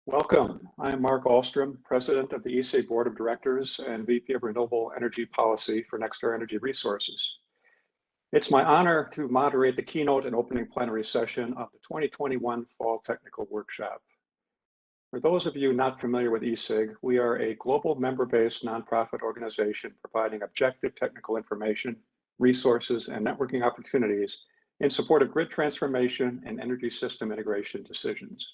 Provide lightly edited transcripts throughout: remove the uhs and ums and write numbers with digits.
Welcome. I'm Mark Ahlstrom, President of the ESIG Board of Directors and VP of Renewable Energy Policy for NextEra Energy Resources. It's my honor to moderate the keynote and opening plenary session of the 2021 Fall Technical Workshop. For those of you not familiar with ESIG, we are a global member-based nonprofit organization providing objective technical information, resources, and networking opportunities in support of grid transformation and energy system integration decisions.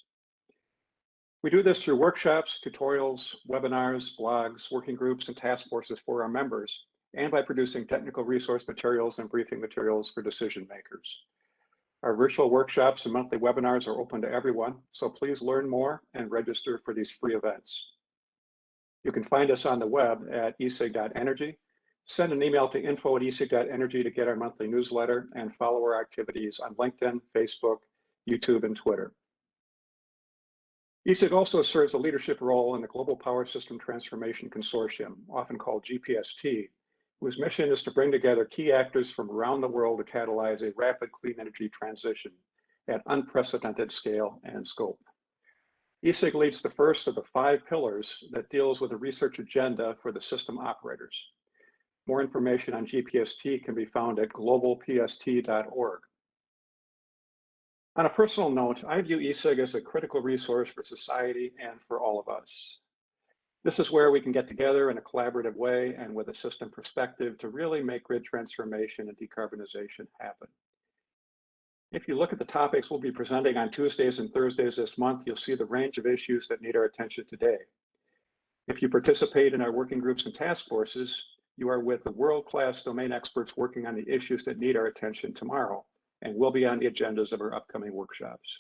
We do this through workshops, tutorials, webinars, blogs, working groups, and task forces for our members, and by producing technical resource materials and briefing materials for decision makers. Our virtual workshops and monthly webinars are open to everyone, so please learn more and register for these free events. You can find us on the web at esig.energy. Send an email to info@esig.energy to get our monthly newsletter, and follow our activities on LinkedIn, Facebook, YouTube, and Twitter. ESIG also serves a leadership role in the Global Power System Transformation Consortium, often called GPST, whose mission is to bring together key actors from around the world to catalyze a rapid clean energy transition at unprecedented scale and scope. ESIG leads the first of the 5 pillars that deals with a research agenda for the system operators. More information on GPST can be found at globalpst.org. On a personal note, I view ESIG as a critical resource for society and for all of us. This is where we can get together in a collaborative way and with a system perspective to really make grid transformation and decarbonization happen. If you look at the topics we'll be presenting on Tuesdays and Thursdays this month, you'll see the range of issues that need our attention today. If you participate in our working groups and task forces, you are with the world-class domain experts working on the issues that need our attention tomorrow and will be on the agendas of our upcoming workshops.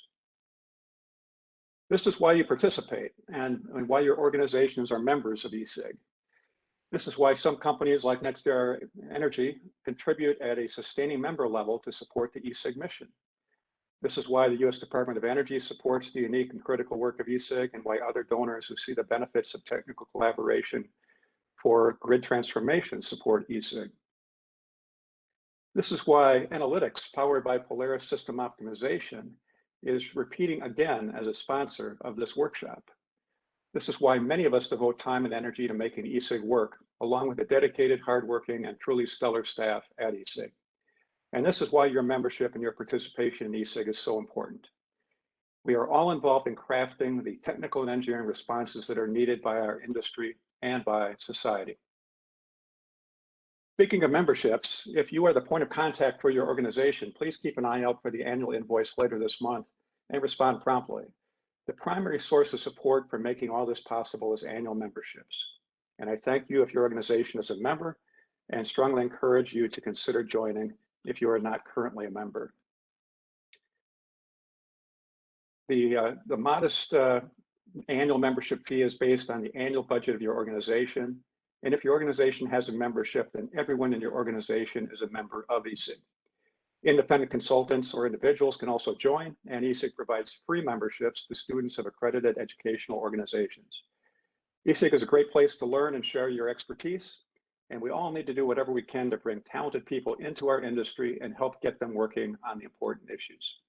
This is why you participate and why your organizations are members of ESIG. This is why some companies like NextEra Energy contribute at a sustaining member level to support the ESIG mission. This is why the U.S. Department of Energy supports the unique and critical work of ESIG, and why other donors who see the benefits of technical collaboration for grid transformation support ESIG. This is why analytics powered by Polaris System Optimization is repeating again as a sponsor of this workshop. This is why many of us devote time and energy to making ESIG work, along with the dedicated, hardworking, and truly stellar staff at ESIG. And this is why your membership and your participation in ESIG is so important. We are all involved in crafting the technical and engineering responses that are needed by our industry and by society. Speaking of memberships, if you are the point of contact for your organization, please keep an eye out for the annual invoice later this month and respond promptly. The primary source of support for making all this possible is annual memberships. And I thank you if your organization is a member, and strongly encourage you to consider joining if you are not currently a member. The modest annual membership fee is based on the annual budget of your organization. And if your organization has a membership, then everyone in your organization is a member of ESIG. Independent consultants or individuals can also join, and ESIG provides free memberships to students of accredited educational organizations. ESIG is a great place to learn and share your expertise, and we all need to do whatever we can to bring talented people into our industry and help get them working on the important issues.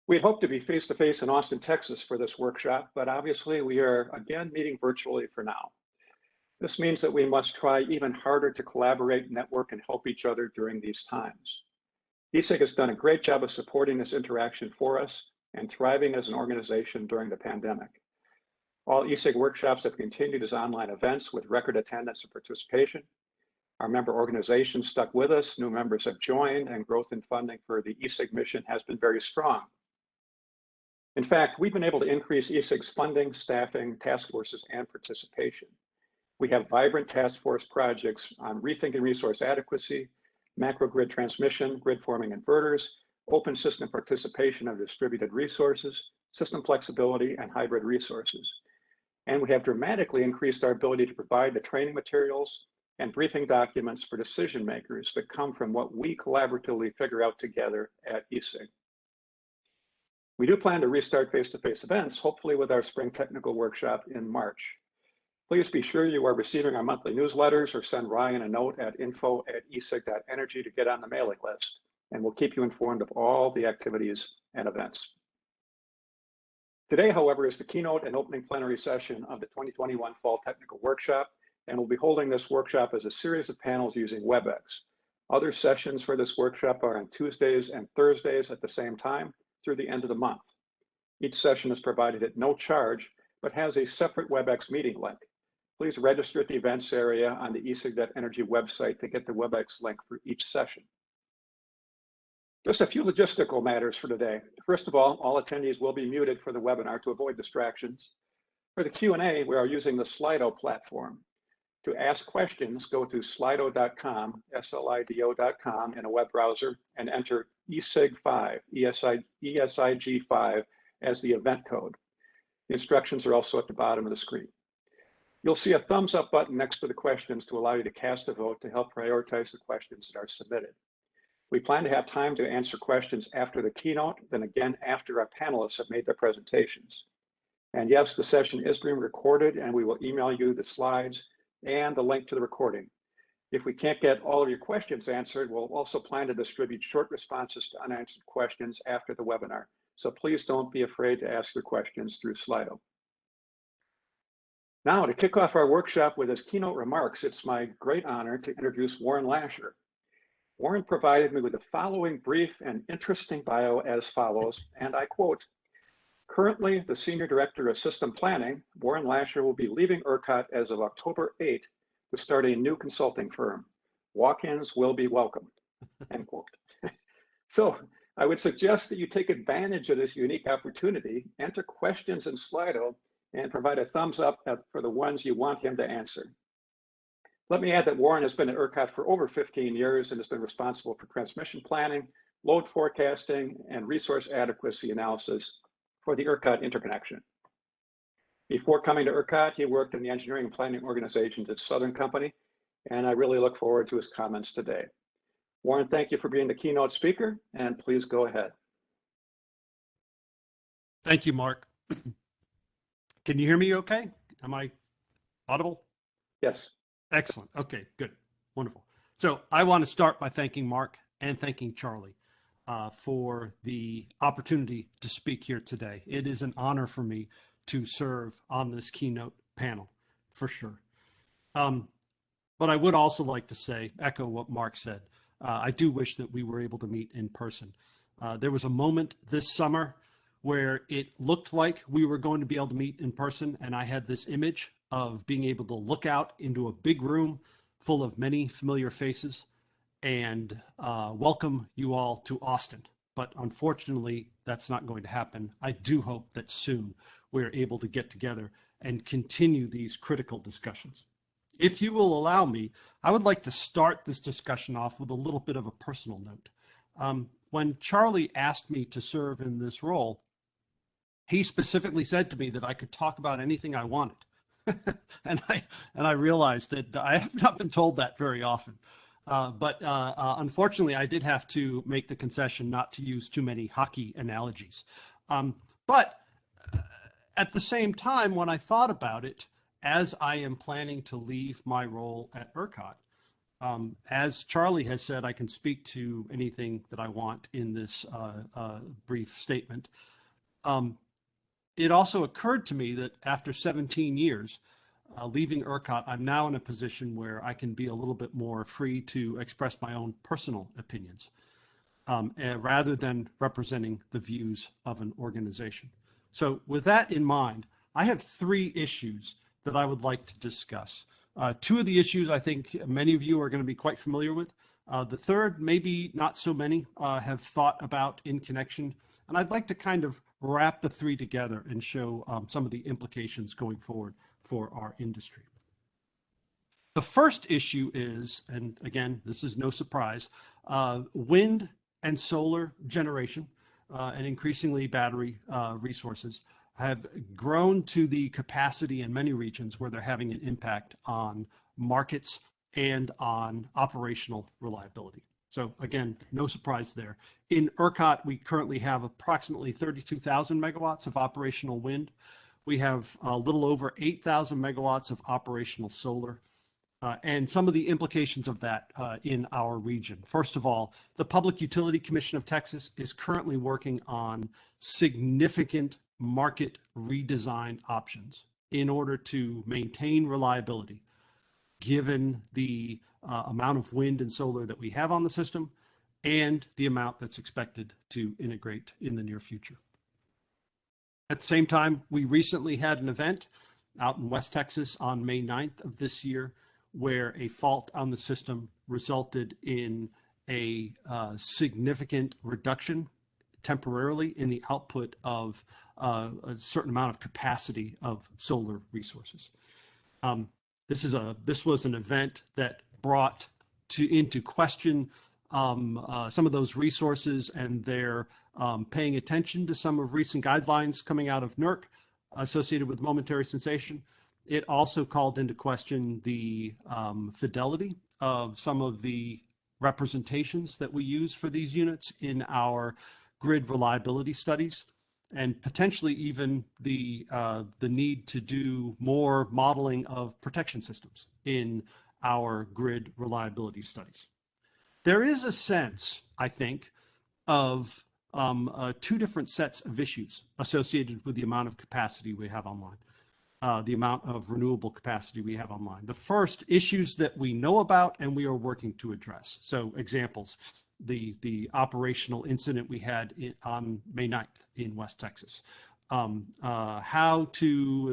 We had hoped to be face-to-face in Austin, Texas for this workshop, but obviously we are again meeting virtually for now. This means that we must try even harder to collaborate, network, and help each other during these times. ESIG has done a great job of supporting this interaction for us and thriving as an organization during the pandemic. All ESIG workshops have continued as online events with record attendance and participation. Our member organizations stuck with us, new members have joined, and growth in funding for the ESIG mission has been very strong. In fact, we've been able to increase ESIG's funding, staffing, task forces, and participation. We have vibrant task force projects on rethinking resource adequacy, macro grid transmission, grid forming inverters, open system participation of distributed resources, system flexibility, and hybrid resources. And we have dramatically increased our ability to provide the training materials and briefing documents for decision makers that come from what we collaboratively figure out together at ESIG. We do plan to restart face-to-face events, hopefully with our spring technical workshop in March. Please be sure you are receiving our monthly newsletters, or send Ryan a note at info@esig.energy to get on the mailing list, and we'll keep you informed of all the activities and events. Today, however, is the keynote and opening plenary session of the 2021 Fall Technical Workshop, and we'll be holding this workshop as a series of panels using WebEx. Other sessions for this workshop are on Tuesdays and Thursdays at the same time through the end of the month. Each session is provided at no charge, but has a separate WebEx meeting link. Please register at the events area on the ESIG.energy website to get the WebEx link for each session. Just a few logistical matters for today. First of all attendees will be muted for the webinar to avoid distractions. For the Q&A, we are using the Slido platform. To ask questions, go to slido.com, SLIDO.com in a web browser and enter ESIG5, ESIG5 as the event code. The instructions are also at the bottom of the screen. You'll see a thumbs up button next to the questions to allow you to cast a vote to help prioritize the questions that are submitted. We plan to have time to answer questions after the keynote, then again after our panelists have made their presentations. And yes, the session is being recorded and we will email you the slides and the link to the recording. If we can't get all of your questions answered, we'll also plan to distribute short responses to unanswered questions after the webinar. So please don't be afraid to ask your questions through Slido. Now, to kick off our workshop with his keynote remarks, it's my great honor to introduce Warren Lasher. Warren provided me with the following brief and interesting bio as follows, and I quote, "Currently the Senior Director of System Planning, Warren Lasher will be leaving ERCOT as of October 8th to start a new consulting firm. Walk-ins will be welcome," end quote. So I would suggest that you take advantage of this unique opportunity, enter questions in Slido, and provide a thumbs up for the ones you want him to answer. Let me add that Warren has been at ERCOT for over 15 years and has been responsible for transmission planning, load forecasting, and resource adequacy analysis for the ERCOT interconnection. Before coming to ERCOT, he worked in the engineering and planning organizations at Southern Company, and I really look forward to his comments today. Warren, thank you for being the keynote speaker, and please go ahead. Thank you, Mark. Can you hear me okay? Am I audible? Yes. Excellent. Okay, good. Wonderful. So I want to start by thanking Mark and thanking Charlie for the opportunity to speak here today. It is an honor for me to serve on this keynote panel, for sure. But I would also like to say, echo what Mark said. I do wish that we were able to meet in person. There was a moment this summer where it looked like we were going to be able to meet in person, and I had this image of being able to look out into a big room full of many familiar faces and welcome you all to Austin. But unfortunately, that's not going to happen. I do hope that soon we're able to get together and continue these critical discussions. If you will allow me, I would like to start this discussion off with a little bit of a personal note. When Charlie asked me to serve in this role, he specifically said to me that I could talk about anything I wanted. and I realized that I have not been told that very often. But unfortunately, I did have to make the concession not to use too many hockey analogies. But at the same time, when I thought about it, as I am planning to leave my role at ERCOT, as Charlie has said, I can speak to anything that I want in this brief statement. It also occurred to me that after 17 years, leaving ERCOT, I'm now in a position where I can be a little bit more free to express my own personal opinions rather than representing the views of an organization. So with that in mind, I have 3 issues that I would like to discuss. 2 of the issues I think many of you are going to be quite familiar with. The third, maybe not so many have thought about in connection. And I'd like to kind of wrap the 3 together and show some of the implications going forward for our industry. The first issue is, and again, this is no surprise, wind and solar generation and increasingly battery resources have grown to the capacity in many regions where they're having an impact on markets and on operational reliability. So again, no surprise there. In ERCOT, we currently have approximately 32,000 megawatts of operational wind. We have a little over 8,000 megawatts of operational solar. And some of the implications of that in our region. First of all, the Public Utility Commission of Texas is currently working on significant market redesign options in order to maintain reliability, given the amount of wind and solar that we have on the system and the amount that's expected to integrate in the near future. At the same time, we recently had an event out in West Texas on May 9th of this year, where a fault on the system resulted in a significant reduction temporarily in the output of a certain amount of capacity of solar resources. This was an event that brought into question some of those resources, and they're paying attention to some of recent guidelines coming out of NERC associated with momentary cessation. It also called into question the fidelity of some of the representations that we use for these units in our grid reliability studies, and potentially even the need to do more modeling of protection systems in our grid reliability studies. There is a sense, I think, of two different sets of issues associated with the amount of capacity we have online, the amount of renewable capacity we have online. The first, issues that we know about and we are working to address. So examples, the operational incident we had on May 9th in West Texas.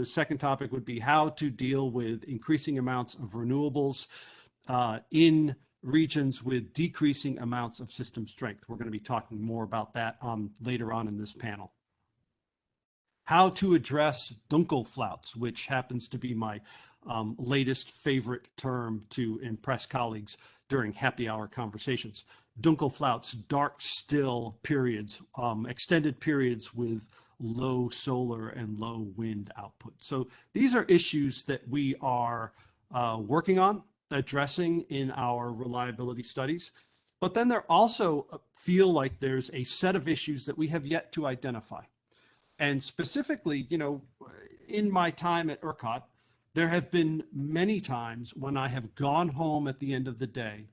Second topic would be how to deal with increasing amounts of renewables in regions with decreasing amounts of system strength. We're going to be talking more about that later on in this panel. How to address Dunkelflaut, which happens to be my latest favorite term to impress colleagues during happy hour conversations. Dunkelflaut's dark, still periods, extended periods with low solar and low wind output. So these are issues that we are working on addressing in our reliability studies. But then there also feel like there's a set of issues that we have yet to identify. And specifically, in my time at ERCOT, there have been many times when I have gone home at the end of the day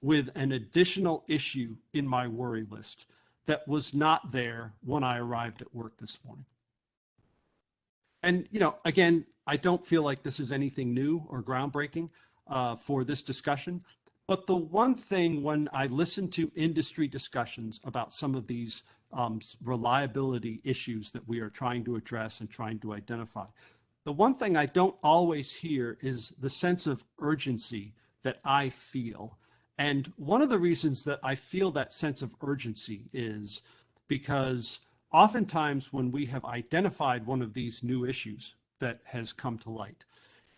with an additional issue in my worry list that was not there when I arrived at work this morning. And, again, I don't feel like this is anything new or groundbreaking for this discussion. But the one thing when I listen to industry discussions about some of these reliability issues that we are trying to address and trying to identify, the one thing I don't always hear is the sense of urgency that I feel. And one of the reasons that I feel that sense of urgency is because oftentimes when we have identified one of these new issues that has come to light,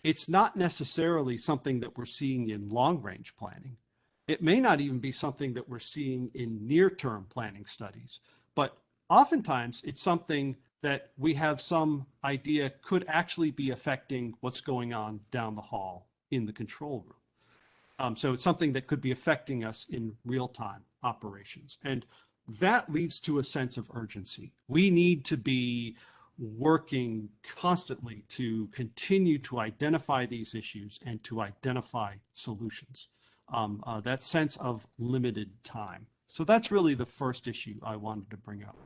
it's not necessarily something that we're seeing in long-range planning. It may not even be something that we're seeing in near-term planning studies, but oftentimes it's something that we have some idea could actually be affecting what's going on down the hall in the control room. So it's something that could be affecting us in real-time operations. And that leads to a sense of urgency. We need to be working constantly to continue to identify these issues and to identify solutions. That sense of limited time. So that's really the first issue I wanted to bring up.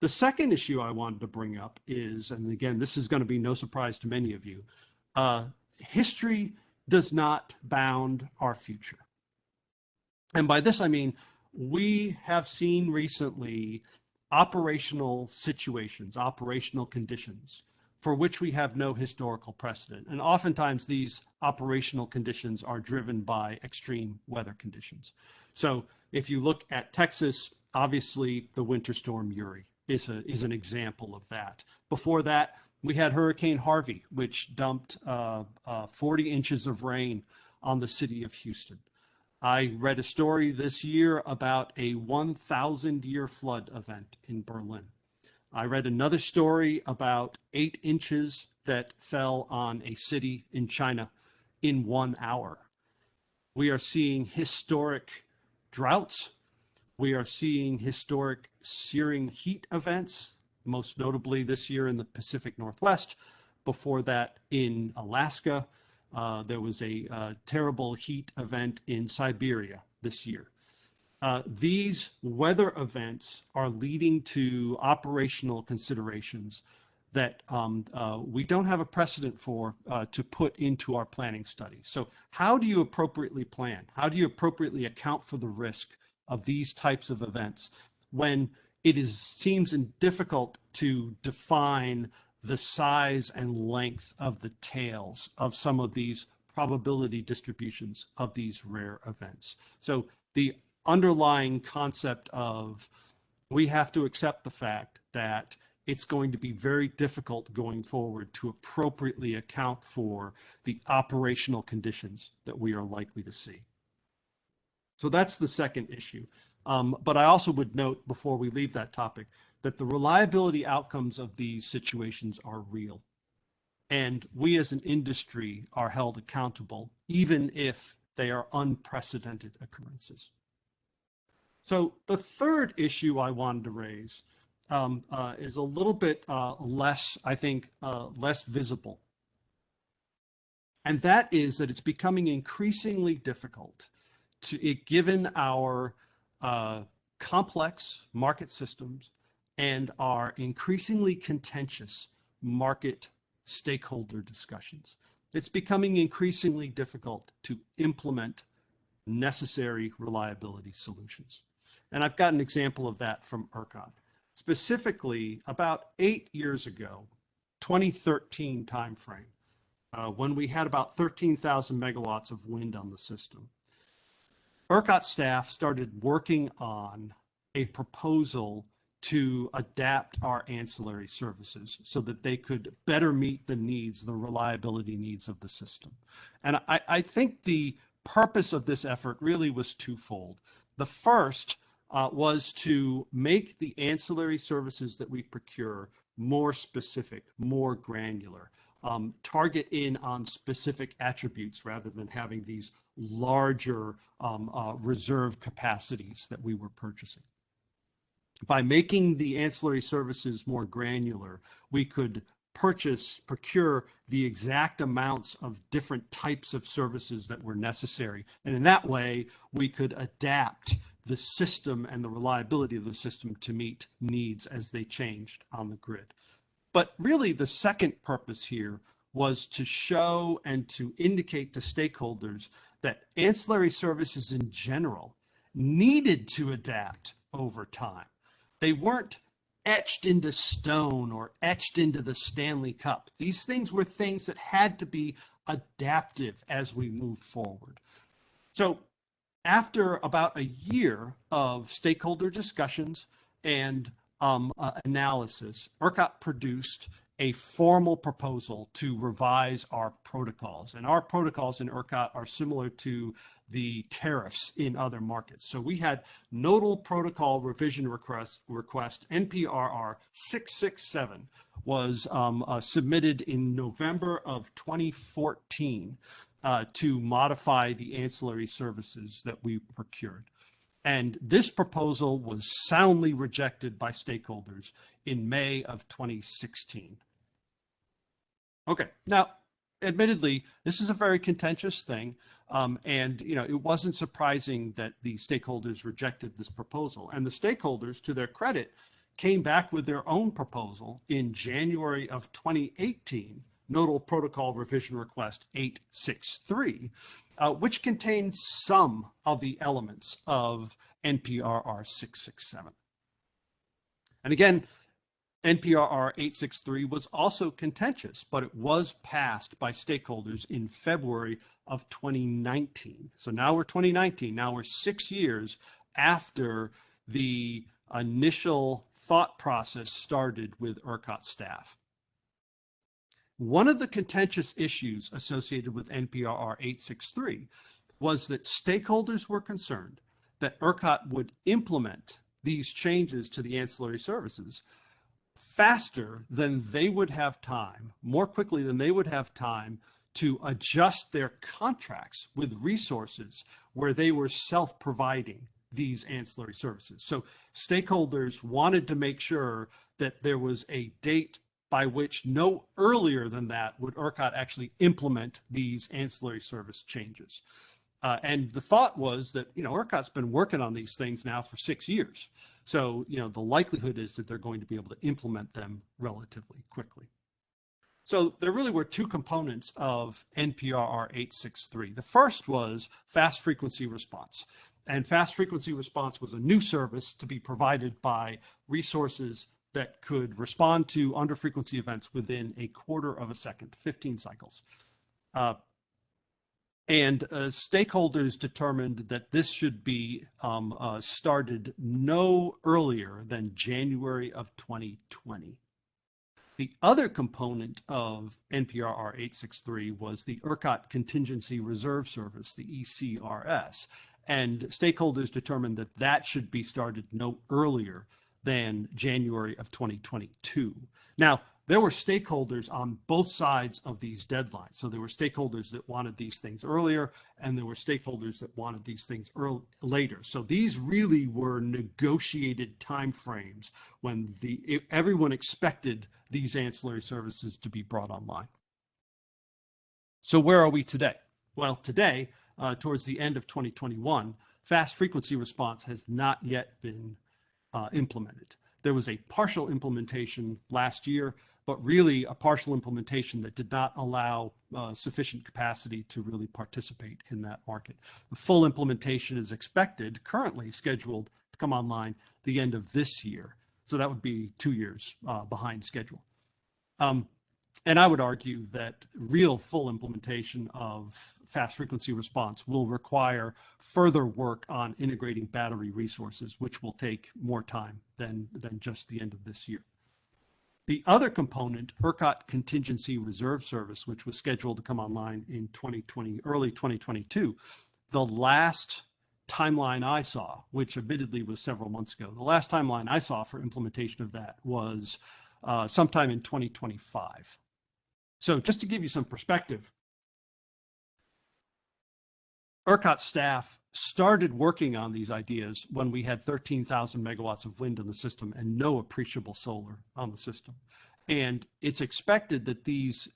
The second issue I wanted to bring up is, and again, this is going to be no surprise to many of you, history does not bound our future. And by this, I mean, we have seen recently operational situations, operational conditions for which we have no historical precedent. And oftentimes these operational conditions are driven by extreme weather conditions. So if you look at Texas, obviously the winter storm Uri is an example of that. Before that, we had Hurricane Harvey, which dumped 40 inches of rain on the city of Houston. I read a story this year about a 1,000-year flood event in Berlin. I read another story about 8 inches that fell on a city in China in 1 hour. We are seeing historic droughts. We are seeing historic searing heat events, most notably this year in the Pacific Northwest. Before that, in Alaska, there was a terrible heat event in Siberia this year. These weather events are leading to operational considerations that we don't have a precedent for to put into our planning studies. So how do you appropriately plan? How do you appropriately account for the risk of these types of events when seems difficult to define the size and length of the tails of some of these probability distributions of these rare events? So the underlying concept of we have to accept the fact that it's going to be very difficult going forward to appropriately account for the operational conditions that we are likely to see. So that's the second issue. But I also would note before we leave that topic that the reliability outcomes of these situations are real. And we as an industry are held accountable, even if they are unprecedented occurrences. So the third issue I wanted to raise is a little bit less, I think, less visible. And that is that it's becoming increasingly difficult given our complex market systems and our increasingly contentious market stakeholder discussions. It's becoming increasingly difficult to implement necessary reliability solutions. And I've got an example of that from ERCOT. Specifically, about 8 years ago, 2013 timeframe, when we had about 13,000 megawatts of wind on the system, ERCOT staff started working on a proposal to adapt our ancillary services so that they could better meet the needs, the reliability needs of the system. And I think the purpose of this effort really was twofold. The first was to make the ancillary services that we procure more specific, more granular, target in on specific attributes rather than having these larger reserve capacities that we were purchasing. By making the ancillary services more granular, we could procure the exact amounts of different types of services that were necessary. And in that way, we could adapt the system and the reliability of the system to meet needs as they changed on the grid. But really, the second purpose here was to show and to indicate to stakeholders that ancillary services in general needed to adapt over time. They weren't etched into stone or etched into the Stanley Cup. These things were things that had to be adaptive as we moved forward. So after about a year of stakeholder discussions and analysis, ERCOT produced a formal proposal to revise our protocols. And our protocols in ERCOT are similar to the tariffs in other markets. So we had Nodal Protocol Revision Request NPRR 667 was submitted in November of 2014 to modify the ancillary services that we procured. And this proposal was soundly rejected by stakeholders in May of 2016. Okay, now, admittedly, this is a very contentious thing. And it wasn't surprising that the stakeholders rejected this proposal. And the stakeholders, to their credit, came back with their own proposal in January of 2018, Nodal Protocol Revision Request 863, which contained some of the elements of NPRR 667. And again, NPRR 863 was also contentious, but it was passed by stakeholders in February of 2019. So now we're 2019. Now we're 6 years after the initial thought process started with ERCOT staff. One of the contentious issues associated with NPRR 863 was that stakeholders were concerned that ERCOT would implement these changes to the ancillary services faster than they would have time, more quickly than they would have time to adjust their contracts with resources where they were self-providing these ancillary services. So stakeholders wanted to make sure that there was a date by which no earlier than that would ERCOT actually implement these ancillary service changes. And the thought was that, ERCOT's been working on these things now for 6 years. So, the likelihood is that they're going to be able to implement them relatively quickly. So there really were two components of NPRR 863. The first was fast frequency response. And fast frequency response was a new service to be provided by resources that could respond to under frequency events within a quarter of a second, 15 cycles. And stakeholders determined that this should be started no earlier than January of 2020. The other component of NPRR 863 was the ERCOT Contingency Reserve Service, the ECRS. And stakeholders determined that that should be started no earlier than January of 2022. Now, there were stakeholders on both sides of these deadlines. So there were stakeholders that wanted these things earlier, and there were stakeholders that wanted these things later. So these really were negotiated timeframes when everyone expected these ancillary services to be brought online. So where are we today? Well, today, towards the end of 2021, fast frequency response has not yet been implemented. There was a partial implementation last year, but really a partial implementation that did not allow sufficient capacity to really participate in that market. The full implementation is expected, currently scheduled to come online the end of this year. So that would be 2 years behind schedule. And I would argue that real full implementation of fast frequency response will require further work on integrating battery resources, which will take more time than just the end of this year. The other component, ERCOT Contingency Reserve Service, which was scheduled to come online in early 2022, the last timeline I saw, which admittedly was several months ago, the last timeline I saw for implementation of that was sometime in 2025. So just to give you some perspective, ERCOT staff started working on these ideas when we had 13,000 megawatts of wind in the system and no appreciable solar on the system. And it's expected that these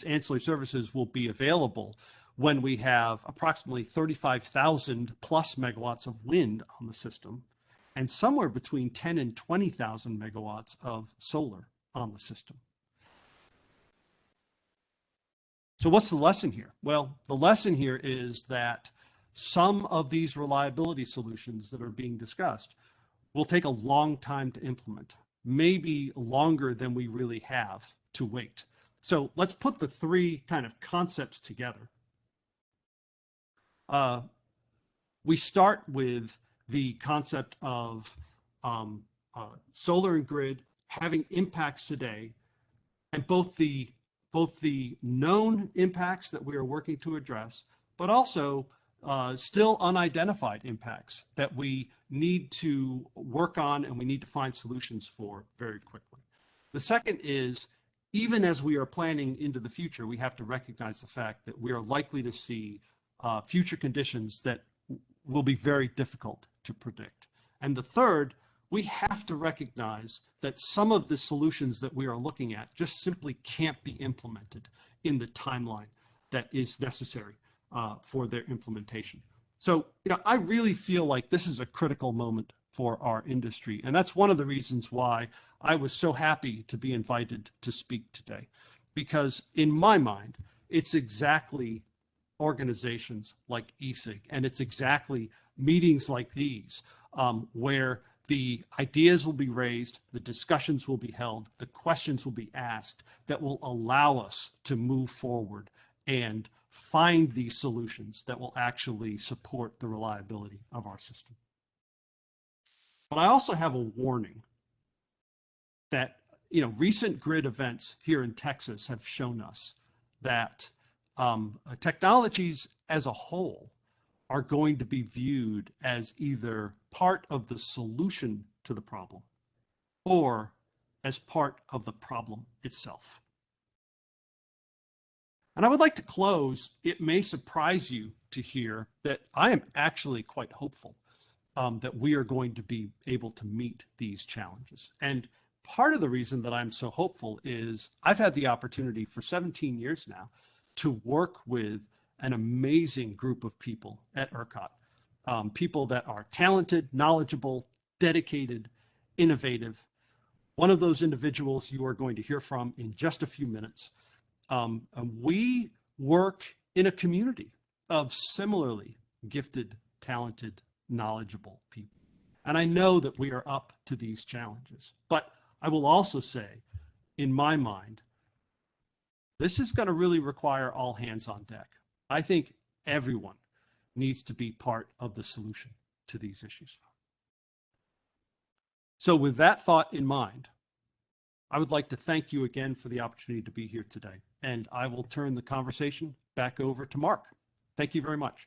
ancillary services will be available when we have approximately 35,000 plus megawatts of wind on the system and somewhere between 10 and 20,000 megawatts of solar on the system. So what's the lesson here? Well, the lesson here is that some of these reliability solutions that are being discussed will take a long time to implement, maybe longer than we really have to wait. So let's put the three kind of concepts together. We start with the concept of solar and grid having impacts today, and both the known impacts that we are working to address, but also still unidentified impacts that we need to work on and we need to find solutions for very quickly. The second is, even as we are planning into the future, we have to recognize the fact that we are likely to see future conditions that will be very difficult to predict. And the third, we have to recognize that some of the solutions that we are looking at just simply can't be implemented in the timeline that is necessary for their implementation. So, I really feel like this is a critical moment for our industry. And that's one of the reasons why I was so happy to be invited to speak today. Because in my mind, it's exactly organizations like ESIG, and it's exactly meetings like these where the ideas will be raised, the discussions will be held, the questions will be asked that will allow us to move forward and find these solutions that will actually support the reliability of our system. But I also have a warning that, recent grid events here in Texas have shown us that technologies as a whole are going to be viewed as either part of the solution to the problem or as part of the problem itself. And I would like to close. It may surprise you to hear that I am actually quite hopeful that we are going to be able to meet these challenges. And part of the reason that I'm so hopeful is I've had the opportunity for 17 years now to work with an amazing group of people at ERCOT, people that are talented, knowledgeable, dedicated, innovative. One of those individuals you are going to hear from in just a few minutes. We work in a community of similarly gifted, talented, knowledgeable people. And I know that we are up to these challenges. But I will also say, in my mind, this is going to really require all hands on deck. I think everyone needs to be part of the solution to these issues. So with that thought in mind, I would like to thank you again for the opportunity to be here today. And I will turn the conversation back over to Mark. Thank you very much.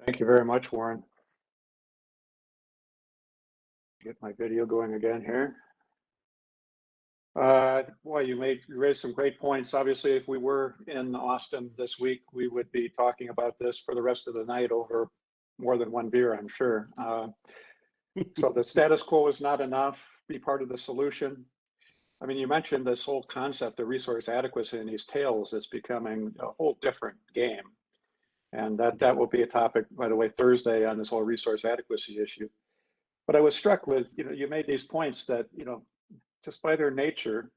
Thank you very much, Warren. Get my video going again here. Boy, you raised some great points. Obviously, if we were in Austin this week, we would be talking about this for the rest of the night over more than one beer, I'm sure. So the status quo is not enough. Be part of the solution. I mean, you mentioned this whole concept of resource adequacy in these tails is becoming a whole different game. And that will be a topic, by the way, Thursday on this whole resource adequacy issue. But I was struck with, you made these points that, just by their nature,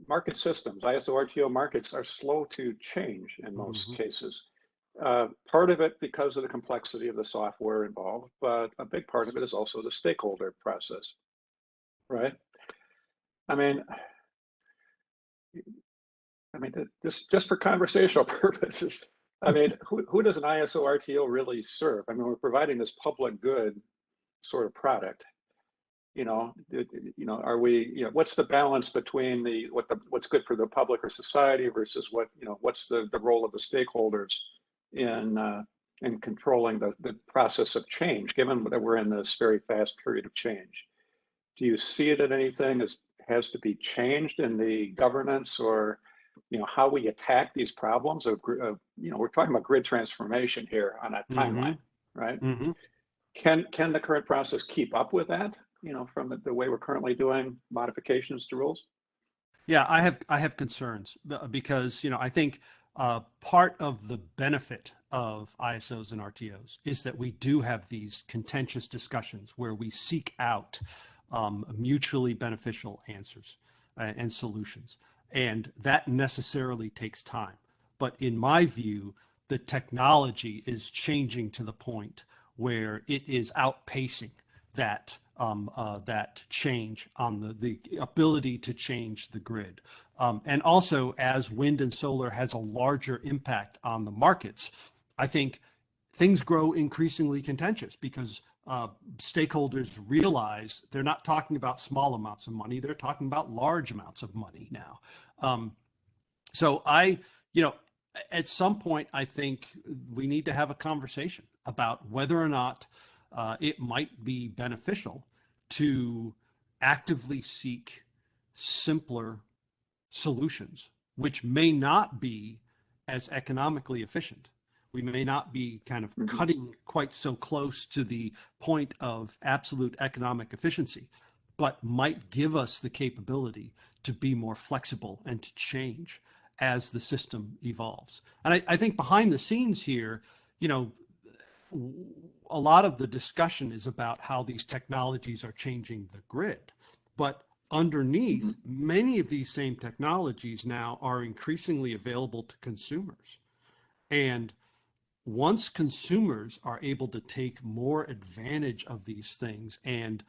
market systems, ISO RTO markets are slow to change in most cases. Part of it because of the complexity of the software involved, but a big part of it is also the stakeholder process, right? I mean, just for conversational purposes, I mean, who does an ISO RTO really serve? I mean, we're providing this public good sort of product. Are we, what's the balance between what's good for the public or society versus what's the role of the stakeholders in controlling the process of change, given that we're in this very fast period of change? Do you see that anything has to be changed in the governance or how we attack these problems of we're talking about grid transformation here on a timeline, right? Can the current process keep up with that, from the way we're currently doing modifications to rules? Yeah, I have concerns because, I think part of the benefit of ISOs and RTOs is that we do have these contentious discussions where we seek out mutually beneficial answers and solutions. And that necessarily takes time. But in my view, the technology is changing to the point where it is outpacing that that change on the ability to change the grid. And also, as wind and solar has a larger impact on the markets, I think things grow increasingly contentious because stakeholders realize they're not talking about small amounts of money, they're talking about large amounts of money now. So at some point, I think we need to have a conversation about whether or not it might be beneficial to actively seek simpler solutions, which may not be as economically efficient. We may not be kind of cutting quite so close to the point of absolute economic efficiency, but might give us the capability to be more flexible and to change as the system evolves. And I think behind the scenes here, a lot of the discussion is about how these technologies are changing the grid. But underneath, many of these same technologies now are increasingly available to consumers. And once consumers are able to take more advantage of these things and,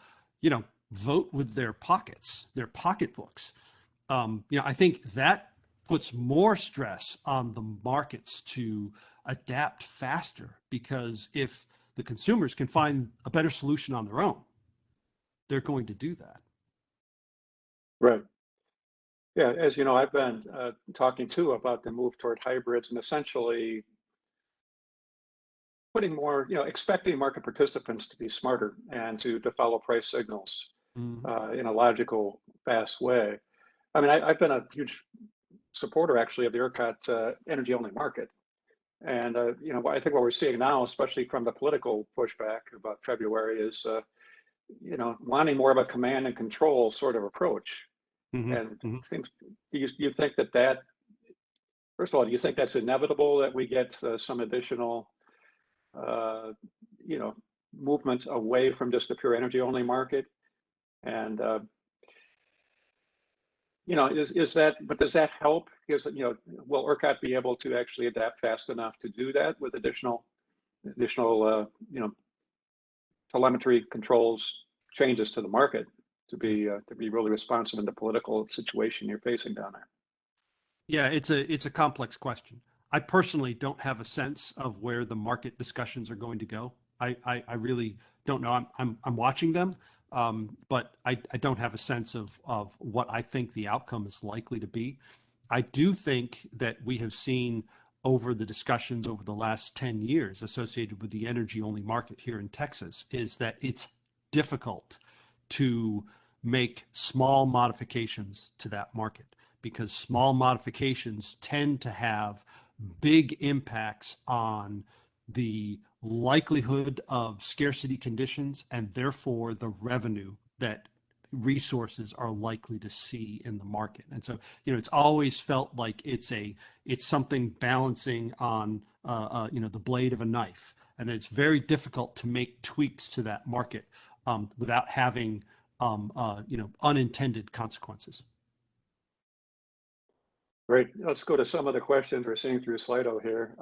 vote with their pockets, their pocketbooks, I think that puts more stress on the markets to adapt faster, because if the consumers can find a better solution on their own, they're going to do that. Right. Yeah, as you know, I've been talking too about the move toward hybrids and essentially putting more, expecting market participants to be smarter and to follow price signals in a logical, fast way. I mean, I've been a huge supporter actually of the ERCOT energy-only market. And, I think what we're seeing now, especially from the political pushback about February, is, wanting more of a command and control sort of approach. And seems, do you think that, first of all, do you think that's inevitable that we get some additional, movements away from just the pure energy only market? And, is that, but does that help? Because, will ERCOT be able to actually adapt fast enough to do that with additional, telemetry controls changes to the market to be really responsive in the political situation you're facing down there? Yeah, it's a complex question. I personally don't have a sense of where the market discussions are going to go. I really don't know. I'm watching them, but I don't have a sense of what I think the outcome is likely to be. I do think that we have seen over the discussions over the last 10 years associated with the energy only market here in Texas is that it's difficult to make small modifications to that market, because small modifications tend to have big impacts on the likelihood of scarcity conditions and therefore the revenue that resources are likely to see in the market. And so, it's always felt like it's something balancing on, the blade of a knife. And it's very difficult to make tweaks to that market without having, unintended consequences. Great. Let's go to some of the questions we're seeing through Slido here.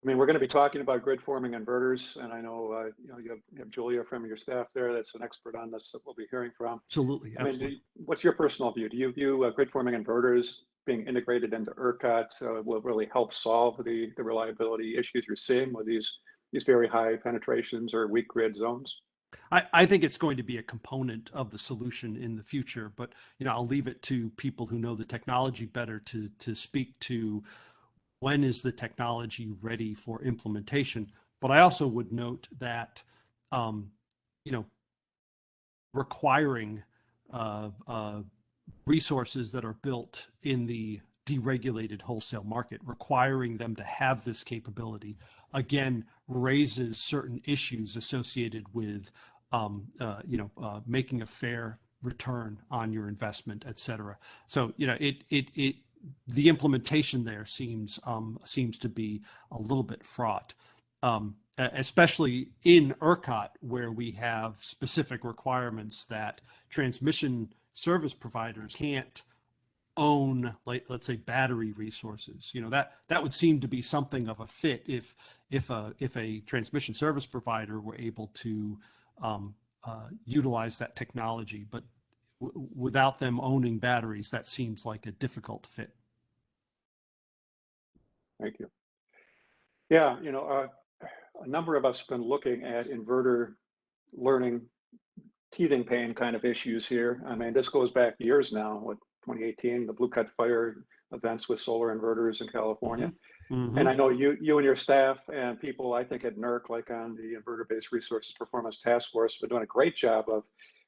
We're going to be talking about grid forming inverters, and I know you have Julia from your staff there that's an expert on this that we'll be hearing from. Absolutely. What's your personal view? Do you view grid forming inverters being integrated into ERCOT will really help solve the reliability issues you're seeing with these very high penetrations or weak grid zones? I think it's going to be a component of the solution in the future, but I'll leave it to people who know the technology better to speak to when is the technology ready for implementation. But I also would note that requiring resources that are built in the deregulated wholesale market, requiring them to have this capability, again, raises certain issues associated with, making a fair return on your investment, et cetera. So, the implementation there seems to be a little bit fraught, especially in ERCOT, where we have specific requirements that transmission service providers can't own, like, let's say, battery resources. That would seem to be something of a fit if a transmission service provider were able to utilize that technology, but without them owning batteries, that seems like a difficult fit. Thank you. Yeah, a number of us have been looking at inverter learning, teething pain kind of issues here. This goes back years now, 2018, the Blue Cut Fire events with solar inverters in California. Mm-hmm. And I know you and your staff and people, I think at NERC, like on the Inverter-Based Resources Performance Task Force, have been doing a great job of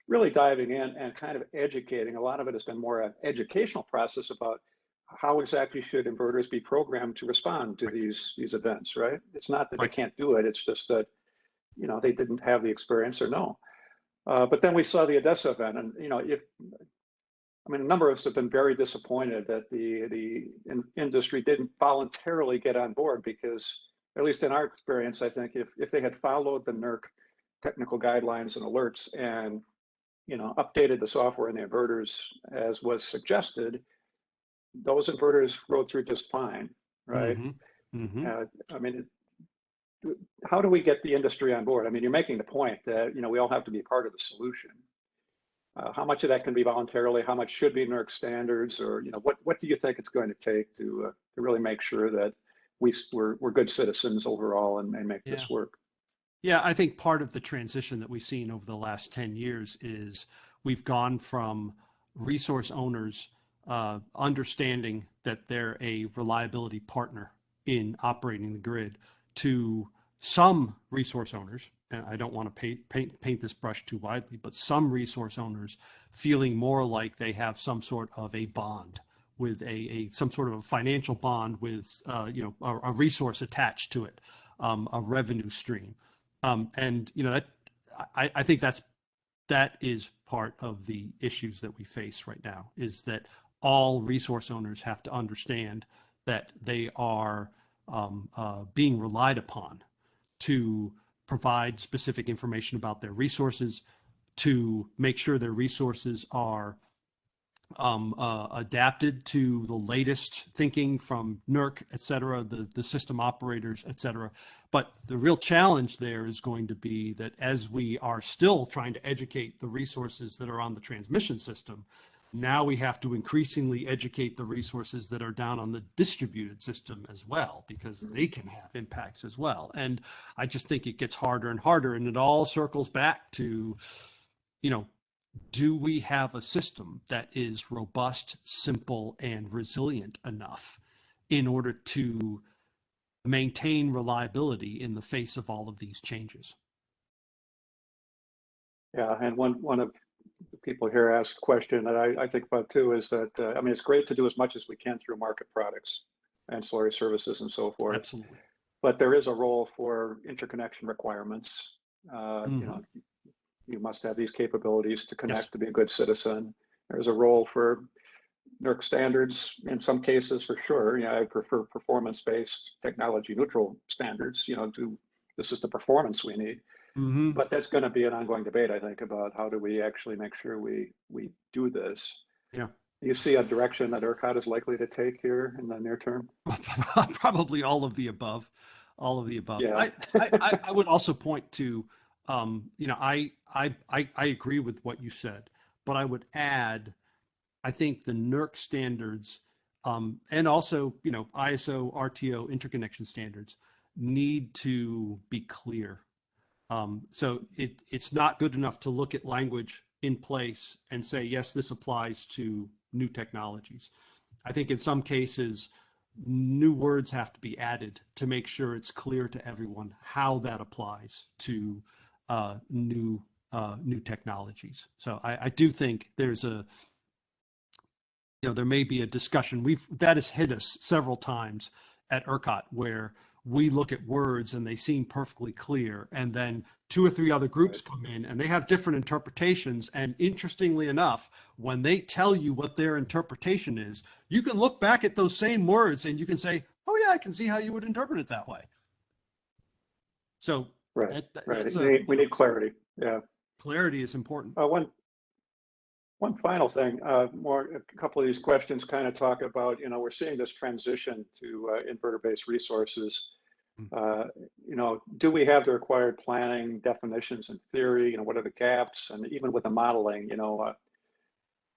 really diving in and kind of educating. A lot of it has been more an educational process about how exactly should inverters be programmed to respond to these events, right? It's not that they can't do it, it's just that, they didn't have the experience or know. But then we saw the Odessa event, and a number of us have been very disappointed that the industry didn't voluntarily get on board, because, at least in our experience, I think if they had followed the NERC technical guidelines and alerts and updated the software in the inverters as was suggested, those inverters rode through just fine, right? Mm-hmm. Mm-hmm. How do we get the industry on board? You're making the point that we all have to be part of the solution. How much of that can be voluntarily? How much should be NERC standards? Or what do you think it's going to take to really make sure that we're good citizens overall and make this work? Yeah, I think part of the transition that we've seen over the last 10 years is we've gone from resource owners understanding that they're a reliability partner in operating the grid to some resource owners, and I don't want to paint this brush too widely, but some resource owners feeling more like they have some sort of a bond with some sort of a financial bond with a resource attached to it, a revenue stream, and that I think that's that is part of the issues that we face right now, is that all resource owners have to understand that they are being relied upon to provide specific information about their resources, to make sure their resources are adapted to the latest thinking from NERC, et cetera, the system operators, et cetera. But the real challenge there is going to be that as we are still trying to educate the resources that are on the transmission system, now we have to increasingly educate the resources that are down on the distributed system as well, because they can have impacts as well. And I just think it gets harder and harder, and it all circles back to, you know, do we have a system that is robust, simple, and resilient enough in order to maintain reliability in the face of all of these changes? Yeah, and one of the people here asked a question that I think about too is that, I mean, it's great to do as much as we can through market products, ancillary services and so forth. Absolutely. But there is a role for interconnection requirements. You know, you must have these capabilities to connect to be a good citizen. There's a role for NERC standards in some cases, for sure. You know, I prefer performance-based, technology-neutral standards. You know, this is the performance we need. But that's going to be an ongoing debate, I think, about how do we actually make sure we do this. Yeah. You see a direction that ERCOT is likely to take here in the near term? Probably all of the above. All of the above. Yeah. I would also point to, you know, I agree with what you said, but I would add, I think the NERC standards, and also, you know, ISO, RTO interconnection standards need to be clear. So it's not good enough to look at language in place and say, yes, this applies to new technologies. I think in some cases, new words have to be added to make sure it's clear to everyone how that applies to new technologies. So I do think there's a, you know, there may be a discussion. That has hit us several times at ERCOT, where we look at words and they seem perfectly clear, and then 2 or 3 other groups come in and they have different interpretations. And interestingly enough, when they tell you what their interpretation is, you can look back at those same words and you can say, oh yeah, I can see how you would interpret it that way. So right. We need clarity. Yeah. Clarity is important. One final thing, a couple of these questions kind of talk about, you know, we're seeing this transition to inverter-based resources. You know, do we have the required planning definitions and theory? You know, what are the gaps? And even with the modeling, you know,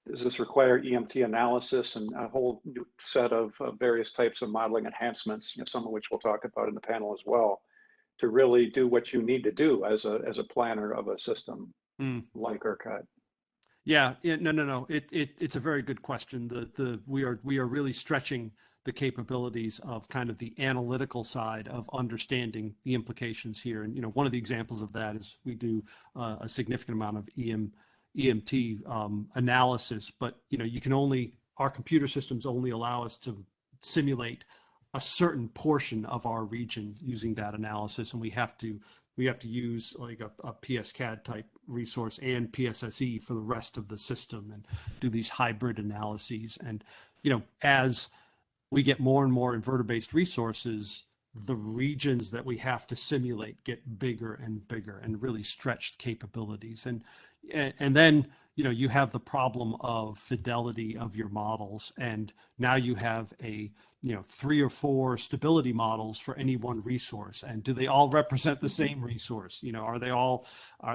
does this require EMT analysis and a whole new set of various types of modeling enhancements, you know, some of which we'll talk about in the panel as well, to really do what you need to do as a planner of a system like ERCOT? Yeah, no. It's a very good question. We are really stretching the capabilities of kind of the analytical side of understanding the implications here. And, you know, one of the examples of that is we do a significant amount of EMT analysis, but, you know, our computer systems only allow us to simulate a certain portion of our region using that analysis. And we have to use like a PSCAD type resource and PSSE for the rest of the system and do these hybrid analyses. And, you know, as we get more and more inverter-based resources, the regions that we have to simulate get bigger and bigger and really stretched capabilities. And then, you know, you have the problem of fidelity of your models. And now you have you know, 3 or 4 stability models for any one resource. And do they all represent the same resource? You know,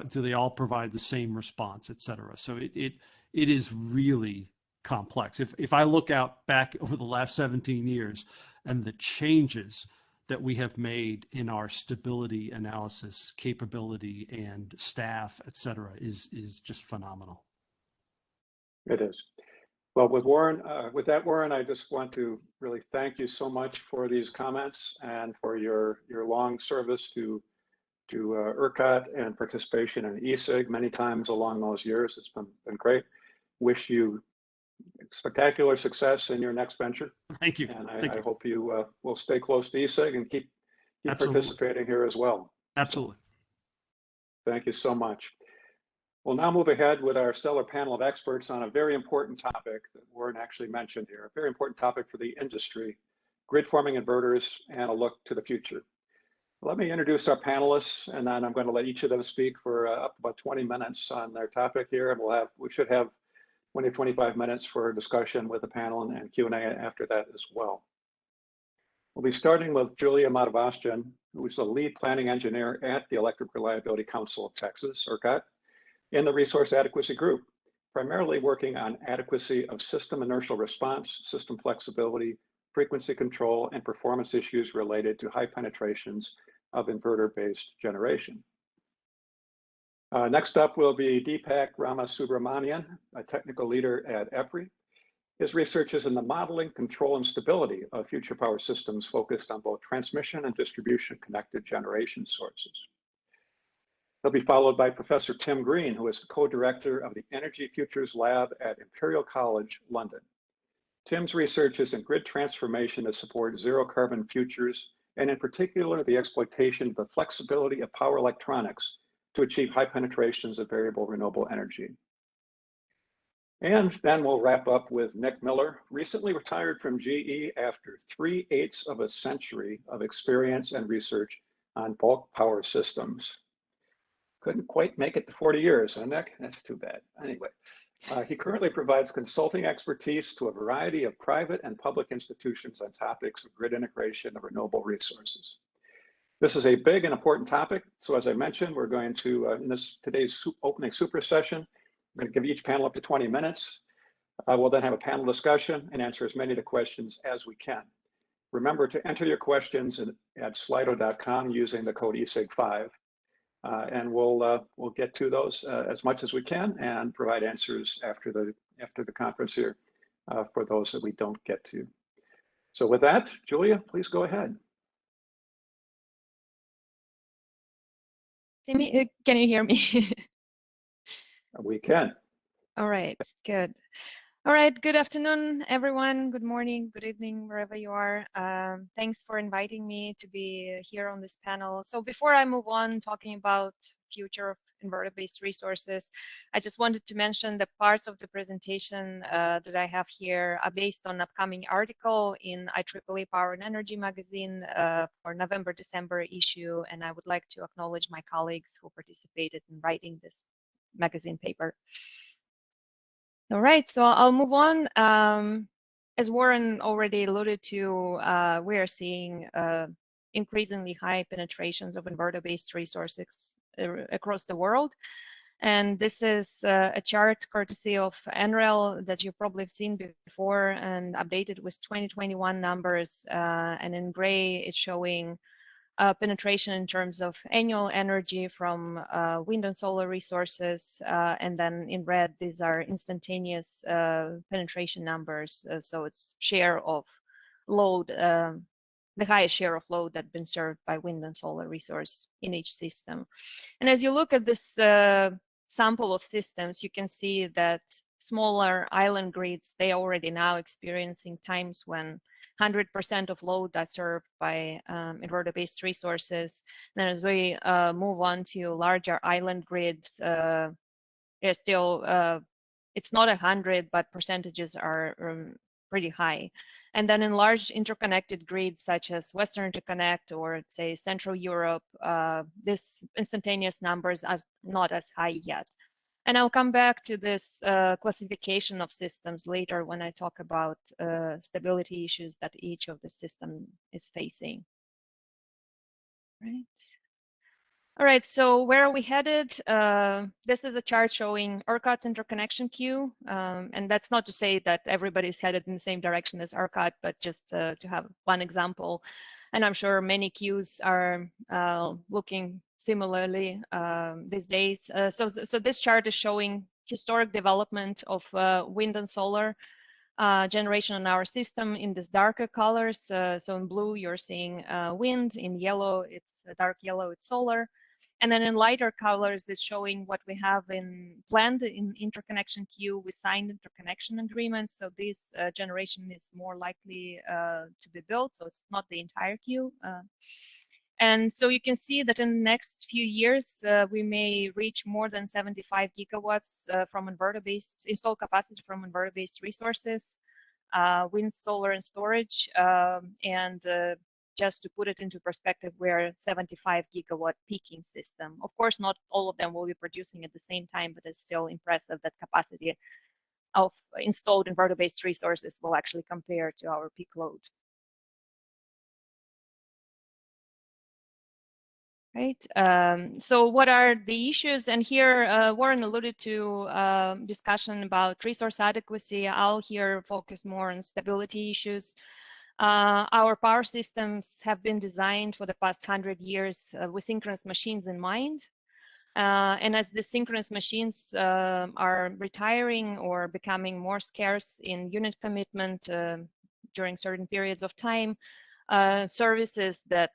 do they all provide the same response, et cetera? So it is really complex. If I look out back over the last 17 years and the changes that we have made in our stability analysis capability and staff, et cetera, is just phenomenal. It is. Well, Warren, I just want to really thank you so much for these comments and for your long service to ERCOT and participation in ESIG many times along those years. It's been great. Wish you spectacular success in your next venture. Thank you. And I hope you will stay close to ESIG and keep participating here as well. Absolutely. So, thank you so much. We'll now move ahead with our stellar panel of experts on a very important topic that Warren actually mentioned here, a very important topic for the industry, grid forming inverters and a look to the future. Let me introduce our panelists, and then I'm going to let each of them speak for up to about 20 minutes on their topic here, and we should have 20 to 25 minutes for discussion with the panel and Q&A after that as well. We'll be starting with Julia Matevosyan, who is the lead planning engineer at the Electric Reliability Council of Texas, ERCOT, in the Resource Adequacy Group, primarily working on adequacy of system inertial response, system flexibility, frequency control, and performance issues related to high penetrations of inverter-based generation. Next up will be Deepak Ramasubramanian, a technical leader at EPRI. His research is in the modeling, control, and stability of future power systems focused on both transmission and distribution connected generation sources. He'll be followed by Professor Tim Green, who is the co-director of the Energy Futures Lab at Imperial College, London. Tim's research is in grid transformation to support zero carbon futures, and in particular, the exploitation of the flexibility of power electronics to achieve high penetrations of variable renewable energy. And then we'll wrap up with Nick Miller, recently retired from GE after 3/8 of a century of experience and research on bulk power systems. Couldn't quite make it to 40 years, huh, Nick? That's too bad. Anyway, he currently provides consulting expertise to a variety of private and public institutions on topics of grid integration of renewable resources. This is a big and important topic. So as I mentioned, we're going to, in today's opening super session, we're going to give each panel up to 20 minutes. We'll then have a panel discussion and answer as many of the questions as we can. Remember to enter your questions at slido.com using the code ESIG5. And we'll get to those as much as we can and provide answers after the conference here for those that we don't get to. So with that, Julia, please go ahead. Timmy, can you hear me? We can. All right, good. All right, good afternoon, everyone. Good morning, good evening, wherever you are. Thanks for inviting me to be here on this panel. So before I move on talking about future of inverter-based resources, I just wanted to mention the parts of the presentation that I have here are based on an upcoming article in IEEE Power and Energy magazine for November-December issue, and I would like to acknowledge my colleagues who participated in writing this magazine paper. All right, so I'll move on. As Warren already alluded to, we are seeing increasingly high penetrations of inverter-based resources across the world. And this is a chart courtesy of NREL that you've probably seen before and updated with 2021 numbers. And in gray, it's showing penetration in terms of annual energy from wind and solar resources, and then in red, these are instantaneous penetration numbers. So it's share of load, the highest share of load that's been served by wind and solar resource in each system. And as you look at this sample of systems, you can see that smaller island grids, they are already now experiencing times when 100% of load that's served by inverter-based resources. Then as we move on to larger island grids, there's still, it's not 100, but percentages are pretty high. And then in large interconnected grids, such as Western Interconnect or say Central Europe, this instantaneous numbers are not as high yet. And I'll come back to this classification of systems later when I talk about stability issues that each of the system is facing. Right. All right, so where are we headed? This is a chart showing ERCOT's interconnection queue. And that's not to say that everybody's headed in the same direction as ERCOT, but just to have one example. And I'm sure many queues are looking similarly these days. So this chart is showing historic development of wind and solar generation in our system in this darker colors. So in blue, you're seeing wind. In yellow, it's dark yellow, it's solar. And then in lighter colors, it's showing what we have planned in interconnection queue with signed interconnection agreements. So this generation is more likely to be built. So it's not the entire queue. And so you can see that in the next few years, we may reach more than 75 gigawatts from inverter-based installed capacity from inverter-based resources, wind, solar, and storage. And just to put it into perspective, we're 75 gigawatt peaking system. Of course, not all of them will be producing at the same time, but it's still impressive that capacity of installed inverter-based resources will actually compare to our peak load. Right. So what are the issues? And here, Warren alluded to discussion about resource adequacy. I'll here focus more on stability issues. Our power systems have been designed for the past 100 years with synchronous machines in mind. And as the synchronous machines are retiring or becoming more scarce in unit commitment during certain periods of time, services that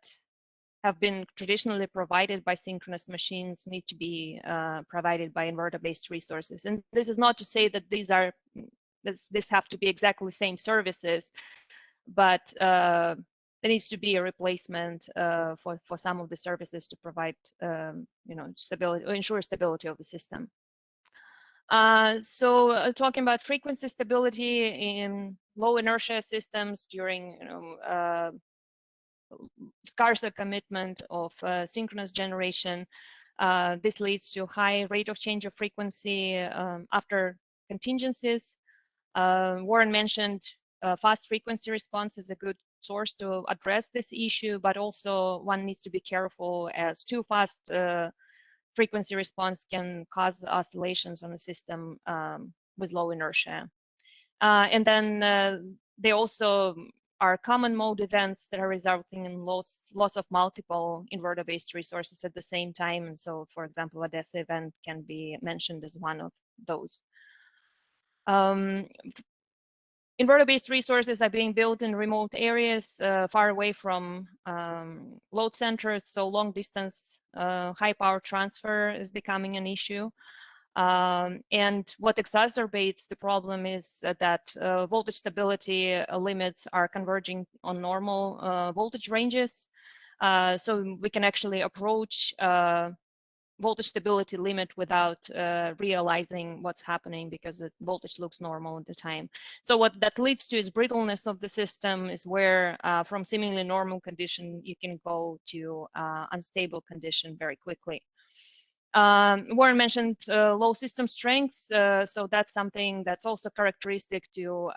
have been traditionally provided by synchronous machines need to be provided by inverter-based resources. And this is not to say that these have to be exactly the same services, but there needs to be a replacement for some of the services to provide, stability or ensure stability of the system. So talking about frequency stability in low inertia systems during, scarcer commitment of synchronous generation. This leads to high rate of change of frequency after contingencies. Warren mentioned fast frequency response is a good source to address this issue, but also one needs to be careful as too fast frequency response can cause oscillations on the system with low inertia. And then they also are common mode events that are resulting in loss of multiple inverter-based resources at the same time. And so, for example, a death event can be mentioned as one of those. Inverter-based resources are being built in remote areas far away from load centers, so long distance high power transfer is becoming an issue. And what exacerbates the problem is that voltage stability limits are converging on normal voltage ranges. So we can actually approach voltage stability limit without realizing what's happening because the voltage looks normal at the time. So what that leads to is brittleness of the system, is where from seemingly normal condition, you can go to unstable condition very quickly. Warren mentioned low system strengths, so that's something that's also characteristic to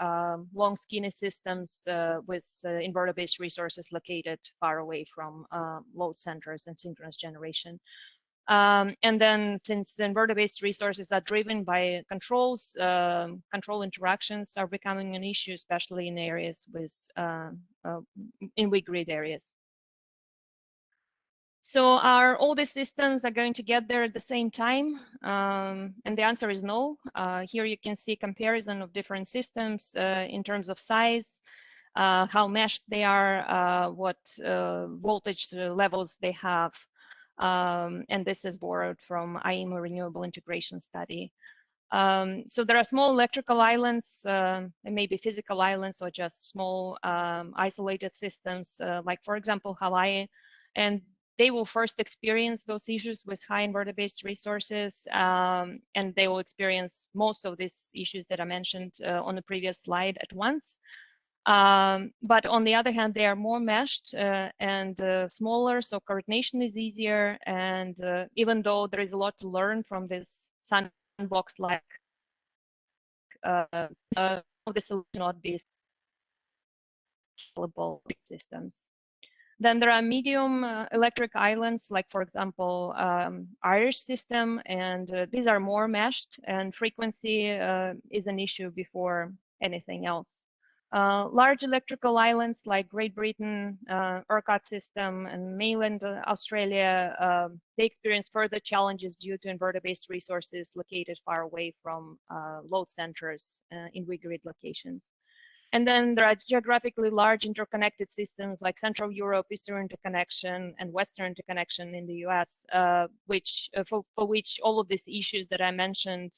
long skinny systems with inverter-based resources located far away from load centers and synchronous generation. And then since the inverter-based resources are driven by controls, control interactions are becoming an issue, especially in areas with in weak grid areas. So are all these systems are going to get there at the same time? And the answer is no. Here you can see comparison of different systems in terms of size, how meshed they are, what voltage levels they have. And this is borrowed from IEMO Renewable Integration Study. So there are small electrical islands, they may be physical islands or just small isolated systems, like for example, Hawaii, and they will first experience those issues with high inverter-based resources, and they will experience most of these issues that I mentioned on the previous slide at once. But on the other hand, they are more meshed and smaller, so coordination is easier. And even though there is a lot to learn from this sandbox-like, the solution not be scalable systems. Then there are medium electric islands, like for example, Irish system, and these are more meshed, and frequency is an issue before anything else. Large electrical islands like Great Britain, ERCOT system, and mainland Australia, they experience further challenges due to inverter-based resources located far away from load centers in weak grid locations. And then there are geographically large interconnected systems like Central Europe, Eastern interconnection, and Western interconnection in the US, for which all of these issues that I mentioned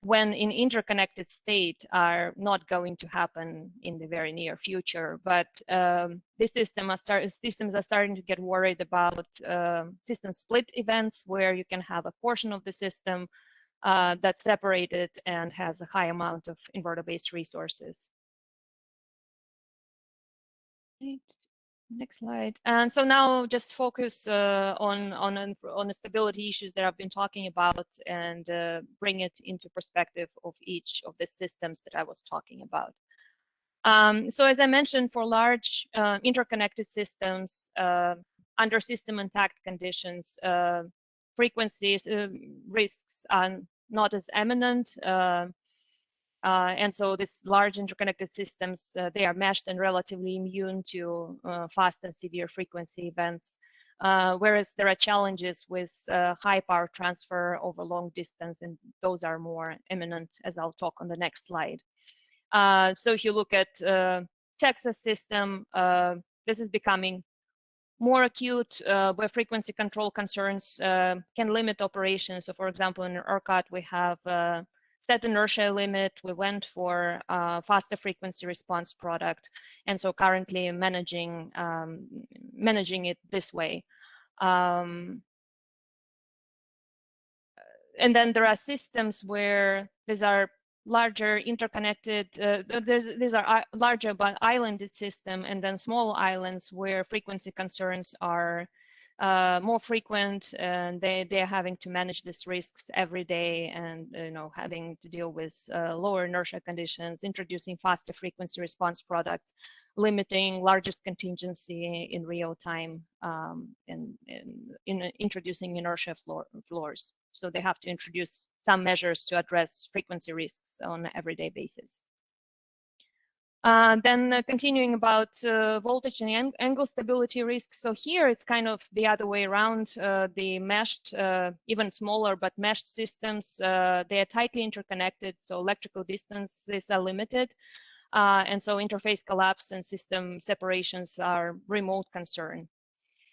when in interconnected state are not going to happen in the very near future. But these systems are starting to get worried about system split events, where you can have a portion of the system that's separated and has a high amount of inverter-based resources. Right. Next slide. And so now just focus on the stability issues that I've been talking about, and bring it into perspective of each of the systems that I was talking about. So as I mentioned, for large interconnected systems, under system intact conditions, frequencies risks are not as eminent. And so these large interconnected systems, they are meshed and relatively immune to fast and severe frequency events, whereas there are challenges with high power transfer over long distance, and those are more imminent, as I'll talk on the next slide. So if you look at Texas system, this is becoming more acute, where frequency control concerns can limit operations. So for example, in ERCOT, we have set inertia limit. We went for faster frequency response product, and so currently managing it this way. And then there are systems where these are larger interconnected. These are larger but islanded system, and then small islands where frequency concerns are more frequent, and they're having to manage these risks every day, and having to deal with lower inertia conditions, introducing faster frequency response products, limiting largest contingency in real time, and in introducing inertia floors. So they have to introduce some measures to address frequency risks on an everyday basis. Then continuing about voltage and angle stability risks. So here it's kind of the other way around. The meshed, even smaller but meshed systems, they are tightly interconnected, so electrical distances are limited. And so interface collapse and system separations are remote concern.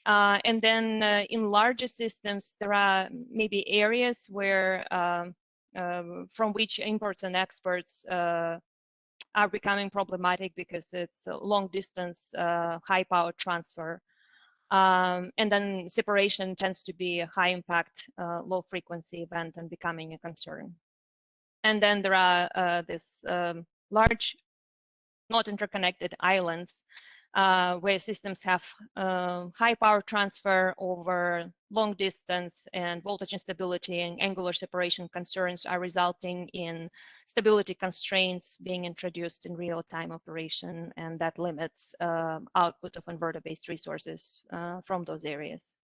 And then in larger systems, there are maybe areas where from which imports and exports are becoming problematic because it's a long distance, high power transfer. And then separation tends to be a high impact, low frequency event and becoming a concern. And then there are this large, not interconnected islands where systems have high power transfer over long distance, and voltage instability and angular separation concerns are resulting in stability constraints being introduced in real-time operation, and that limits output of inverter-based resources from those areas.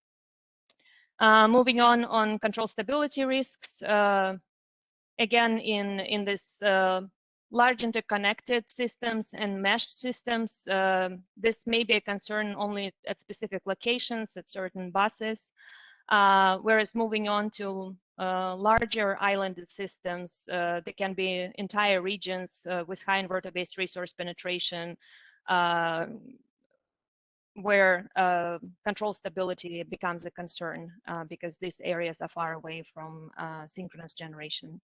Moving on control stability risks, again, in this large interconnected systems and meshed systems, this may be a concern only at specific locations, at certain buses, whereas moving on to larger islanded systems, they can be entire regions with high inverter-based resource penetration, where control stability becomes a concern because these areas are far away from synchronous generation.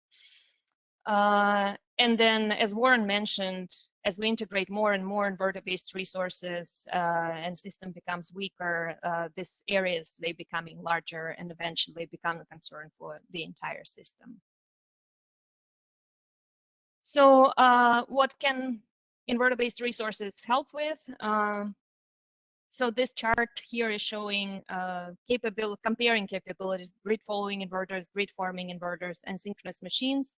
And then, as Warren mentioned, as we integrate more and more inverter-based resources and system becomes weaker, these areas, they becoming larger and eventually become a concern for the entire system. So what can inverter-based resources help with? So this chart here is showing comparing capabilities, grid-following inverters, grid-forming inverters, and synchronous machines.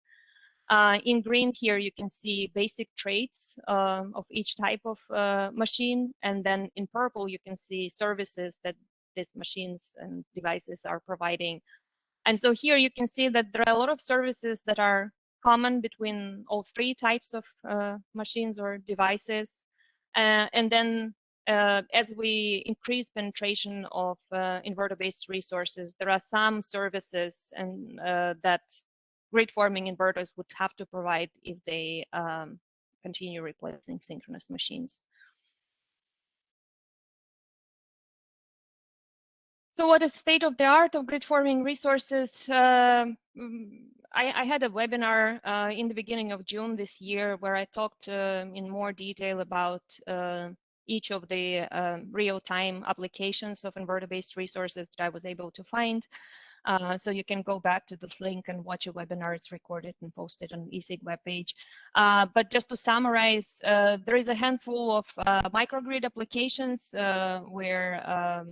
In green here, you can see basic traits of each type of machine. And then in purple, you can see services that these machines and devices are providing. And so here you can see that there are a lot of services that are common between all three types of machines or devices. And then as we increase penetration of inverter-based resources, there are some services and that grid-forming inverters would have to provide if they continue replacing synchronous machines. So what is state of the art of grid-forming resources? I had a webinar in the beginning of June this year where I talked in more detail about each of the real-time applications of inverter-based resources that I was able to find. So you can go back to this link and watch a webinar. It's recorded and posted on ESIG webpage. But just to summarize, there is a handful of microgrid applications where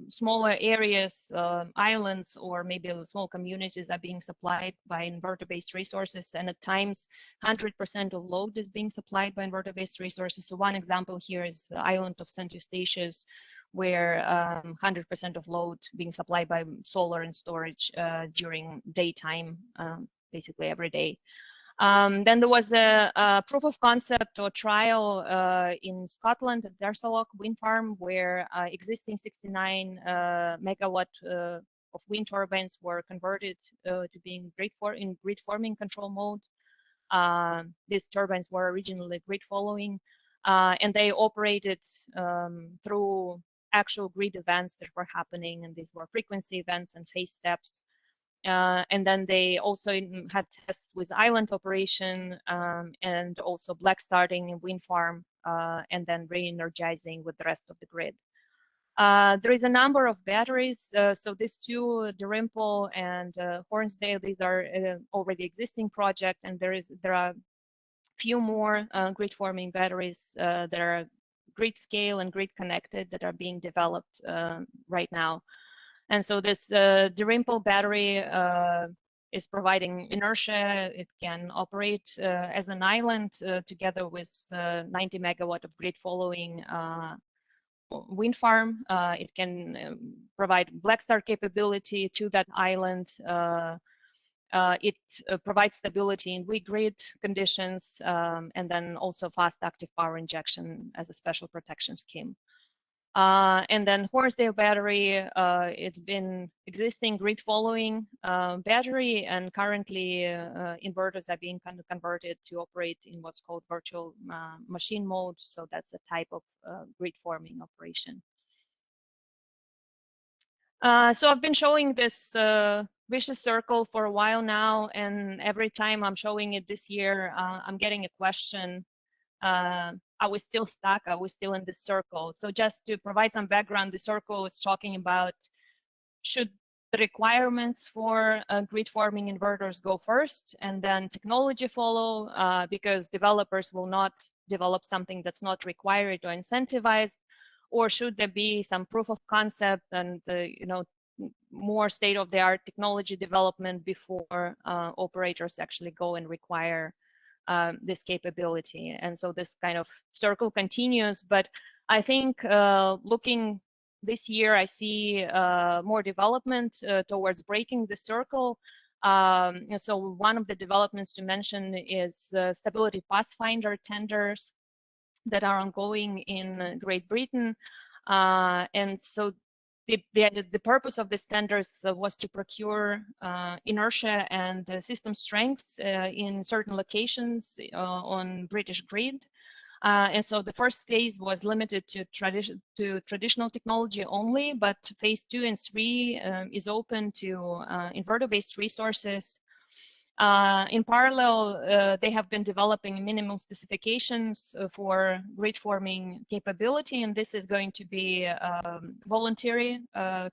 smaller areas, islands, or maybe small communities are being supplied by inverter-based resources, and at times 100% of load is being supplied by inverter-based resources. So one example here is the island of St. Eustatius, where 100% of load being supplied by solar and storage during daytime, basically every day. Then there was a proof of concept or trial in Scotland at Dersalloch wind farm, where existing 69 megawatt of wind turbines were converted to being in grid forming control mode. These turbines were originally grid following, and they operated through actual grid events that were happening, and these were frequency events and phase steps. And then they also had tests with island operation and also black starting in wind farm and then re-energizing with the rest of the grid. There is a number of batteries. So these two, Dalrymple and Hornsdale, these are already existing project, and there are few more grid forming batteries that are grid scale and grid connected that are being developed right now. And so this Dalrymple battery is providing inertia. It can operate as an island together with 90 megawatt of grid following wind farm. It can provide black start capability to that island. It provides stability in weak grid conditions, and then also fast active power injection as a special protection scheme. And then Hornsdale battery, it's been existing grid following battery, and currently inverters are being kind of converted to operate in what's called virtual machine mode. So that's a type of grid forming operation. So I've been showing this vicious circle for a while now, and every time I'm showing it this year, I'm getting a question. Are we still stuck? Are we still in this circle? So just to provide some background, the circle is talking about should the requirements for grid forming inverters go first and then technology follow, because developers will not develop something that's not required or incentivized, or should there be some proof of concept and more state-of-the-art technology development before operators actually go and require this capability? And so this kind of circle continues, but I think looking this year, I see more development towards breaking the circle. So one of the developments to mention is Stability Pathfinder tenders that are ongoing in Great Britain. And so the purpose of these tenders was to procure inertia and system strengths in certain locations on British grid. And so the first phase was limited to traditional technology only, but phase 2 and 3 is open to inverter-based resources. In parallel, they have been developing minimum specifications for grid forming capability, and this is going to be voluntary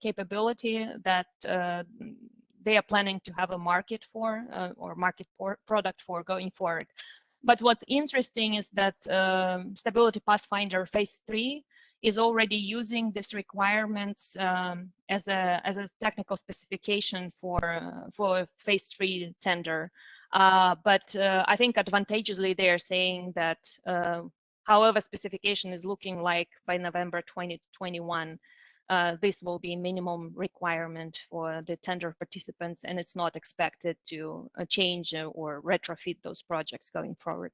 capability that they are planning to have a market for or market product for going forward. But what's interesting is that Stability Pathfinder Phase 3 is already using these requirements as a technical specification for Phase 3 tender. But I think advantageously they are saying that however specification is looking like by November 2021, this will be minimum requirement for the tender participants, and it's not expected to change or retrofit those projects going forward.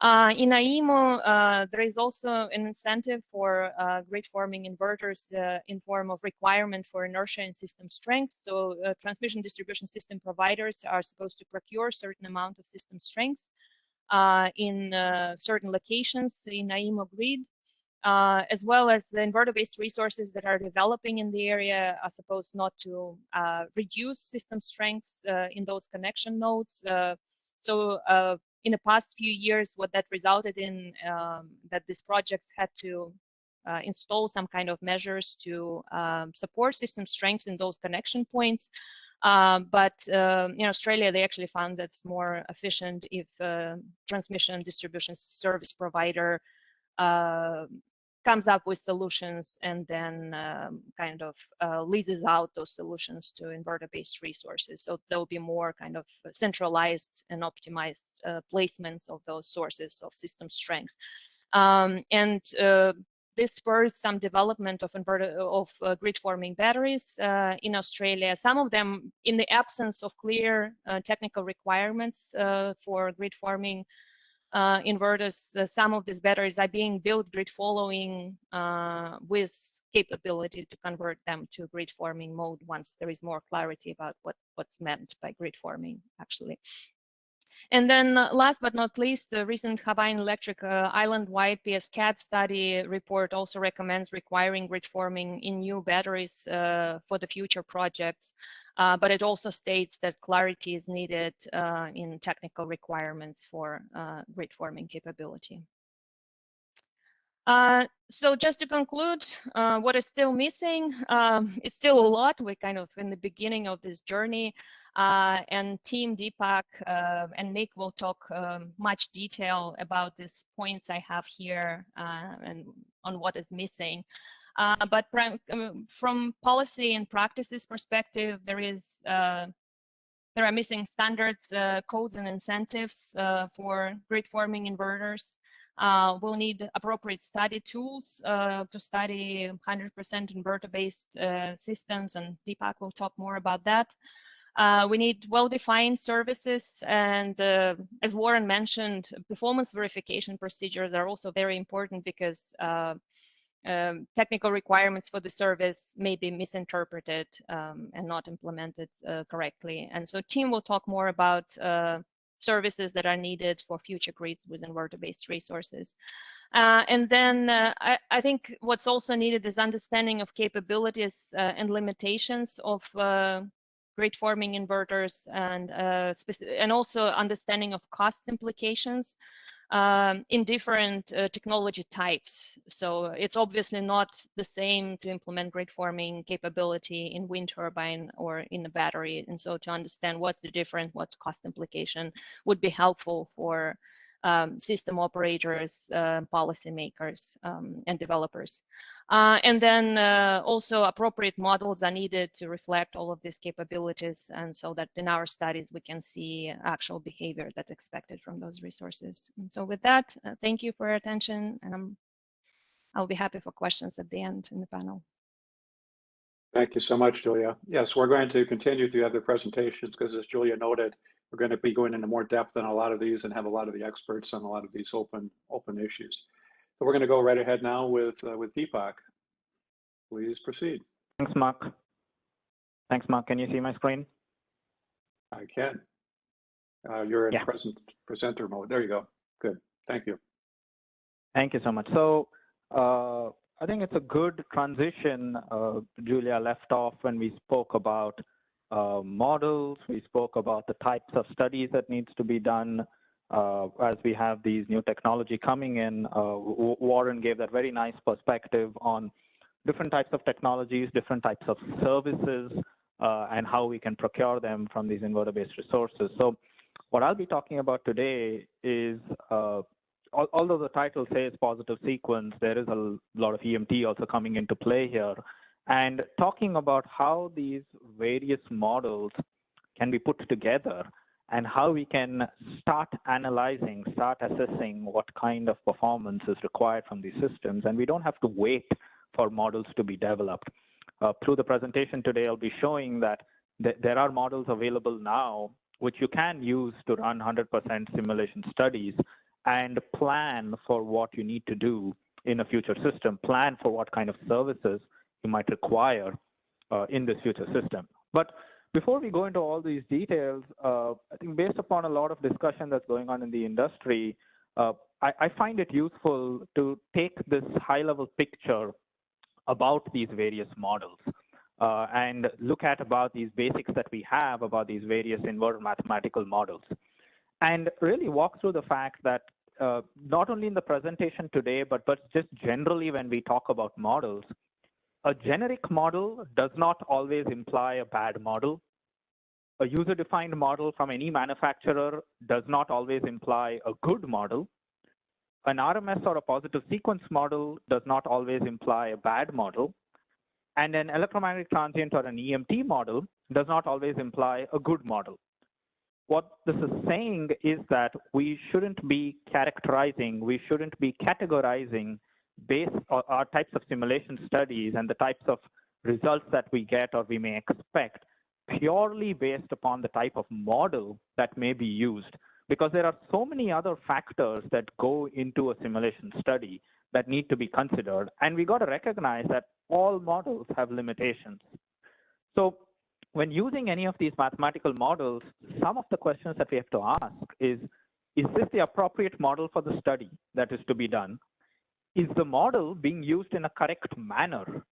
In AIMO, there is also an incentive for grid forming inverters in form of requirement for inertia and system strength. So transmission distribution system providers are supposed to procure a certain amount of system strength in certain locations in AIMO grid. as well as the inverter-based resources that are developing in the area are supposed not to reduce system strength in those connection nodes. So in the past few years, what that resulted in that these projects had to install some kind of measures to support system strength in those connection points. But in Australia, they actually found that it's more efficient if transmission distribution service provider comes up with solutions and then kind of leases out those solutions to inverter-based resources. So there will be more kind of centralized and optimized placements of those sources of system strength. This spurs some development of grid-forming batteries in Australia. Some of them, in the absence of clear technical requirements for grid-forming inverters, some of these batteries are being built grid-following with capability to convert them to grid-forming mode once there is more clarity about what's meant by grid-forming, actually. And then last but not least, the recent Hawaiian Electric island-wide PSCAD study report also recommends requiring grid-forming in new batteries for the future projects. But it also states that clarity is needed in technical requirements for grid-forming capability. So just to conclude, what is still missing? It's still a lot. We're kind of in the beginning of this journey. And Team Deepak and Nick will talk much detail about these points I have here and on what is missing. But from policy and practices perspective, there are missing standards, codes, and incentives for grid-forming inverters. We'll need appropriate study tools to study 100% inverter-based systems, and Deepak will talk more about that. We need well-defined services, and as Warren mentioned, performance verification procedures are also very important because technical requirements for the service may be misinterpreted and not implemented correctly. And so team will talk more about services that are needed for future grids with inverter-based resources. And then I think what's also needed is understanding of capabilities and limitations of grid-forming inverters, and also understanding of cost implications in different technology types. So it's obviously not the same to implement grid-forming capability in wind turbine or in a battery. And so to understand what's the difference, what's cost implication would be helpful for system operators, policymakers, and developers. And then also appropriate models are needed to reflect all of these capabilities, and so that in our studies we can see actual behavior that's expected from those resources. And so with that, thank you for your attention, and I'll be happy for questions at the end in the panel. Thank you so much, Julia. Yes, we're going to continue through other presentations because, as Julia noted, we're going to be going into more depth on a lot of these and have a lot of the experts on a lot of these open issues. So we're going to go right ahead now with Deepak. Please proceed. Thanks, Mark. Thanks, Mark. Can you see my screen? I can. You're in Yeah. presenter mode. There you go. Good. Thank you. Thank you so much. So I think it's a good transition. Julia left off when we spoke about models. We spoke about the types of studies that needs to be done as we have these new technology coming in. Warren gave that very nice perspective on different types of technologies, different types of services, and how we can procure them from these inverter-based resources. So what I'll be talking about today is, although the title says positive sequence, there is a lot of EMT also coming into play here, and talking about how these various models can be put together and how we can start analyzing, start assessing what kind of performance is required from these systems. And we don't have to wait for models to be developed. Through the presentation today, I'll be showing that there are models available now which you can use to run 100% simulation studies and plan for what you need to do in a future system, plan for what kind of services you might require in this future system. But before we go into all these details, I think based upon a lot of discussion that's going on in the industry, I find it useful to take this high-level picture about these various models and look at about these basics that we have about these various inverter mathematical models, and really walk through the fact that not only in the presentation today, but just generally when we talk about models, a generic model does not always imply a bad model. A user-defined model from any manufacturer does not always imply a good model. An RMS or a positive sequence model does not always imply a bad model. And an electromagnetic transient or an EMT model does not always imply a good model. What this is saying is that we shouldn't be characterizing, we shouldn't be categorizing based on our types of simulation studies and the types of results that we get or we may expect purely based upon the type of model that may be used, because there are so many other factors that go into a simulation study that need to be considered, and we got to recognize that all models have limitations. So when using any of these mathematical models, some of the questions that we have to ask is this the appropriate model for the study that is to be done? Is the model being used in a correct manner?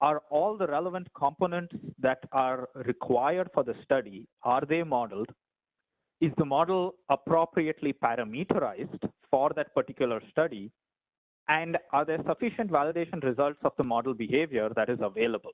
Are all the relevant components that are required for the study, are they modeled? Is the model appropriately parameterized for that particular study? And are there sufficient validation results of the model behavior that is available?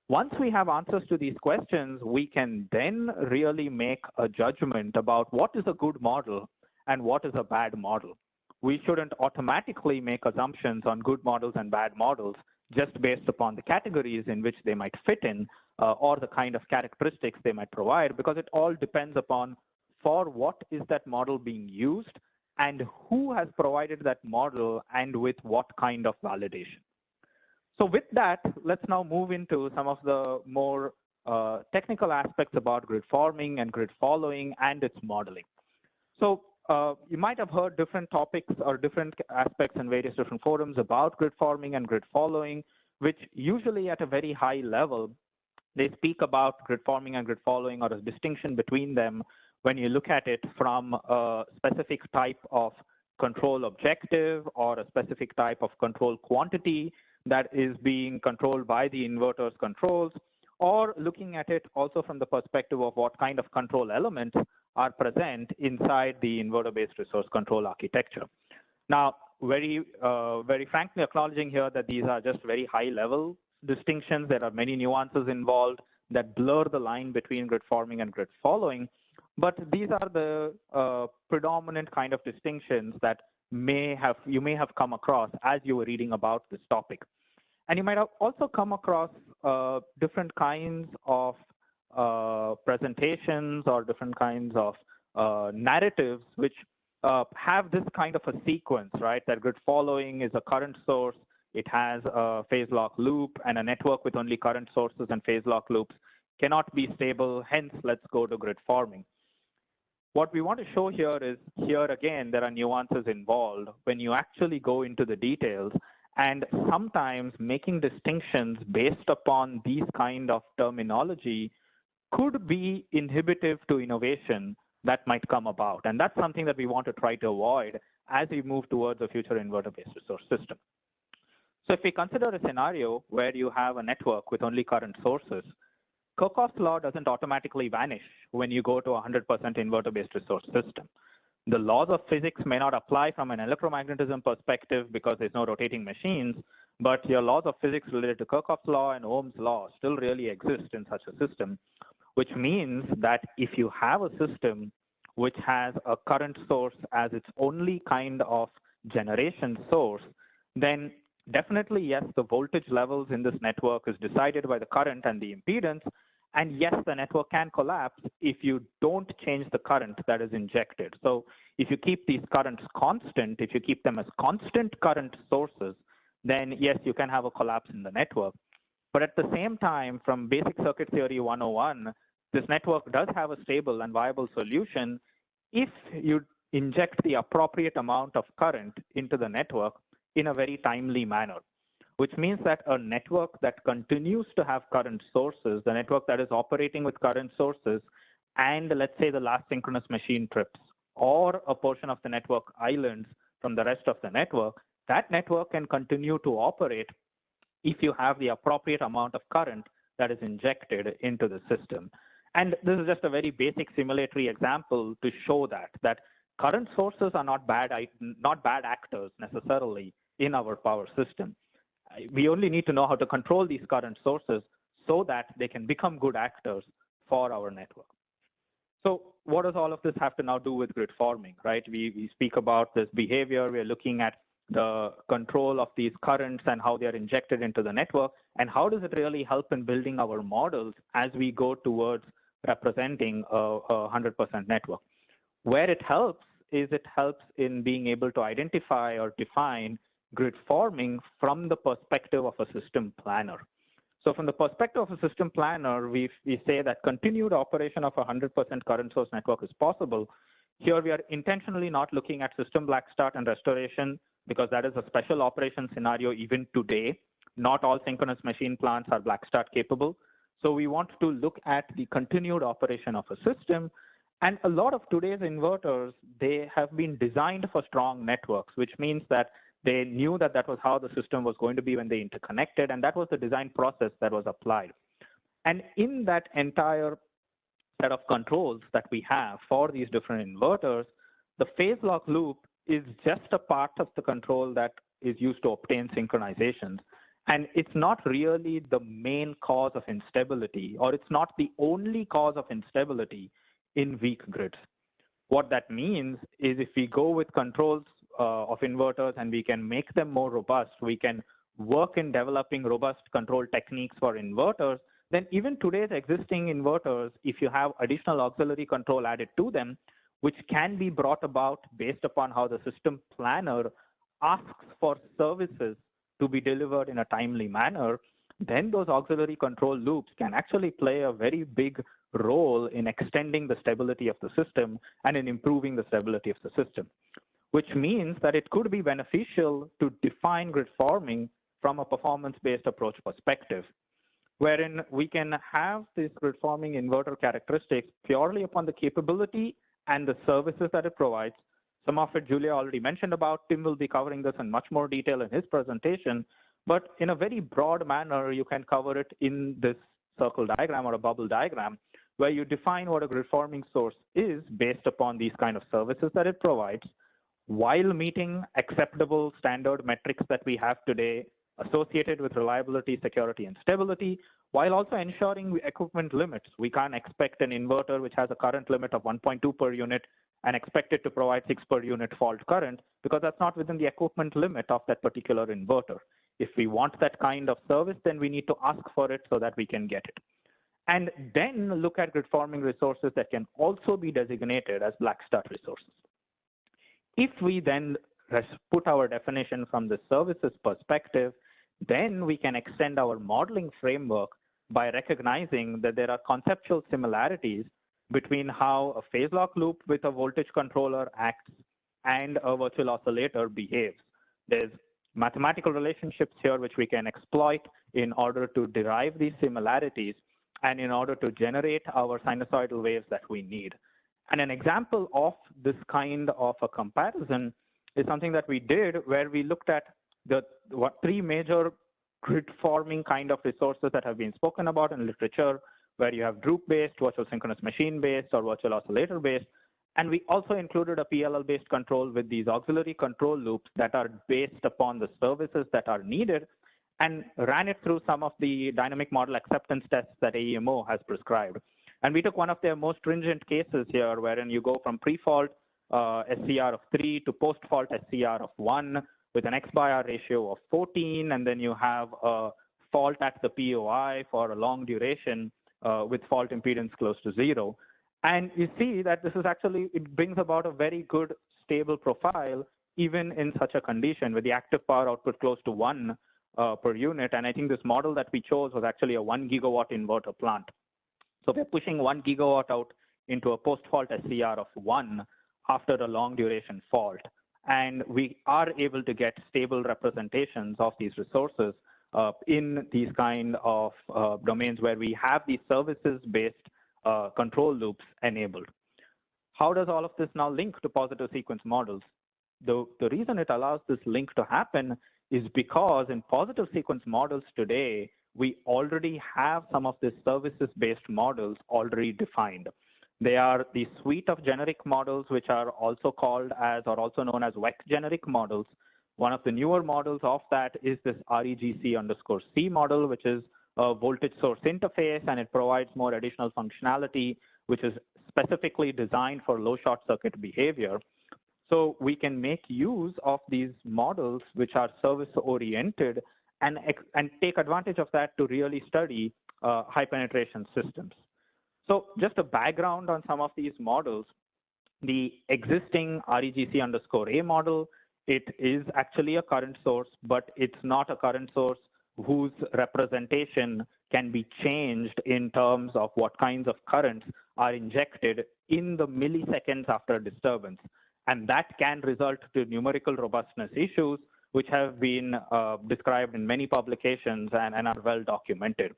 Once we have answers to these questions, we can then really make a judgment about what is a good model and what is a bad model. We shouldn't automatically make assumptions on good models and bad models just based upon the categories in which they might fit in or the kind of characteristics they might provide, because it all depends upon for what is that model being used and who has provided that model and with what kind of validation. So with that, let's now move into some of the more technical aspects about grid forming and grid following and its modeling. So you might have heard different topics or different aspects in various different forums about grid forming and grid following, which usually at a very high level, they speak about grid forming and grid following or a distinction between them when you look at it from a specific type of control objective or a specific type of control quantity that is being controlled by the inverter's controls, or looking at it also from the perspective of what kind of control elements are present inside the inverter-based resource control architecture. Now, very frankly acknowledging here that these are just very high-level distinctions. There are many nuances involved that blur the line between grid forming and grid following, but these are the predominant kind of distinctions that you may have come across as you were reading about this topic. And you might have also come across different kinds of presentations or different kinds of narratives which have this kind of a sequence, right? That grid following is a current source, it has a phase lock loop, and a network with only current sources and phase lock loops cannot be stable, hence let's go to grid forming. What we want to show here is, here again, there are nuances involved when you actually go into the details, and sometimes making distinctions based upon these kind of terminology could be inhibitive to innovation that might come about. And that's something that we want to try to avoid as we move towards a future inverter-based resource system. So if we consider a scenario where you have a network with only current sources, Kirchhoff's law doesn't automatically vanish when you go to a 100% inverter-based resource system. The laws of physics may not apply from an electromagnetism perspective because there's no rotating machines, but your laws of physics related to Kirchhoff's law and Ohm's law still really exist in such a system, which means that if you have a system which has a current source as its only kind of generation source, then definitely, yes, the voltage levels in this network is decided by the current and the impedance. And yes, the network can collapse if you don't change the current that is injected. So if you keep these currents constant, if you keep them as constant current sources, then yes, you can have a collapse in the network. But at the same time, from Basic Circuit Theory 101, this network does have a stable and viable solution if you inject the appropriate amount of current into the network in a very timely manner, which means that a network that continues to have current sources, the network that is operating with current sources, and let's say the last synchronous machine trips, or a portion of the network islands from the rest of the network, that network can continue to operate if you have the appropriate amount of current that is injected into the system. And this is just a very basic simulatory example to show that current sources are not bad actors necessarily in our power system. We only need to know how to control these current sources so that they can become good actors for our network. So what does all of this have to now do with grid forming, right? We speak about this behavior. We're looking at the control of these currents and how they are injected into the network, and how does it really help in building our models as we go towards representing a 100% network. Where it helps is it helps in being able to identify or define grid forming from the perspective of a system planner. So from the perspective of a system planner, we say that continued operation of a 100% current source network is possible. Here we are intentionally not looking at system black start and restoration because that is a special operation scenario even today. Not all synchronous machine plants are black start capable. So we want to look at the continued operation of a system. And a lot of today's inverters, they have been designed for strong networks, which means that they knew that that was how the system was going to be when they interconnected, and that was the design process that was applied. And in that entire set of controls that we have for these different inverters, the phase lock loop is just a part of the control that is used to obtain synchronizations. And it's not really the main cause of instability, or it's not the only cause of instability in weak grids. What that means is if we go with controls of inverters and we can make them more robust, we can work in developing robust control techniques for inverters, then even today's existing inverters, if you have additional auxiliary control added to them, which can be brought about based upon how the system planner asks for services to be delivered in a timely manner, then those auxiliary control loops can actually play a very big role in extending the stability of the system and in improving the stability of the system, which means that it could be beneficial to define grid forming from a performance-based approach perspective, wherein we can have these grid forming inverter characteristics purely upon the capability and the services that it provides. Some of it Julia already mentioned about. Tim will be covering this in much more detail in his presentation, but in a very broad manner, you can cover it in this circle diagram or a bubble diagram, where you define what a grid forming source is based upon these kind of services that it provides, while meeting acceptable standard metrics that we have today associated with reliability, security, and stability, while also ensuring equipment limits. We can't expect an inverter which has a current limit of 1.2 per unit and expect it to provide 6 per unit fault current, because that's not within the equipment limit of that particular inverter. If we want that kind of service, then we need to ask for it so that we can get it. And then look at grid forming resources that can also be designated as black start resources. If we then put our definition from the services perspective, then we can extend our modeling framework by recognizing that there are conceptual similarities between how a phase lock loop with a voltage controller acts and a virtual oscillator behaves. There's mathematical relationships here which we can exploit in order to derive these similarities and in order to generate our sinusoidal waves that we need. And an example of this kind of a comparison is something that we did where we looked at the three major grid forming kind of resources that have been spoken about in literature, where you have Droop-based, virtual synchronous machine-based, or virtual oscillator-based. And we also included a PLL-based control with these auxiliary control loops that are based upon the services that are needed, and ran it through some of the dynamic model acceptance tests that AEMO has prescribed. And we took one of their most stringent cases here, wherein you go from pre-fault SCR of 3 to post-fault SCR of 1 with an X/R ratio of 14, and then you have a fault at the POI for a long duration with fault impedance close to 0. And you see that this is actually, it brings about a very good stable profile even in such a condition with the active power output close to 1 per unit. And I think this model that we chose was actually a 1 gigawatt inverter plant. So we're pushing 1 gigawatt out into a post-fault SCR of 1 after a long duration fault. And we are able to get stable representations of these resources in these kind of domains where we have these services-based control loops enabled. how does all of this now link to positive sequence models? The reason it allows this link to happen is because in positive sequence models today, we already have some of these services-based models already defined. They are the suite of generic models, which are also called as, or also known as WEC generic models. One of the newer models of that is this REGC_C model, which is a voltage source interface, and it provides more additional functionality, which is specifically designed for low short circuit behavior. So we can make use of these models, which are service oriented, and take advantage of that to really study high penetration systems. So just a background on some of these models, the existing REGC_A model, it is actually a current source, but it's not a current source whose representation can be changed in terms of what kinds of currents are injected in the milliseconds after a disturbance. And that can result to numerical robustness issues, which have been described in many publications and are well documented.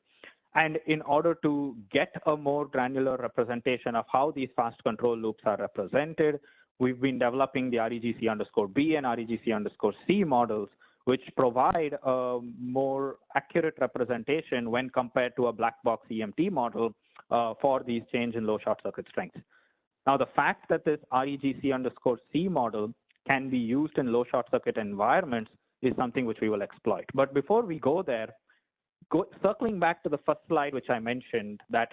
And in order to get a more granular representation of how these fast control loops are represented, we've been developing the REGC_B and REGC_C models, which provide a more accurate representation when compared to a black box EMT model for these change in low short circuit strengths. Now, the fact that this REGC_C model can be used in low short circuit environments is something which we will exploit. But before we go there, circling back to the first slide, which I mentioned, that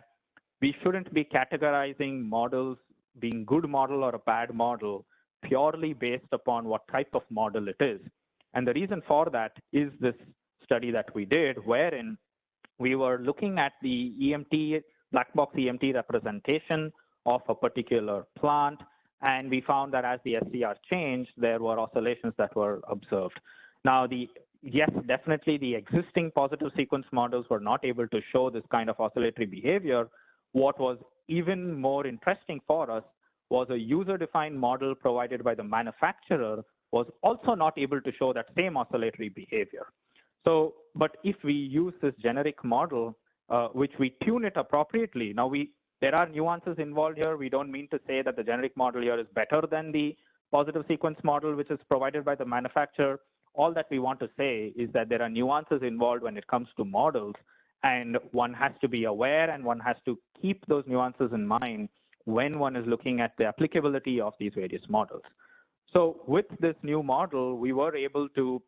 we shouldn't be categorizing models being good model or a bad model purely based upon what type of model it is. And the reason for that is this study that we did, wherein we were looking at the EMT, black box EMT representation of a particular plant, and we found that as the SCR changed, there were oscillations that were observed. Now, yes, definitely the existing positive sequence models were not able to show this kind of oscillatory behavior. What was even more interesting for us was a user-defined model provided by the manufacturer was also not able to show that same oscillatory behavior. So, but if we use this generic model, which we tune it appropriately, now there are nuances involved here. We don't mean to say that the generic model here is better than the positive sequence model, which is provided by the manufacturer. All that we want to say is that there are nuances involved when it comes to models, and one has to be aware and one has to keep those nuances in mind when one is looking at the applicability of these various models. So with this new model, we were able to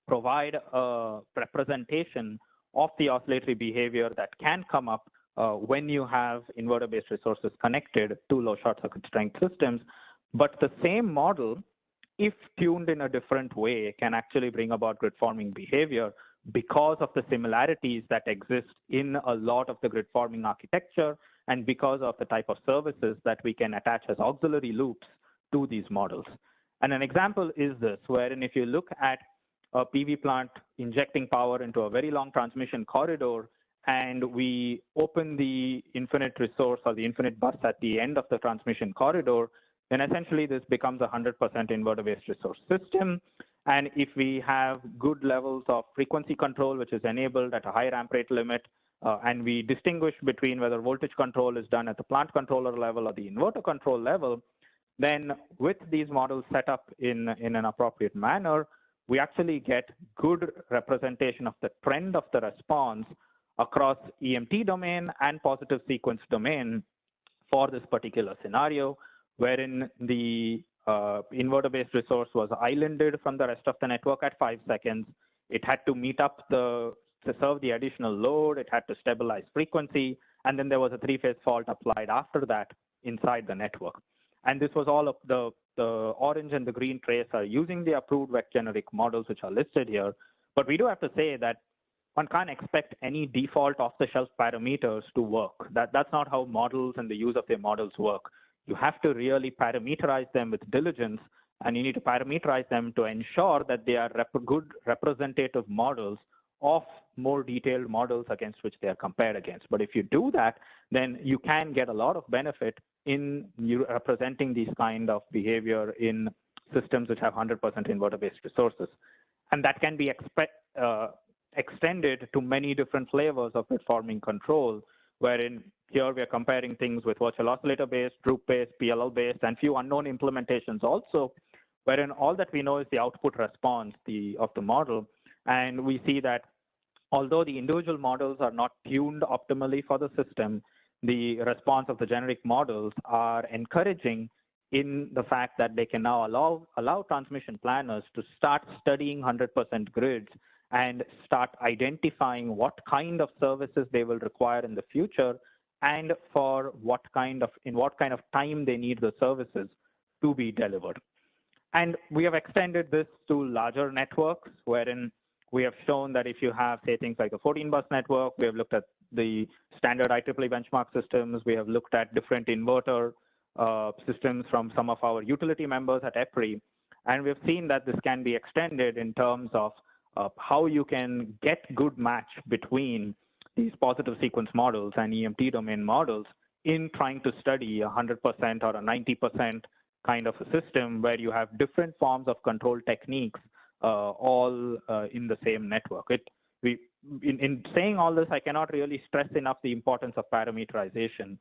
provide a representation of the oscillatory behavior that can come up when you have inverter-based resources connected to low short circuit strength systems. But the same model, if tuned in a different way, can actually bring about grid-forming behavior because of the similarities that exist in a lot of the grid-forming architecture and because of the type of services that we can attach as auxiliary loops to these models. And an example is this, wherein if you look at a PV plant injecting power into a very long transmission corridor, and we open the infinite resource or the infinite bus at the end of the transmission corridor, then essentially this becomes a 100% inverter-based resource system. And if we have good levels of frequency control, which is enabled at a high ramp rate limit, and we distinguish between whether voltage control is done at the plant controller level or the inverter control level, then with these models set up in an appropriate manner, we actually get good representation of the trend of the response across EMT domain and positive sequence domain for this particular scenario, wherein the inverter-based resource was islanded from the rest of the network at 5 seconds. It had to meet up to serve the additional load. It had to stabilize frequency. And then there was a three-phase fault applied after that inside the network. And this was all of the orange and the green trace are using the approved WEC generic models, which are listed here. But we do have to say that one can't expect any default off-the-shelf parameters to work. That's not how models and the use of their models work. You have to really parameterize them with diligence, and you need to parameterize them to ensure that they are good representative models of more detailed models against which they are compared against. But if you do that, then you can get a lot of benefit in representing these kind of behavior in systems which have 100% inverter-based resources. And that can be extended to many different flavors of grid-forming control, wherein here we are comparing things with virtual oscillator-based, Drupe-based, PLL-based, and few unknown implementations also, wherein all that we know is the output response of the model. And we see that although the individual models are not tuned optimally for the system, the response of the generic models are encouraging in the fact that they can now allow transmission planners to start studying 100% grids and start identifying what kind of services they will require in the future and for in what kind of time they need the services to be delivered. And we have extended this to larger networks, wherein we have shown that if you have, say, things like a 14-bus network, we have looked at the standard IEEE benchmark systems, we have looked at different inverter systems from some of our utility members at EPRI, and we've seen that this can be extended in terms of how you can get good match between these positive sequence models and EMT domain models in trying to study 100% or a 90% kind of a system where you have different forms of control techniques all in the same network. In saying all this, I cannot really stress enough the importance of parameterization.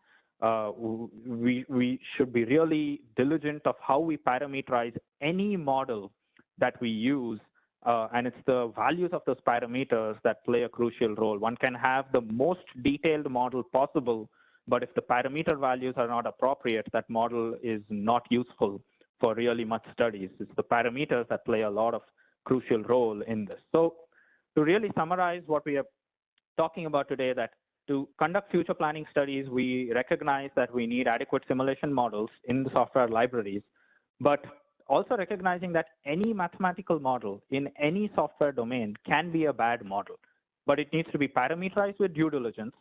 We should be really diligent of how we parameterize any model that we use, and it's the values of those parameters that play a crucial role. One can have the most detailed model possible, but if the parameter values are not appropriate, that model is not useful for really much studies. It's the parameters that play a lot of crucial role in this. So to really summarize what we are talking about today, that to conduct future planning studies, we recognize that we need adequate simulation models in the software libraries, but also recognizing that any mathematical model in any software domain can be a bad model, but it needs to be parameterized with due diligence.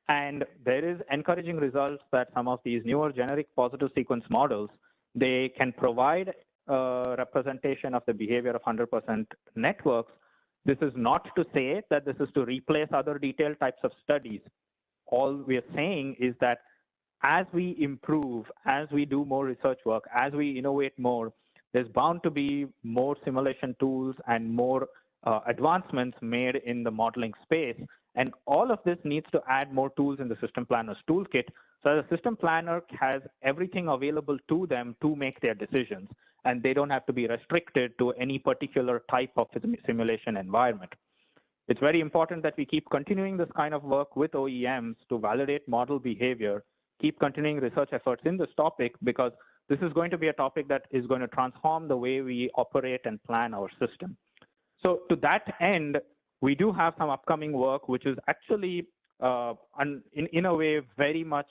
And there is encouraging results that some of these newer generic positive sequence models, they can provide a representation of the behavior of 100% networks. This is not to say that this is to replace other detailed types of studies. All we are saying is that as we improve, as we do more research work, as we innovate more, there's bound to be more simulation tools and more advancements made in the modeling space. And all of this needs to add more tools in the system planner's toolkit, so the system planner has everything available to them to make their decisions, and they don't have to be restricted to any particular type of simulation environment. It's very important that we keep continuing this kind of work with OEMs to validate model behavior, keep continuing research efforts in this topic, because this is going to be a topic that is going to transform the way we operate and plan our system. So to that end, we do have some upcoming work, which is actually, in a way, very much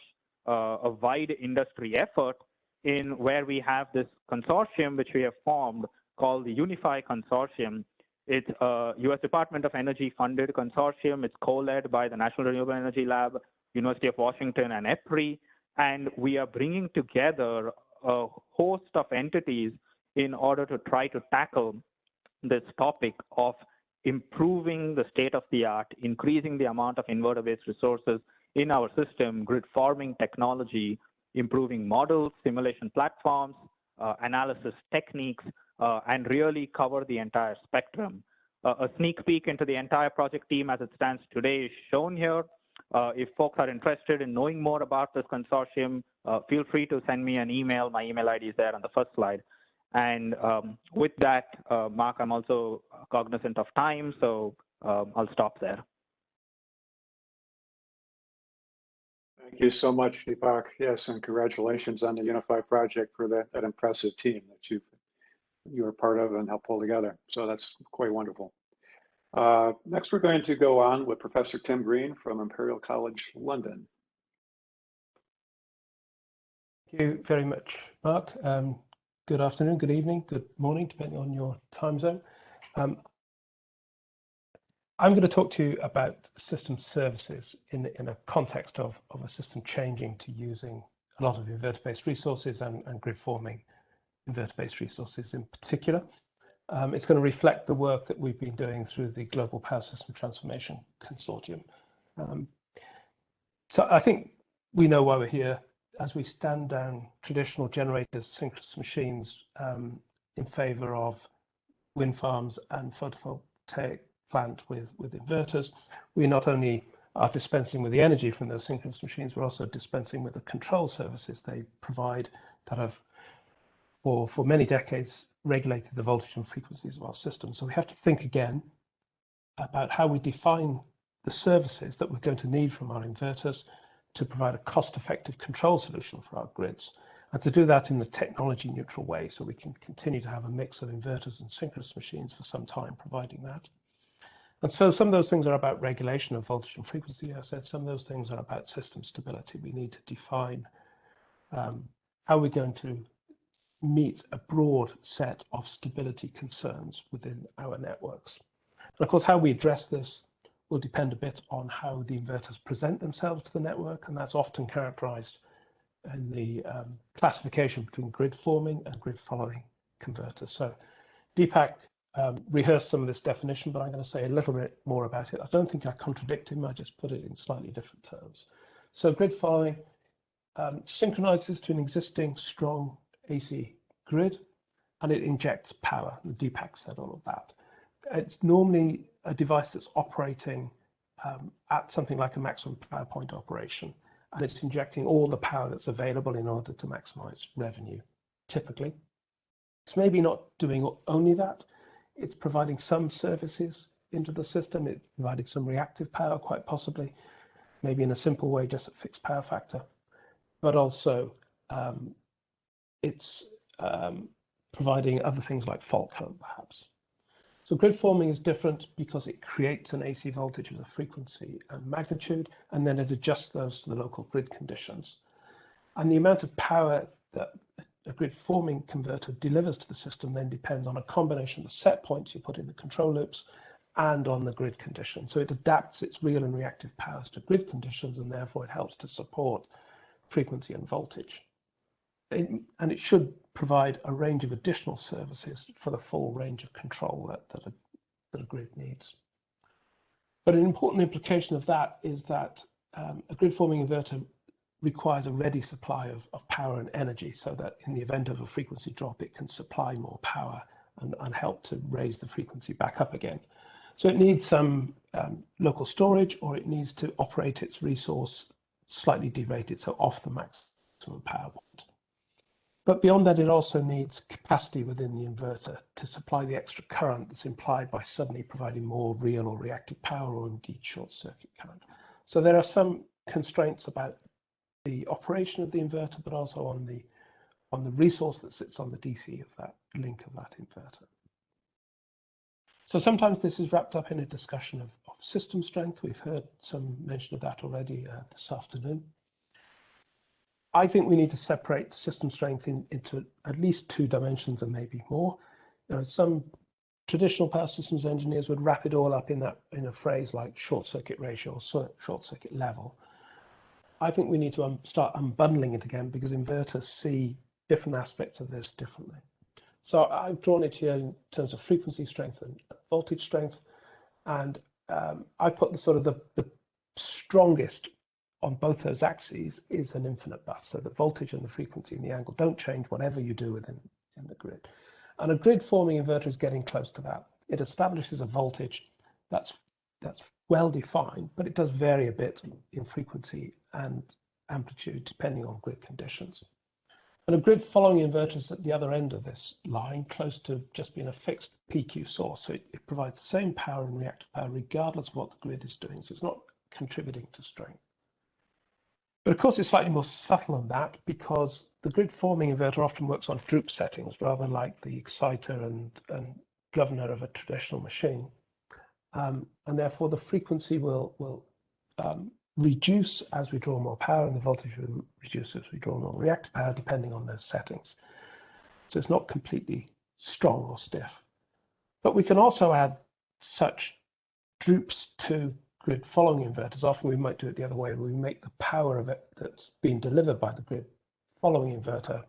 a wide industry effort in where we have this consortium, which we have formed called the Unify Consortium. It's a U.S. Department of Energy funded consortium. It's co-led by the National Renewable Energy Lab, University of Washington, and EPRI. And we are bringing together a host of entities in order to try to tackle this topic of improving the state of the art, increasing the amount of inverter-based resources in our system, grid forming technology, improving models, simulation platforms, analysis techniques, and really cover the entire spectrum. A sneak peek into the entire project team as it stands today is shown here. If folks are interested in knowing more about this consortium, feel free to send me an email. My email ID is there on the first slide. And with that, Mark, I'm also cognizant of time, so I'll stop there. Thank you so much, Deepak. Yes, and congratulations on the Unify project for that impressive team that you are part of and helped pull together. So that's quite wonderful. Next, we're going to go on with Professor Tim Green from Imperial College London. Thank you very much, Mark. Good afternoon, good evening, good morning, depending on your time zone. I'm going to talk to you about system services in a context of a system changing to using a lot of inverter-based resources and grid forming inverter-based resources in particular. It's going to reflect the work that we've been doing through the Global Power System Transformation Consortium. So I think we know why we're here. As we stand down traditional generators, synchronous machines in favor of wind farms and photovoltaic plant with inverters, we're not only are dispensing with the energy from those synchronous machines, we're also dispensing with the control services they provide that have, for many decades, regulated the voltage and frequencies of our system. So we have to think again about how we define the services that we're going to need from our inverters to provide a cost-effective control solution for our grids, and to do that in a technology-neutral way, so we can continue to have a mix of inverters and synchronous machines for some time, providing that. And so some of those things are about regulation of voltage and frequency. I said some of those things are about system stability. We need to define how we're going to meet a broad set of stability concerns within our networks. And of course, how we address this will depend a bit on how the inverters present themselves to the network, and that's often characterized in the classification between grid forming and grid following converters. So Deepak rehearsed some of this definition, but I'm going to say a little bit more about it. I don't think I contradict him, I just put it in slightly different terms. So grid following synchronizes to an existing strong AC grid, and it injects power. Deepak said all of that. It's normally a device that's operating at something like a maximum power point operation, and it's injecting all the power that's available in order to maximize revenue, typically. It's maybe not doing only that. It's providing some services into the system. It's providing some reactive power, quite possibly, maybe in a simple way, just at fixed power factor. But also, it's providing other things like fault current, perhaps. So grid forming is different because it creates an AC voltage with a frequency and magnitude, and then it adjusts those to the local grid conditions. And the amount of power that a grid forming converter delivers to the system then depends on a combination of the set points you put in the control loops and on the grid conditions. So it adapts its real and reactive powers to grid conditions, and therefore it helps to support frequency and voltage. And it should provide a range of additional services for the full range of control that a grid needs. But an important implication of that is that a grid forming inverter requires a ready supply of power and energy, so that in the event of a frequency drop, it can supply more power and help to raise the frequency back up again. So it needs some local storage, or it needs to operate its resource slightly derated, so off the maximum power point. But beyond that, it also needs capacity within the inverter to supply the extra current that's implied by suddenly providing more real or reactive power, or indeed short circuit current. So there are some constraints about the operation of the inverter, but also on the resource that sits on the DC of that link of that inverter. So sometimes this is wrapped up in a discussion of system strength. We've heard some mention of that already this afternoon. I think we need to separate system strength into at least two dimensions and maybe more. You know, some traditional power systems engineers would wrap it all up in a phrase like short circuit ratio or short circuit level. I think we need to start unbundling it again, because inverters see different aspects of this differently. So I've drawn it here in terms of frequency strength and voltage strength, and I put the strongest on both those axes is an infinite bus. So the voltage and the frequency and the angle don't change whatever you do within the grid. And a grid forming inverter is getting close to that. It establishes a voltage that's well defined, but it does vary a bit in frequency and amplitude depending on grid conditions. And a grid following inverter is at the other end of this line, close to just being a fixed PQ source. So it provides the same power and reactive power regardless of what the grid is doing. So it's not contributing to strength. But of course, it's slightly more subtle than that, because the grid forming inverter often works on droop settings rather like the exciter and governor of a traditional machine. And therefore, the frequency will reduce as we draw more power, and the voltage will reduce as we draw more reactive power, depending on those settings. So it's not completely strong or stiff. But we can also add such droops to grid following inverters. Often we might do it the other way. We make the power of it that's being delivered by the grid following inverter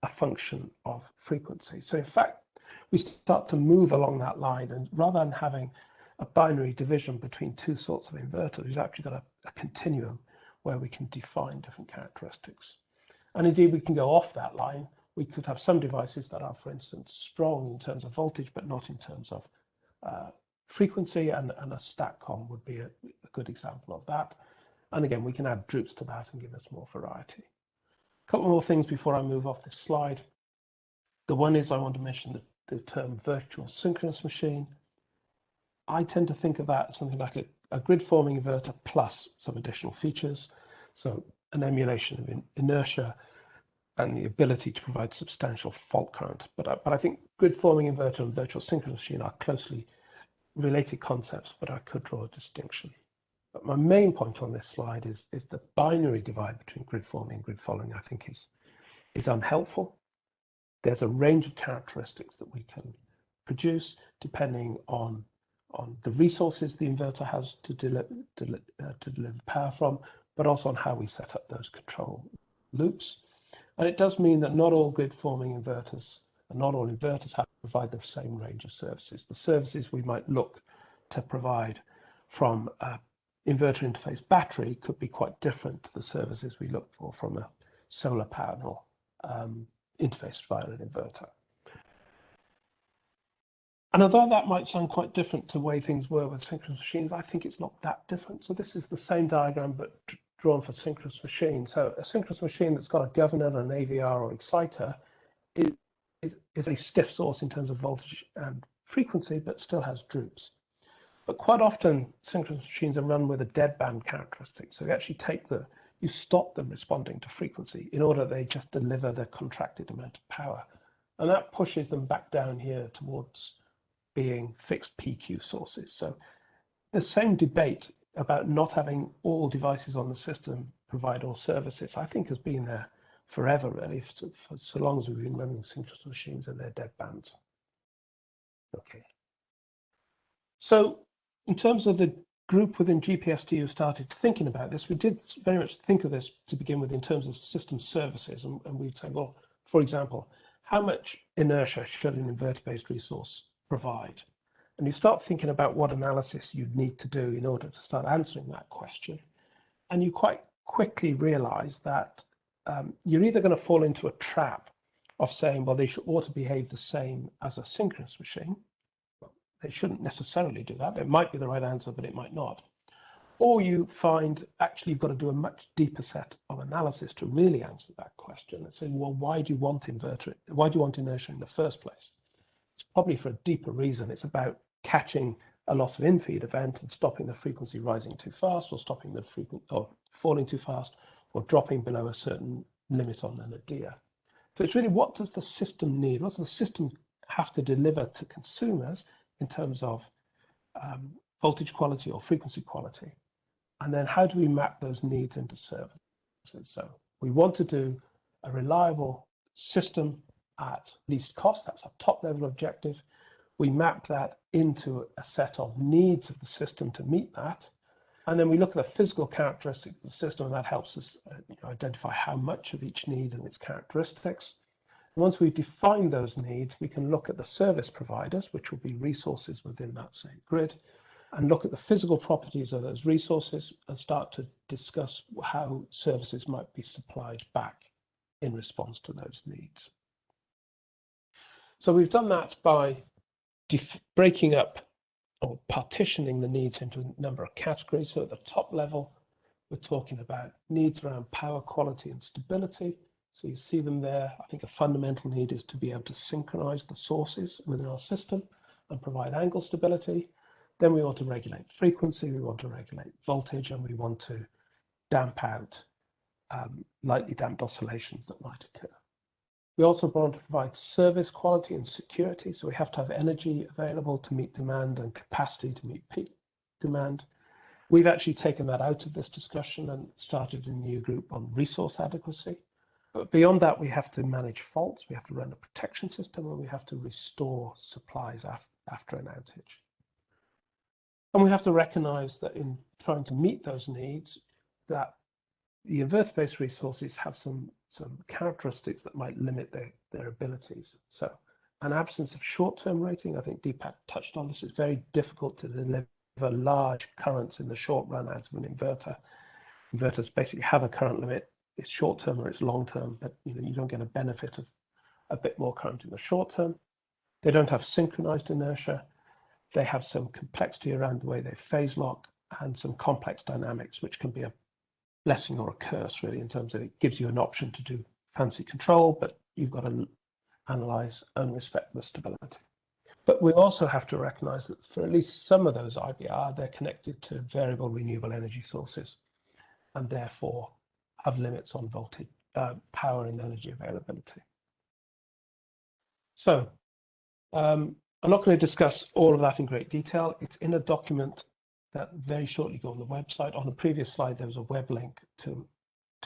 a function of frequency. So in fact, we start to move along that line, and rather than having a binary division between two sorts of inverters, we've actually got a continuum where we can define different characteristics. And indeed, we can go off that line. We could have some devices that are, for instance, strong in terms of voltage, but not in terms of frequency, and a StatCom would be a good example of that. And again, we can add droops to that and give us more variety. A couple more things before I move off this slide. The one is I want to mention the term virtual synchronous machine. I tend to think of that as something like a grid forming inverter plus some additional features. So an emulation of inertia and the ability to provide substantial fault current. But I think grid forming inverter and virtual synchronous machine are closely related concepts, but I could draw a distinction. But my main point on this slide is the binary divide between grid forming and grid following, I think is unhelpful. There's a range of characteristics that we can produce depending on the resources the inverter has to deliver power from, but also on how we set up those control loops. And it does mean that not all grid forming inverters and not all inverters have to provide the same range of services. The services we might look to provide from an inverter interface battery could be quite different to the services we look for from a solar panel interface via an inverter. And although that might sound quite different to the way things were with synchronous machines, I think it's not that different. So this is the same diagram, but drawn for synchronous machine. So a synchronous machine that's got a governor, an AVR or exciter is a stiff source in terms of voltage and frequency, but still has droops. But quite often synchronous machines are run with a deadband characteristic. So you actually you stop them responding to frequency in order they just deliver the contracted amount of power. And that pushes them back down here towards being fixed PQ sources. So the same debate about not having all devices on the system provide all services, I think has been there forever, really, for so long as we've been running synchronous machines and their dead bands. Okay. So in terms of the group within GPST who started thinking about this, we did very much think of this to begin with in terms of system services. And we'd say, well, for example, how much inertia should an inverter-based resource provide? And you start thinking about what analysis you'd need to do in order to start answering that question. And you quite quickly realize that you're either going to fall into a trap of saying, well, they ought to behave the same as a synchronous machine. Well, they shouldn't necessarily do that. It might be the right answer, but it might not. Or you find actually you've got to do a much deeper set of analysis to really answer that question and say, well, why do you want inertia in the first place? It's probably for a deeper reason. It's about catching a loss of in-feed event and stopping the frequency rising too fast, or stopping the frequency or falling too fast, or dropping below a certain limit on an nadir. So it's really, what does the system need? What does the system have to deliver to consumers in terms of voltage quality or frequency quality? And then how do we map those needs into services? So we want to do a reliable system at least cost. That's our top level objective. We map that into a set of needs of the system to meet that. And then we look at the physical characteristics of the system, and that helps us identify how much of each need and its characteristics. Once we've defined those needs, we can look at the service providers, which will be resources within that same grid, and look at the physical properties of those resources and start to discuss how services might be supplied back in response to those needs. So we've done that by breaking up or partitioning the needs into a number of categories. So at the top level, we're talking about needs around power quality and stability. So you see them there. I think a fundamental need is to be able to synchronize the sources within our system and provide angle stability. Then we want to regulate frequency, we want to regulate voltage, and we want to damp out lightly damped oscillations that might occur. We also want to provide service quality and security. So we have to have energy available to meet demand and capacity to meet peak demand. We've actually taken that out of this discussion and started a new group on resource adequacy. But beyond that, we have to manage faults, we have to run a protection system, and we have to restore supplies after an outage. And we have to recognize that in trying to meet those needs, that the inverter-based resources have some characteristics that might limit their abilities. So an absence of short-term rating, I think Deepak touched on this, it's very difficult to deliver large currents in the short run out of an inverter. Inverters basically have a current limit. It's short-term or it's long-term, but you don't get a benefit of a bit more current in the short term. They don't have synchronized inertia. They have some complexity around the way they phase lock and some complex dynamics, which can be a blessing or a curse, really, in terms of it gives you an option to do fancy control, but you've got to analyze and respect the stability. But we also have to recognize that for at least some of those IBR, they're connected to variable renewable energy sources and therefore have limits on voltage, power and energy availability. So I'm not going to discuss all of that in great detail. It's in a document that very shortly go on the website. On the previous slide, there was a web link to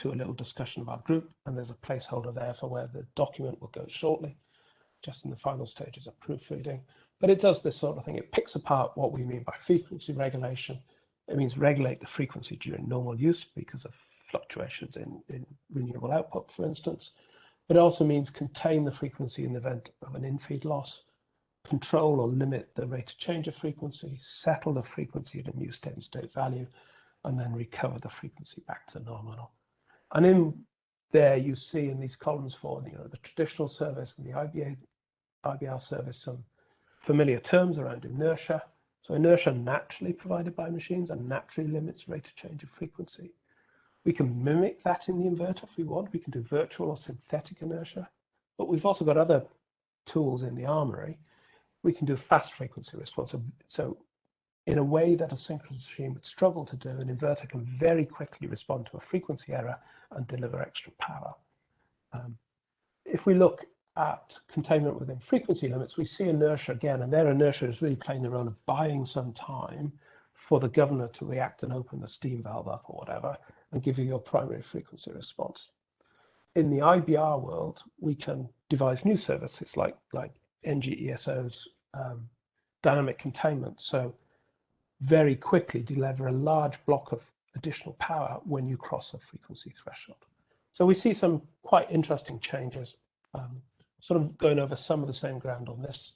a little discussion of our group, and there's a placeholder there for where the document will go shortly, just in the final stages of proofreading. But it does this sort of thing. It picks apart what we mean by frequency regulation. It means regulate the frequency during normal use because of fluctuations in renewable output, for instance. But it also means contain the frequency in the event of an in-feed loss, control or limit the rate of change of frequency, settle the frequency at a new steady state value, and then recover the frequency back to nominal. And in there you see in these columns for the traditional service and the IBR service some familiar terms around inertia. So inertia naturally provided by machines and naturally limits rate of change of frequency. We can mimic that in the inverter if we want. We can do virtual or synthetic inertia, but we've also got other tools in the armory. We can do fast frequency response. So in a way that a synchronous machine would struggle to do, an inverter can very quickly respond to a frequency error and deliver extra power. If we look at containment within frequency limits, we see inertia again, and their inertia is really playing the role of buying some time for the governor to react and open the steam valve up or whatever, and give you your primary frequency response. In the IBR world, we can devise new services like NGESO's dynamic containment. So very quickly deliver a large block of additional power when you cross a frequency threshold. So we see some quite interesting changes, sort of going over some of the same ground on this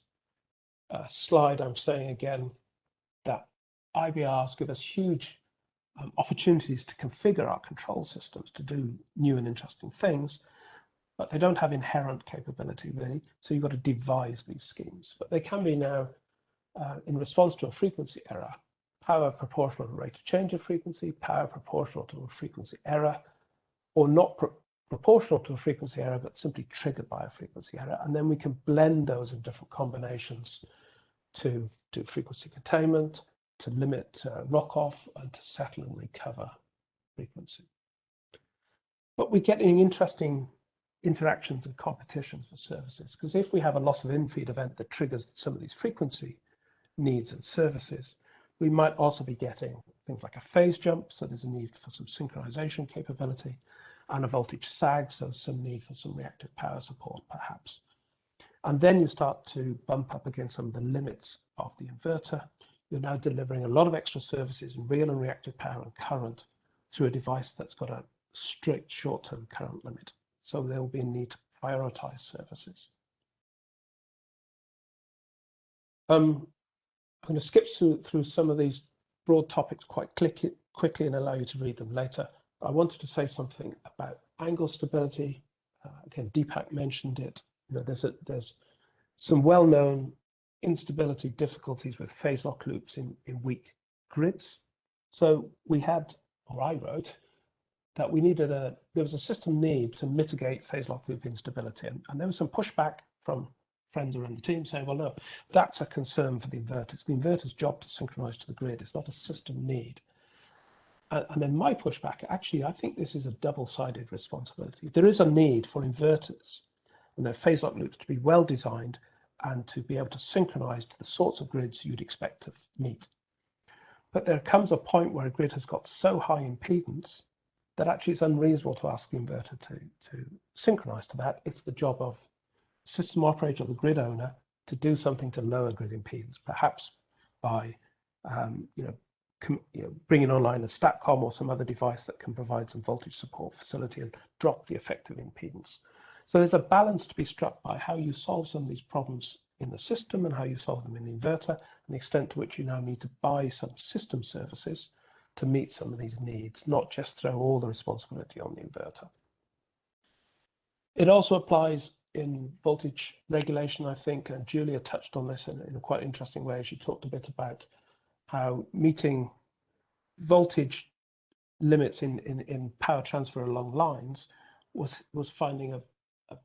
slide. I'm saying again that IBRs give us huge opportunities to configure our control systems to do new and interesting things, but they don't have inherent capability really. So you've got to devise these schemes, but they can be now in response to a frequency error, power proportional to rate of change of frequency, power proportional to a frequency error, or not proportional to a frequency error, but simply triggered by a frequency error. And then we can blend those in different combinations to do frequency containment, to limit knock off, and to settle and recover frequency. But we're getting interesting interactions and competitions for services, because if we have a loss of in-feed event that triggers some of these frequency needs and services, we might also be getting things like a phase jump, so there's a need for some synchronization capability, and a voltage sag, so some need for some reactive power support perhaps. And then you start to bump up against some of the limits of the inverter. You're now delivering a lot of extra services in real and reactive power and current through a device that's got a strict short-term current limit. So there will be a need to prioritize services. I'm going to skip through some of these broad topics quite quickly and allow you to read them later. I wanted to say something about angle stability. Again, Deepak mentioned it. There's some well-known instability difficulties with phase lock loops in weak grids. So we had, or I wrote, that we needed there was a system need to mitigate phase lock loop instability. And there was some pushback from friends around the team saying, well, no, that's a concern for the inverter. It's the inverter's job to synchronize to the grid. It's not a system need. And then my pushback, actually, I think this is a double-sided responsibility. There is a need for inverters and their phase lock loops to be well designed and to be able to synchronize to the sorts of grids you'd expect to meet. But there comes a point where a grid has got so high impedance that actually it's unreasonable to ask the inverter to synchronize to that. It's the job of the system operator or the grid owner to do something to lower grid impedance, perhaps by bringing online a StatCom or some other device that can provide some voltage support facility and drop the effective impedance. So there's a balance to be struck by how you solve some of these problems in the system and how you solve them in the inverter, and the extent to which you now need to buy some system services to meet some of these needs, not just throw all the responsibility on the inverter. It also applies in voltage regulation, I think, and Julia touched on this in a quite interesting way. She talked a bit about how meeting voltage limits in power transfer along lines was finding a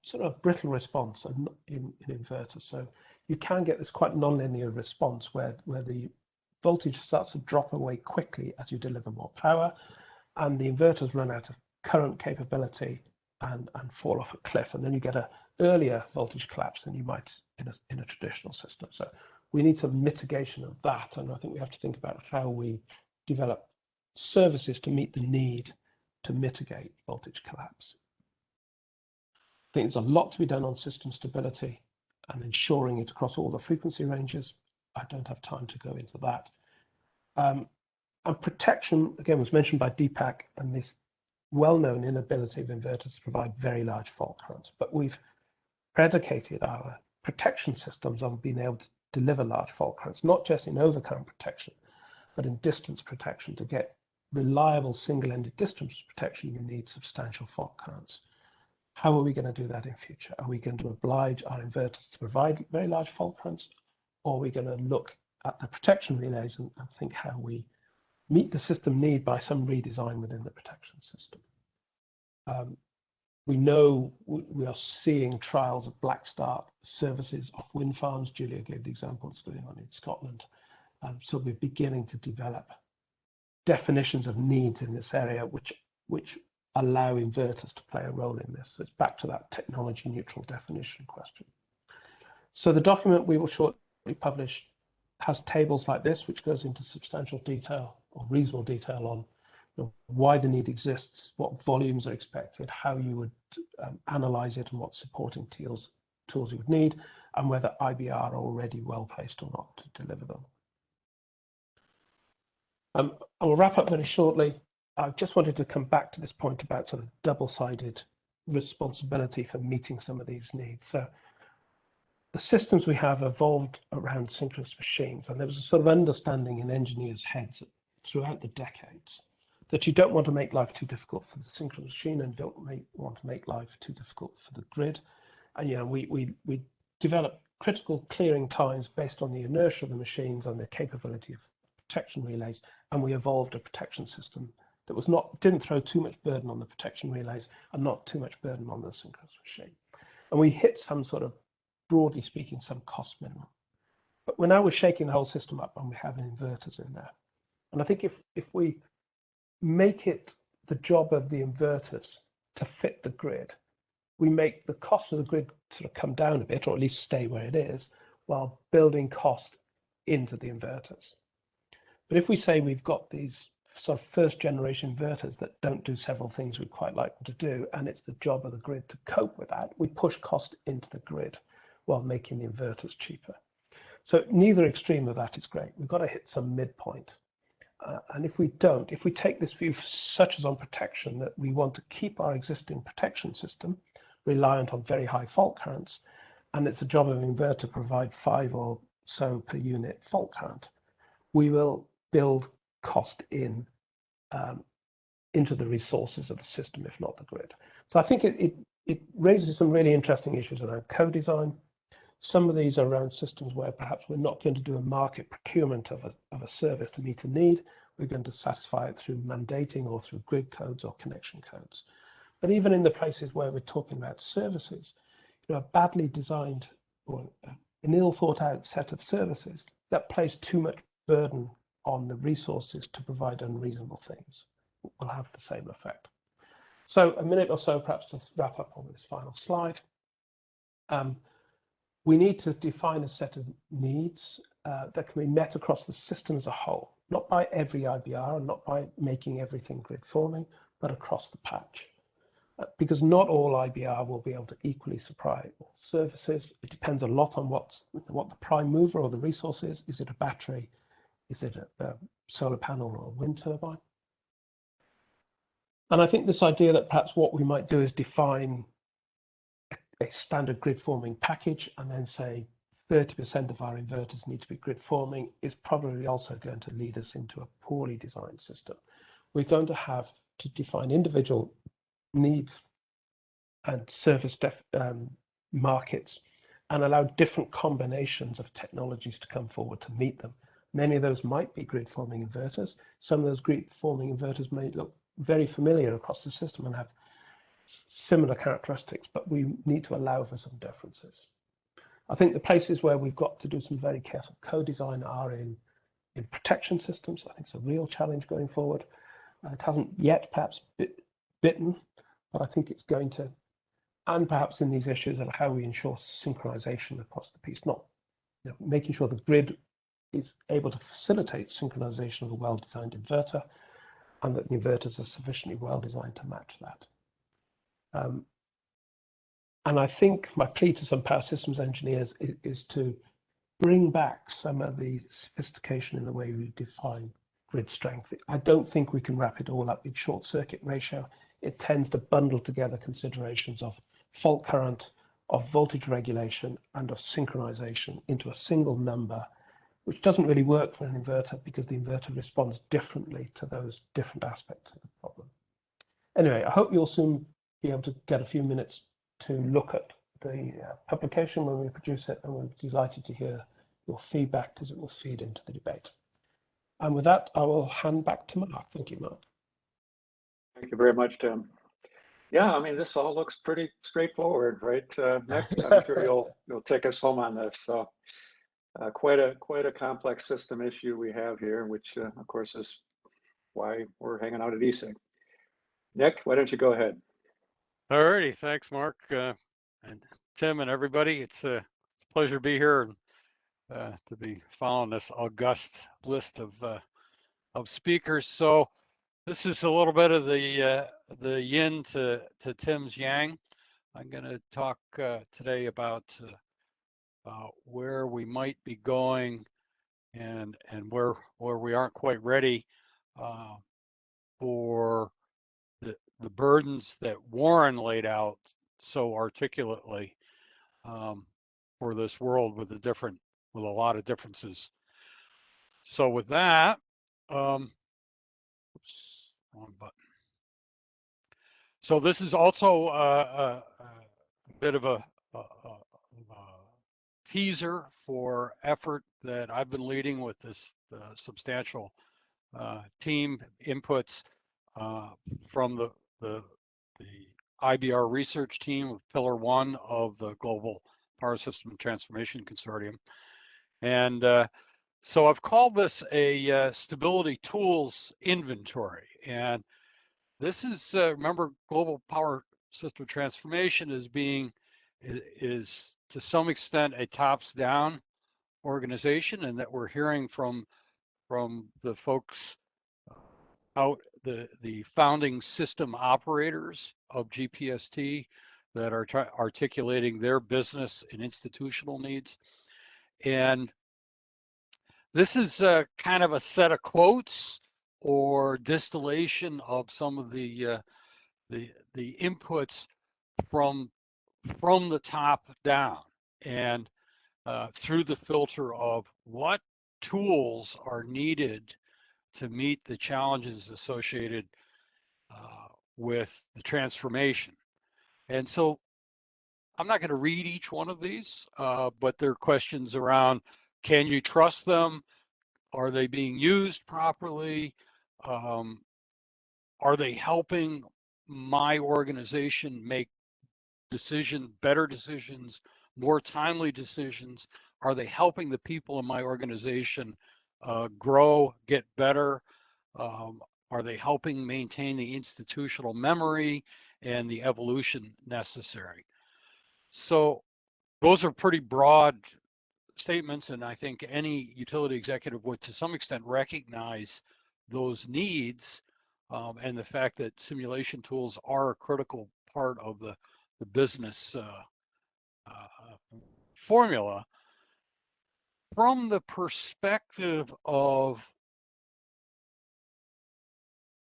sort of brittle response in inverters. So you can get this quite nonlinear response where the voltage starts to drop away quickly as you deliver more power, and the inverters run out of current capability and fall off a cliff, and then you get an earlier voltage collapse than you might in a traditional system. So we need some mitigation of that, and I think we have to think about how we develop services to meet the need to mitigate voltage collapse. I think there's a lot to be done on system stability and ensuring it across all the frequency ranges. I don't have time to go into that. And protection, again, was mentioned by Deepak, and this well-known inability of inverters to provide very large fault currents. But we've predicated our protection systems on being able to deliver large fault currents, not just in overcurrent protection, but in distance protection. To get reliable single-ended distance protection, you need substantial fault currents. How are we going to do that in future? Are we going to oblige our inverters to provide very large fault currents, or are we going to look at the protection relays and think how we meet the system need by some redesign within the protection system? We know we are seeing trials of black start services off wind farms. Julia gave the example that's going on in Scotland. So we're beginning to develop definitions of needs in this area, which allow inverters to play a role in this. So it's back to that technology neutral definition question. So the document we will shortly publish has tables like this, which goes into substantial detail or reasonable detail on why the need exists, what volumes are expected, how you would analyze it, and what supporting tools you would need, and whether IBR are already well placed or not to deliver them. I will wrap up very shortly. I just wanted to come back to this point about sort of double-sided responsibility for meeting some of these needs. So the systems we have evolved around synchronous machines, and there was a sort of understanding in engineers' heads throughout the decades that you don't want to make life too difficult for the synchronous machine and don't want to make life too difficult for the grid. And we developed critical clearing times based on the inertia of the machines and the capability of protection relays, and we evolved a protection system that didn't throw too much burden on the protection relays and not too much burden on the synchronous machine. And we hit some sort of, broadly speaking, some cost minimum. But we're shaking the whole system up and we have inverters in there. And I think if we make it the job of the inverters to fit the grid, we make the cost of the grid sort of come down a bit, or at least stay where it is, while building cost into the inverters. But if we say we've got these sort of first generation inverters that don't do several things we'd quite like them to do, and it's the job of the grid to cope with that, we push cost into the grid while making the inverters cheaper. So neither extreme of that is great. We've got to hit some midpoint. And if we take this view, such as on protection, that we want to keep our existing protection system reliant on very high fault currents, and it's the job of an inverter to provide 5 or so per unit fault current, we will build cost into the resources of the system, if not the grid. So I think it raises some really interesting issues around co-design. Some of these are around systems where perhaps we're not going to do a market procurement of a service to meet a need. We're going to satisfy it through mandating or through grid codes or connection codes. But even in the places where we're talking about services, a badly designed or an ill thought out set of services that place too much burden on the resources to provide unreasonable things will have the same effect. So a minute or so perhaps to wrap up on this final slide. We need to define a set of needs that can be met across the system as a whole, not by every IBR and not by making everything grid forming, but across the patch. Because not all IBR will be able to equally supply all services. It depends a lot on what the prime mover or the resource is. Is it a battery? Is it a solar panel or a wind turbine? And I think this idea that perhaps what we might do is define a standard grid forming package and then say 30% of our inverters need to be grid forming is probably also going to lead us into a poorly designed system. We're going to have to define individual needs and service markets and allow different combinations of technologies to come forward to meet them. Many of those might be grid forming inverters. Some of those grid forming inverters may look very familiar across the system and have similar characteristics, but we need to allow for some differences. I think the places where we've got to do some very careful co-design are in protection systems. I think it's a real challenge going forward. It hasn't yet perhaps bitten, but I think it's going to, and perhaps in these issues of how we ensure synchronization across the piece, not making sure the grid is able to facilitate synchronization of a well-designed inverter, and that the inverters are sufficiently well-designed to match that. And I think my plea to some power systems engineers is to bring back some of the sophistication in the way we define grid strength. I don't think we can wrap it all up in short circuit ratio. It tends to bundle together considerations of fault current, of voltage regulation, and of synchronization into a single number, which doesn't really work for an inverter because the inverter responds differently to those different aspects of the problem. Anyway, I hope you'll soon be able to get a few minutes to look at the publication when we produce it, and we're delighted to hear your feedback because it will feed into the debate. And with that, I will hand back to Mark. Thank you, Mark. Thank you very much, Tim. Yeah, I mean, this all looks pretty straightforward, right, Nick? I'm sure you'll take us home on this. So quite a complex system issue we have here, which of course is why we're hanging out at ESIG. Nick, why don't you go ahead? All righty, thanks, Mark, and Tim, and everybody. It's a pleasure to be here and to be following this august list of speakers. So this is a little bit of the yin to Tim's yang. I'm going to talk today about where we might be going and where we aren't quite ready for the burdens that Warren laid out so articulately for this world with a lot of differences. So with that, oops, wrong button. So this is also a bit of a teaser for effort that I've been leading with this substantial team inputs from the IBR research team of Pillar 1 of the Global Power System Transformation Consortium. And so I've called this a stability tools inventory. And this is, remember, Global Power System Transformation is to some extent a tops-down organization, and that we're hearing from the folks out, the founding system operators of GPST that are articulating their business and institutional needs. And this is kind of a set of quotes or distillation of some of the inputs from the top down, and through the filter of what tools are needed to meet the challenges associated with the transformation. And so I'm not going to read each one of these, but there are questions around, can you trust them? Are they being used properly? Are they helping my organization make better decisions, more timely decisions? Are they helping the people in my organization grow, get better? Are they helping maintain the institutional memory and the evolution necessary? So those are pretty broad statements, and I think any utility executive would to some extent recognize those needs, and the fact that simulation tools are a critical part of the business formula. From the perspective of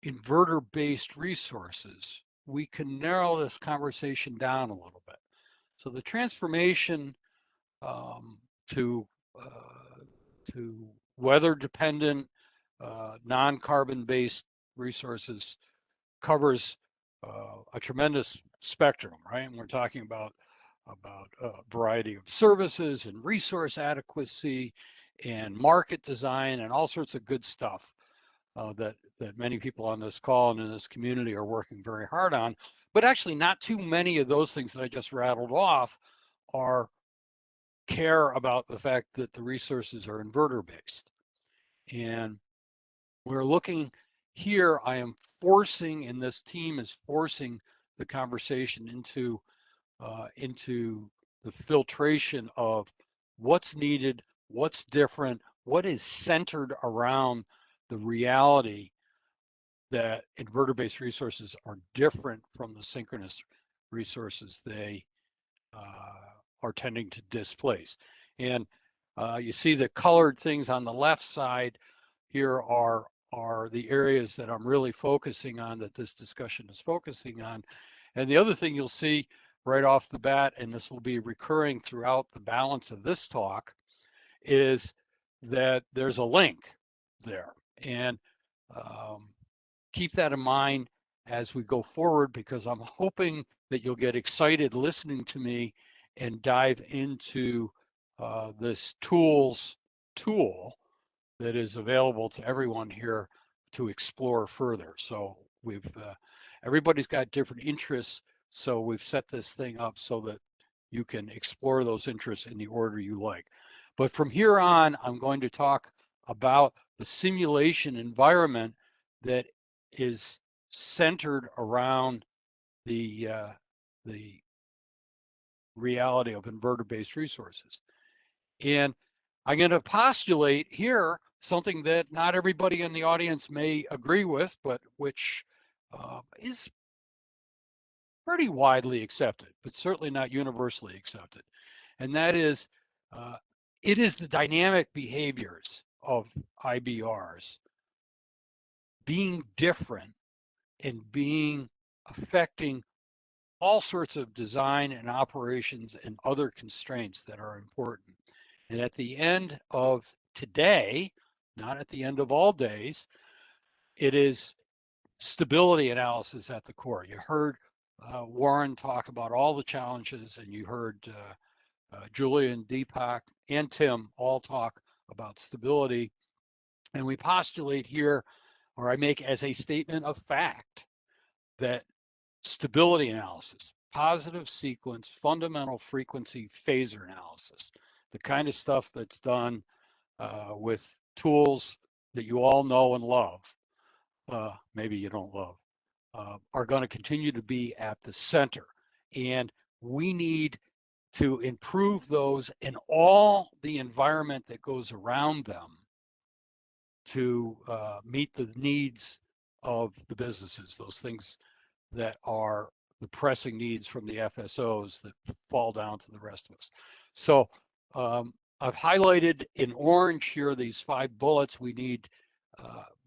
inverter-based resources, we can narrow this conversation down a little bit. So the transformation to weather-dependent, non-carbon-based resources covers a tremendous spectrum, right? And we're talking about a variety of services and resource adequacy and market design and all sorts of good stuff that many people on this call and in this community are working very hard on. But actually not too many of those things that I just rattled off care about the fact that the resources are inverter based. And we're looking here, I am forcing, and this team is forcing the conversation into the filtration of what's needed, what's different, what is centered around the reality that inverter-based resources are different from the synchronous resources they are tending to displace. And you see the colored things on the left side here are the areas that I'm really focusing on, that this discussion is focusing on. And the other thing you'll see right off the bat, and this will be recurring throughout the balance of this talk, is that there's a link there. And keep that in mind as we go forward, because I'm hoping that you'll get excited listening to me and dive into this tool that is available to everyone here to explore further. So we've everybody's got different interests, so we've set this thing up so that you can explore those interests in the order you like. But from here on, I'm going to talk about the simulation environment that is centered around the reality of inverter-based resources. And I'm going to postulate here something that not everybody in the audience may agree with, but which is pretty widely accepted, but certainly not universally accepted. And that is, it is the dynamic behaviors of IBRs being different and affecting all sorts of design and operations and other constraints that are important. And at the end of today, not at the end of all days, it is stability analysis at the core. You heard Warren talk about all the challenges, and you heard Julia and Deepak and Tim all talk about stability. And we postulate here, or I make as a statement of fact, that stability analysis, positive sequence, fundamental frequency phasor analysis, the kind of stuff that's done with tools that you all know and love, maybe you don't love, are going to continue to be at the center. And we need to improve those and all the environment that goes around them to meet the needs of the businesses, those things that are the pressing needs from the FSOs that fall down to the rest of us. So I've highlighted in orange here these 5 bullets. We need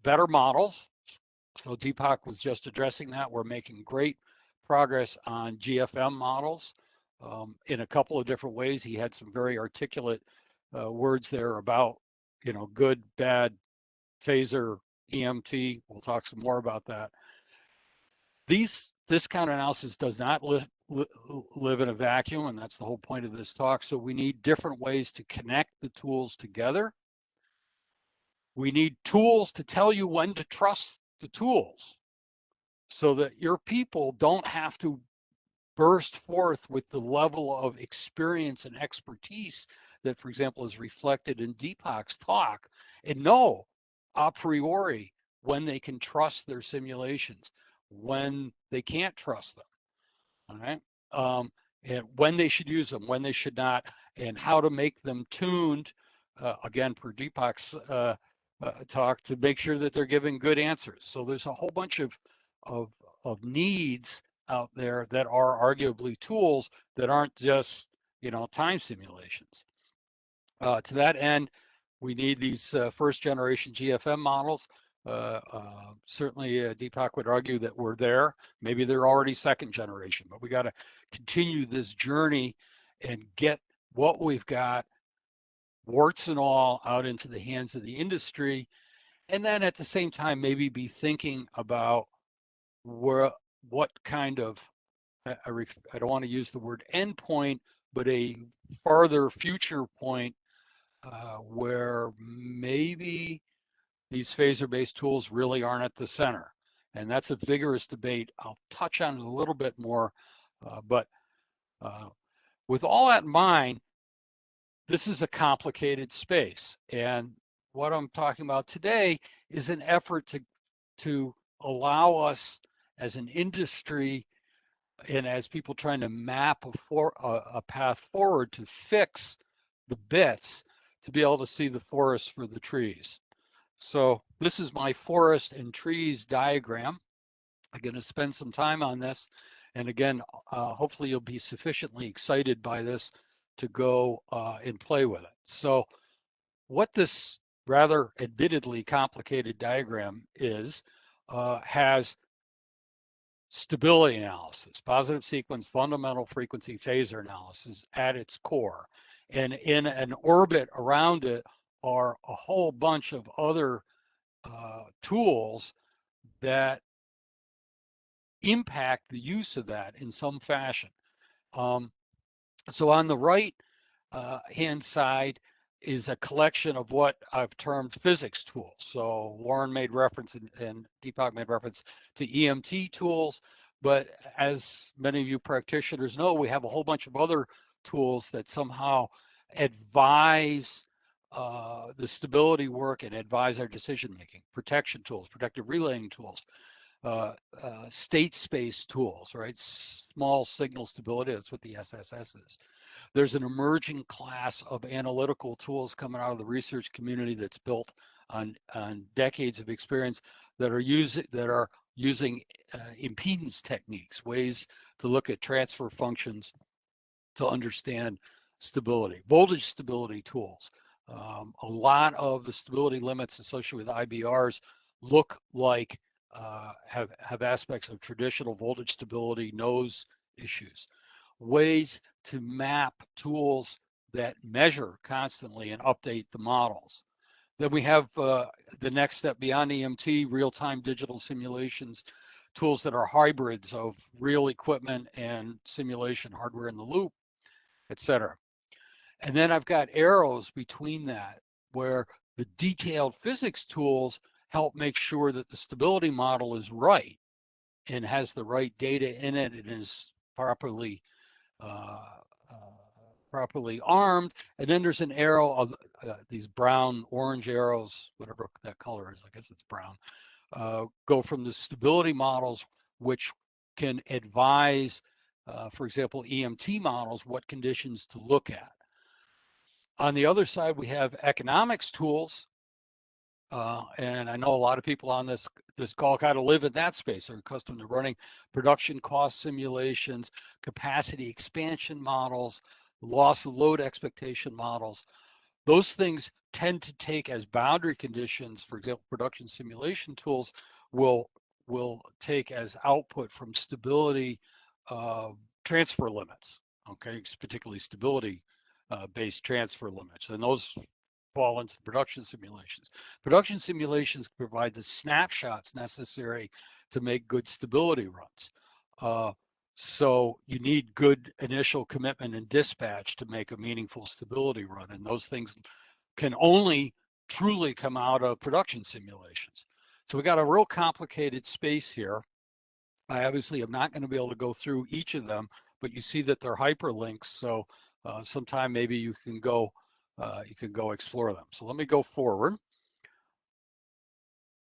better models. So Deepak was just addressing that. We're making great progress on GFM models in a couple of different ways. He had some very articulate words there about, good, bad, phasor, EMT. We'll talk some more about that. This kind of analysis does not live in a vacuum, and that's the whole point of this talk. So we need different ways to connect the tools together. We need tools to tell you when to trust the tools so that your people don't have to burst forth with the level of experience and expertise that, for example, is reflected in Deepak's talk, and know a priori when they can trust their simulations, when they can't trust them, all right? And when they should use them, when they should not, and how to make them tuned, again, per Deepak's talk, to make sure that they're giving good answers. So there's a whole bunch of needs out there that are arguably tools that aren't just, time simulations. To that end, we need these first generation GFM models. Certainly Deepak would argue that we're there. Maybe they're already second generation, but we got to continue this journey and get what we've got, warts and all, out into the hands of the industry. And then at the same time, maybe be thinking about what kind of I don't want to use the word endpoint, but a farther future point where maybe these phaser-based tools really aren't at the center. And that's a vigorous debate. I'll touch on it a little bit more, but with all that in mind, this is a complicated space. And what I'm talking about today is an effort to allow us as an industry and as people trying to map a path forward to fix the bits to be able to see the forest for the trees. So this is my forest and trees diagram. I'm going to spend some time on this. And again, hopefully you'll be sufficiently excited by this to go and play with it. So what this rather admittedly complicated diagram is, has stability analysis, positive sequence, fundamental frequency phaser analysis at its core. And in an orbit around it are a whole bunch of other tools that impact the use of that in some fashion. So on the right hand side is a collection of what I've termed physics tools. So Warren made reference and Deepak made reference to EMT tools, but as many of you practitioners know, we have a whole bunch of other tools that somehow advise the stability work and advise our decision making. Protection tools, protective relaying tools, state space tools, right? Small signal stability, that's what the SSS is. There's an emerging class of analytical tools coming out of the research community that's built on decades of experience that are using impedance techniques, ways to look at transfer functions to understand stability. Voltage stability tools. A lot of the stability limits associated with IBRs look like have aspects of traditional voltage stability, nose issues. Ways to map tools that measure constantly and update the models. Then we have the next step beyond EMT, real-time digital simulations, tools that are hybrids of real equipment and simulation, hardware in the loop, etc. And then I've got arrows between that where the detailed physics tools help make sure that the stability model is right and has the right data in it and is properly armed. And then there's an arrow of these brown, orange arrows, whatever that color is, I guess it's brown, go from the stability models, which can advise, for example, EMT models, what conditions to look at. On the other side, we have economics tools. And I know a lot of people on this call kind of live in that space. They're accustomed to running production cost simulations, capacity expansion models, loss of load expectation models. Those things tend to take as boundary conditions, for example, production simulation tools will take as output from stability transfer limits, okay, particularly stability based transfer limits. And those fall into production simulations. Production simulations provide the snapshots necessary to make good stability runs. So you need good initial commitment and dispatch to make a meaningful stability run. And those things can only truly come out of production simulations. So we got a real complicated space here. I obviously am not going to be able to go through each of them, but you see that they're hyperlinks. So sometime maybe you can go explore them. So let me go forward.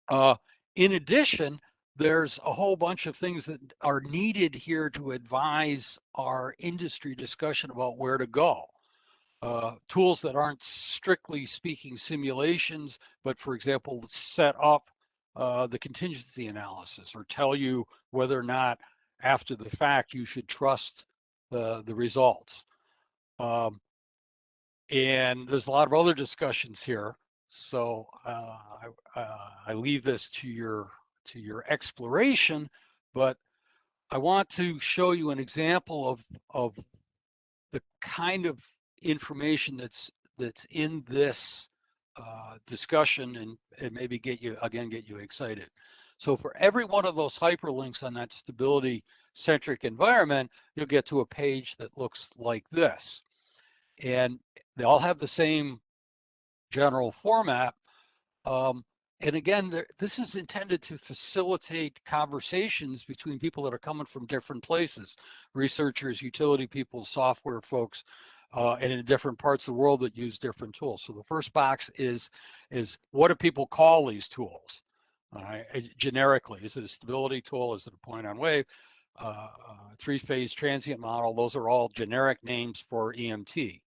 In addition, there's a whole bunch of things that are needed here to advise our industry discussion about where to go. Tools that aren't strictly speaking simulations, but for example, set up the contingency analysis or tell you whether or not after the fact you should trust the results. And there's a lot of other discussions here. So I leave this to your exploration, but I want to show you an example of the kind of information that's in this discussion and maybe get you excited. So for every one of those hyperlinks on that stability centric environment, you'll get to a page that looks like this. And they all have the same general format. And again, this is intended to facilitate conversations between people that are coming from different places, researchers, utility people, software folks, and in different parts of the world that use different tools. So the first box is what do people call these tools? Generically, is it a stability tool? Is it a point on wave? Three-phase transient model? Those are all generic names for EMT.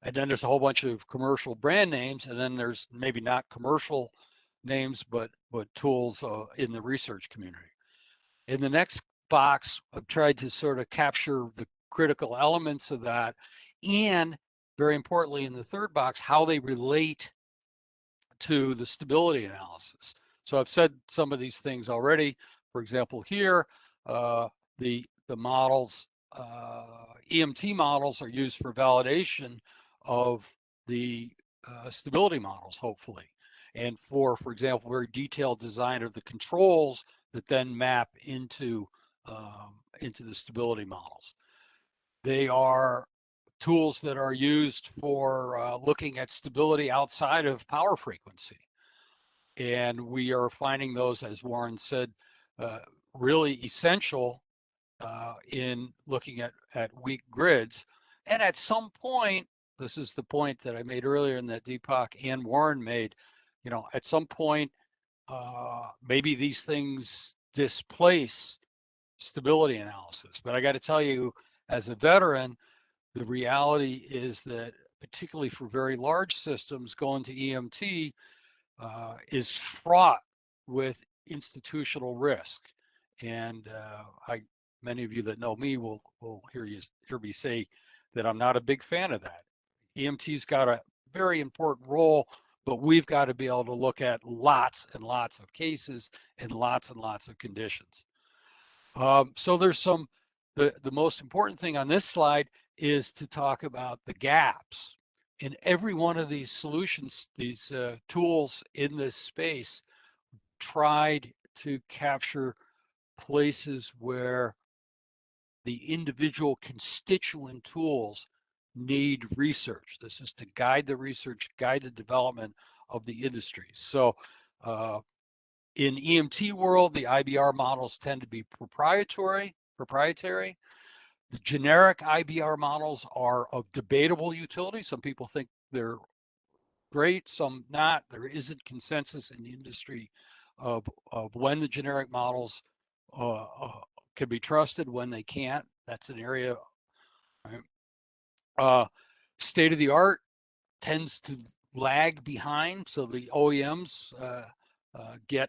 And then there's a whole bunch of commercial brand names, and then there's maybe not commercial names, but tools in the research community. In the next box, I've tried to sort of capture the critical elements of that, and very importantly, in the third box, how they relate to the stability analysis. So I've said some of these things already. For example, here, the models, EMT models are used for validation of the stability models, hopefully. And for example, very detailed design of the controls that then map into the stability models. They are tools that are used for looking at stability outside of power frequency. And we are finding those, as Warren said, really essential in looking at weak grids. And at some point, this is the point that I made earlier and that Deepak and Warren made, at some point, maybe these things displace stability analysis. But I got to tell you, as a veteran, the reality is that particularly for very large systems, going to EMT is fraught with institutional risk. And many of you that know me will hear me say that I'm not a big fan of that. EMT's got a very important role, but we've got to be able to look at lots and lots of cases and lots of conditions. So there's the most important thing on this slide is to talk about the gaps. In every one of these solutions, these tools in this space tried to capture places where the individual constituent tools need research. This is to guide the research, guide the development of the industry. So in EMT world, the IBR models tend to be proprietary. The generic IBR models are of debatable utility. Some people think they're great, some not. There isn't consensus in the industry of when the generic models can be trusted, when they can't. That's an area. Right? State of the art tends to lag behind, so the OEMs get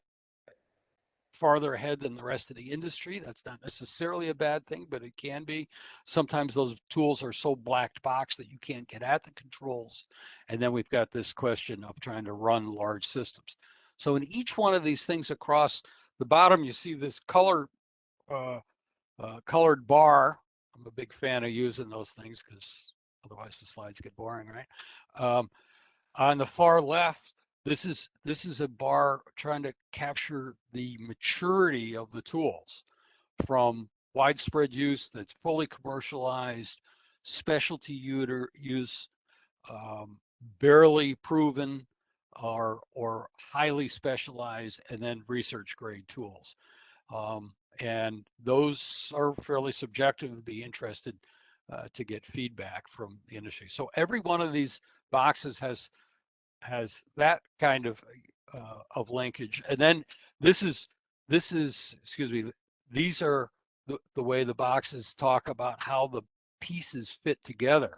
farther ahead than the rest of the industry. That's not necessarily a bad thing, but it can be. Sometimes those tools are so black box that you can't get at the controls. And then we've got this question of trying to run large systems. So in each one of these things across the bottom, you see this colored bar. I'm a big fan of using those things because otherwise the slides get boring, right? On the far left, this is a bar trying to capture the maturity of the tools from widespread use that's fully commercialized, specialty use, barely proven, or highly specialized, and then research grade tools. And those are fairly subjective. Would be interested to get feedback from the industry. So every one of these boxes has that kind of linkage. And then this is excuse me, these are the way the boxes talk about how the pieces fit together.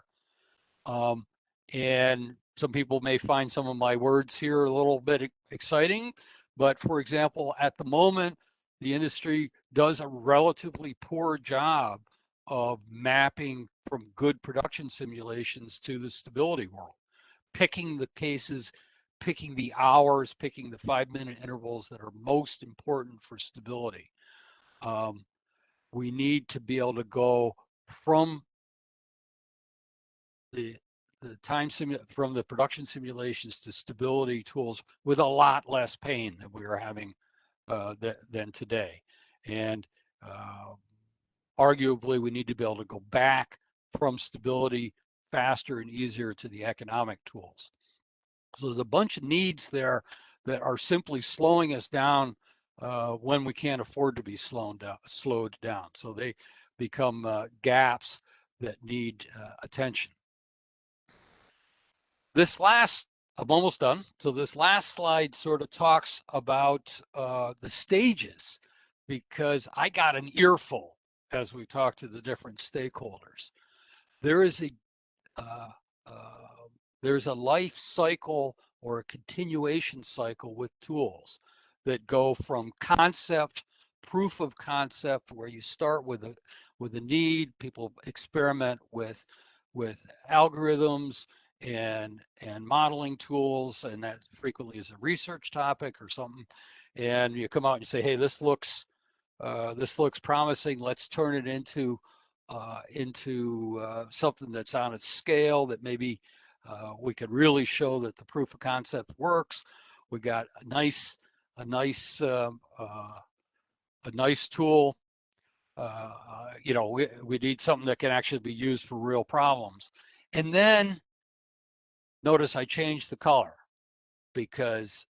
And some people may find some of my words here a little bit exciting, but for example, at the moment, the industry does a relatively poor job of mapping from good production simulations to the stability world. Picking the cases, picking the hours, picking the 5-minute intervals that are most important for stability. We need to be able to go from the from the production simulations to stability tools with a lot less pain than we are having than today. And Arguably, we need to be able to go back from stability faster and easier to the economic tools. So there's a bunch of needs there that are simply slowing us down when we can't afford to be slowed down. So they become gaps that need attention. I'm almost done. So this last slide sort of talks about the stages, because I got an earful as we talk to the different stakeholders. There's a life cycle or a continuation cycle with tools that go from concept, proof of concept, where you start with a need, people experiment with algorithms and modeling tools, and that frequently is a research topic or something, and you come out and you say, hey, this looks promising, let's turn it into something that's on its scale, that maybe we could really show that the proof of concept works. We got a nice tool. We need something that can actually be used for real problems. And then notice I changed the color, because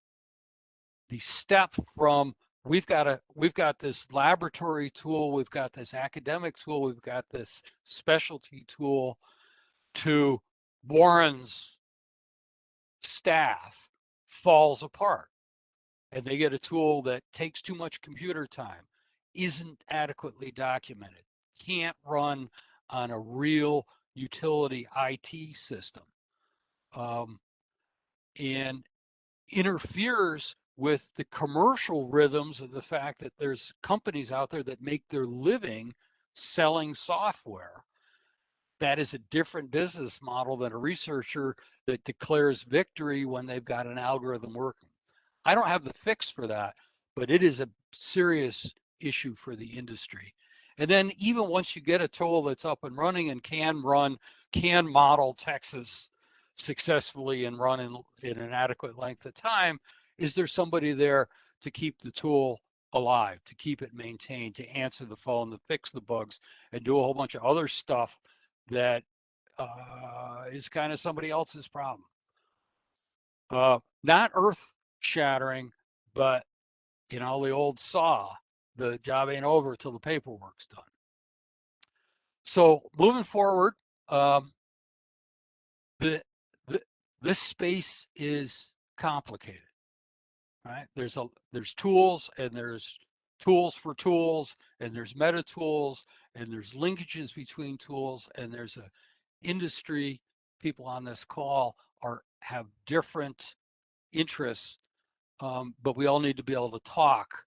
the step from we've got this laboratory tool, we've got this academic tool, we've got this specialty tool, to Warren's staff falls apart, and they get a tool that takes too much computer time, isn't adequately documented, can't run on a real utility IT system, and interferes with the commercial rhythms of the fact that there's companies out there that make their living selling software. That is a different business model than a researcher that declares victory when they've got an algorithm working. I don't have the fix for that, but it is a serious issue for the industry. And then even once you get a tool that's up and running and can model Texas successfully and run in an adequate length of time, is there somebody there to keep the tool alive, to keep it maintained, to answer the phone, to fix the bugs, and do a whole bunch of other stuff that is kind of somebody else's problem. Not earth shattering, but the old saw, the job ain't over till the paperwork's done. So moving forward, this space is complicated, right? There's tools, and there's tools for tools, and there's meta tools, and there's linkages between tools, and there's a industry. People on this call have different interests, but we all need to be able to talk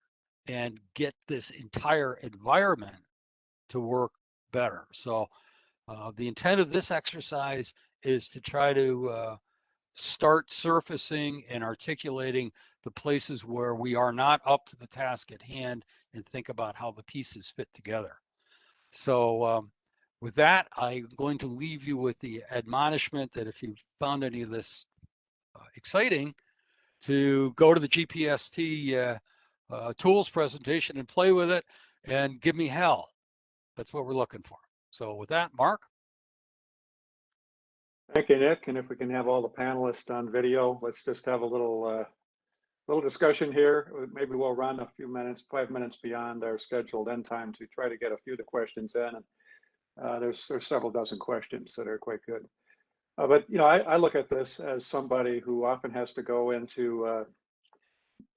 and get this entire environment to work better. So the intent of this exercise is to try to start surfacing and articulating the places where we are not up to the task at hand, and think about how the pieces fit together. So with that, I'm going to leave you with the admonishment that if you found any of this exciting, to go to the GPST tools presentation and play with it and give me hell. That's what we're looking for. So with that, Mark. Thank you, Nick. And if we can have all the panelists on video, let's just have a little discussion here. Maybe we'll run a few minutes, 5 minutes beyond our scheduled end time, to try to get a few of the questions in. And there's several dozen questions that are quite good. But I look at this as somebody who often has to go into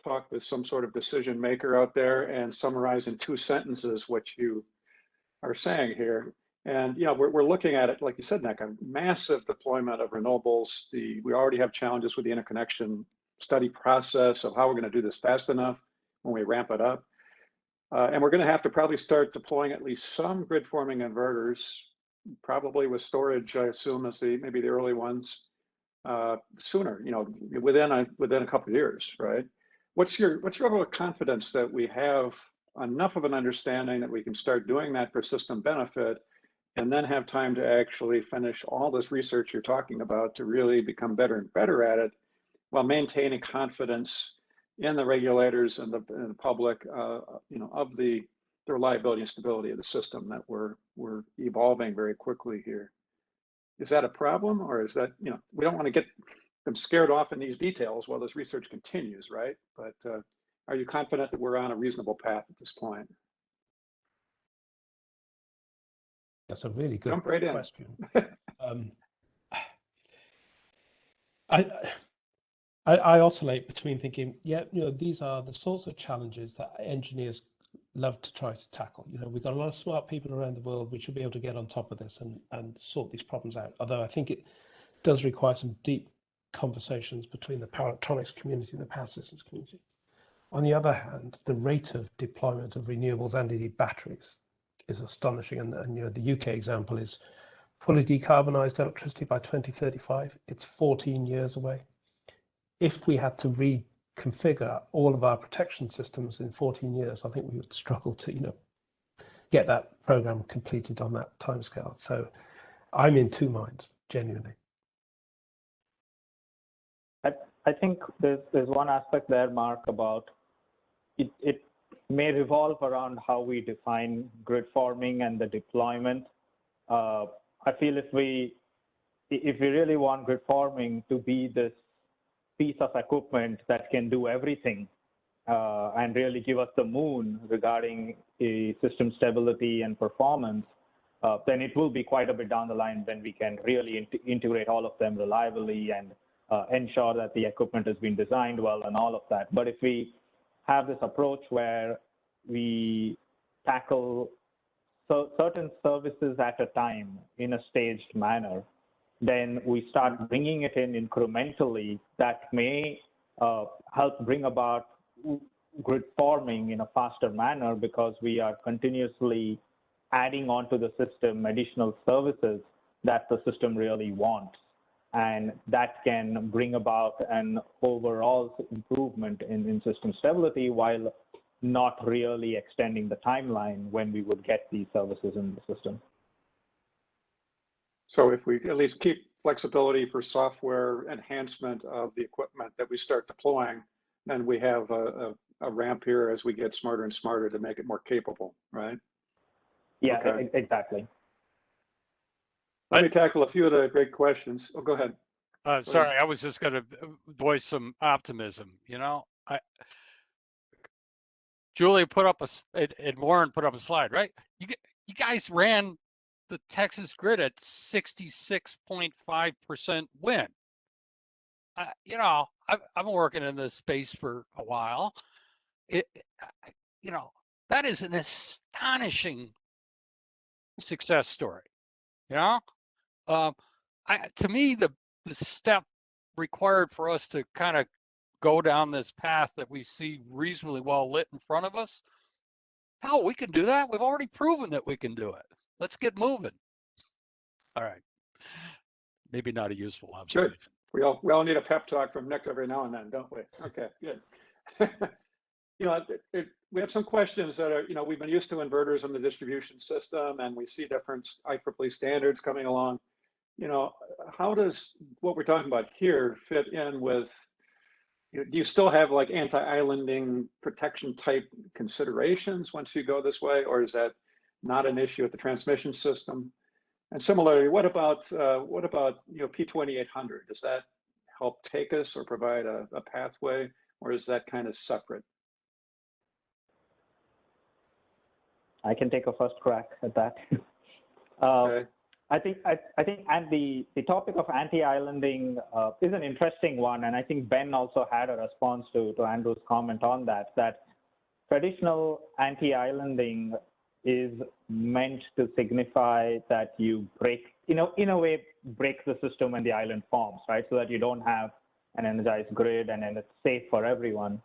talk with some sort of decision maker out there and summarize in 2 sentences what you are saying here. And we're looking at it, like you said, Nick, a massive deployment of renewables. We already have challenges with the interconnection study process of how we're going to do this fast enough when we ramp it up. And we're going to have to probably start deploying at least some grid forming inverters, probably with storage, I assume, as maybe the early ones sooner. Within a couple of years, right? What's your level of confidence that we have enough of an understanding that we can start doing that for system benefit, and then have time to actually finish all this research you're talking about to really become better and better at it, while maintaining confidence in the regulators and the public, of the the reliability and stability of the system that we're evolving very quickly here. Is that a problem, or is that, we don't want to get them scared off in these details while this research continues, right? But are you confident that we're on a reasonable path at this point? That's a really good Jump right question. I oscillate between thinking, yeah, these are the sorts of challenges that engineers love to try to tackle. We've got a lot of smart people around the world. We should be able to get on top of this and sort these problems out. Although I think it does require some deep conversations between the power electronics community and the power systems community. On the other hand, the rate of deployment of renewables and indeed batteries is astonishing. And the UK example is fully decarbonised electricity by 2035. It's 14 years away. If we had to reconfigure all of our protection systems in 14 years, I think we would struggle to, get that program completed on that timescale. So I'm in two minds, genuinely. I think there's one aspect there, Mark, about it may revolve around how we define grid forming and the deployment. I feel if we really want grid forming to be this piece of equipment that can do everything and really give us the moon regarding system stability and performance, then it will be quite a bit down the line when we can really integrate all of them reliably and ensure that the equipment has been designed well and all of that. But if we have this approach where we tackle certain services at a time in a staged manner, then we start bringing it in incrementally. That may help bring about grid forming in a faster manner, because we are continuously adding onto the system additional services that the system really wants. And that can bring about an overall improvement in system stability while not really extending the timeline when we would get these services in the system. So if we at least keep flexibility for software enhancement of the equipment that we start deploying, then we have a ramp here as we get smarter and smarter to make it more capable, right? Yeah, okay. Exactly. Let me tackle a few of the great questions. Oh, go ahead. Sorry, I was just going to voice some optimism. Julia put up and Warren put up a slide, right? You guys ran the Texas grid at 66.5% wind. I've been working in this space for a while. That is an astonishing success story. To me, the step required for us to kind of go down this path that we see reasonably well lit in front of us, hell, we can do that. We've already proven that we can do it. Let's get moving. All right. Maybe not a useful observation. Good. We all need a pep talk from Nick every now and then, don't we? Okay, good. We have some questions that are, we've been used to inverters in the distribution system, and we see different IEEE standards coming along. How does what we're talking about here fit in with, do you still have like anti-islanding protection type considerations once you go this way, or is that not an issue at the transmission system? And similarly, what about P2800? Does that help take us or provide a pathway, or is that kind of separate? I can take a first crack at that. Okay. I think and the topic of anti-islanding is an interesting one, and I think Ben also had a response to Andrew's comment on that traditional anti-islanding is meant to signify that you break, in a way, break the system when the island forms, right? So that you don't have an energized grid and then it's safe for everyone.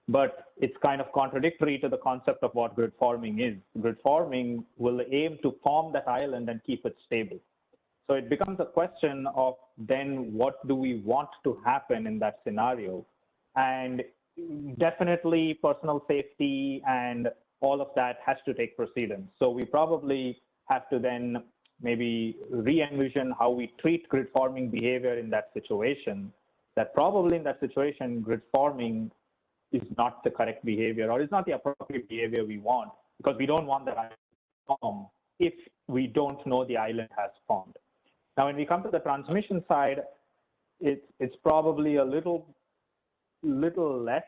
But it's kind of contradictory to the concept of what grid forming is. Grid forming will aim to form that island and keep it stable. So it becomes a question of then what do we want to happen in that scenario? And definitely personal safety and all of that has to take precedence. So we probably have to then maybe re-envision how we treat grid forming behavior in that situation. That probably in that situation, grid forming is not the correct behavior or is not the appropriate behavior we want. because we don't want that island to form if we don't know the island has formed. Now, when we come to the transmission side, it's probably a little less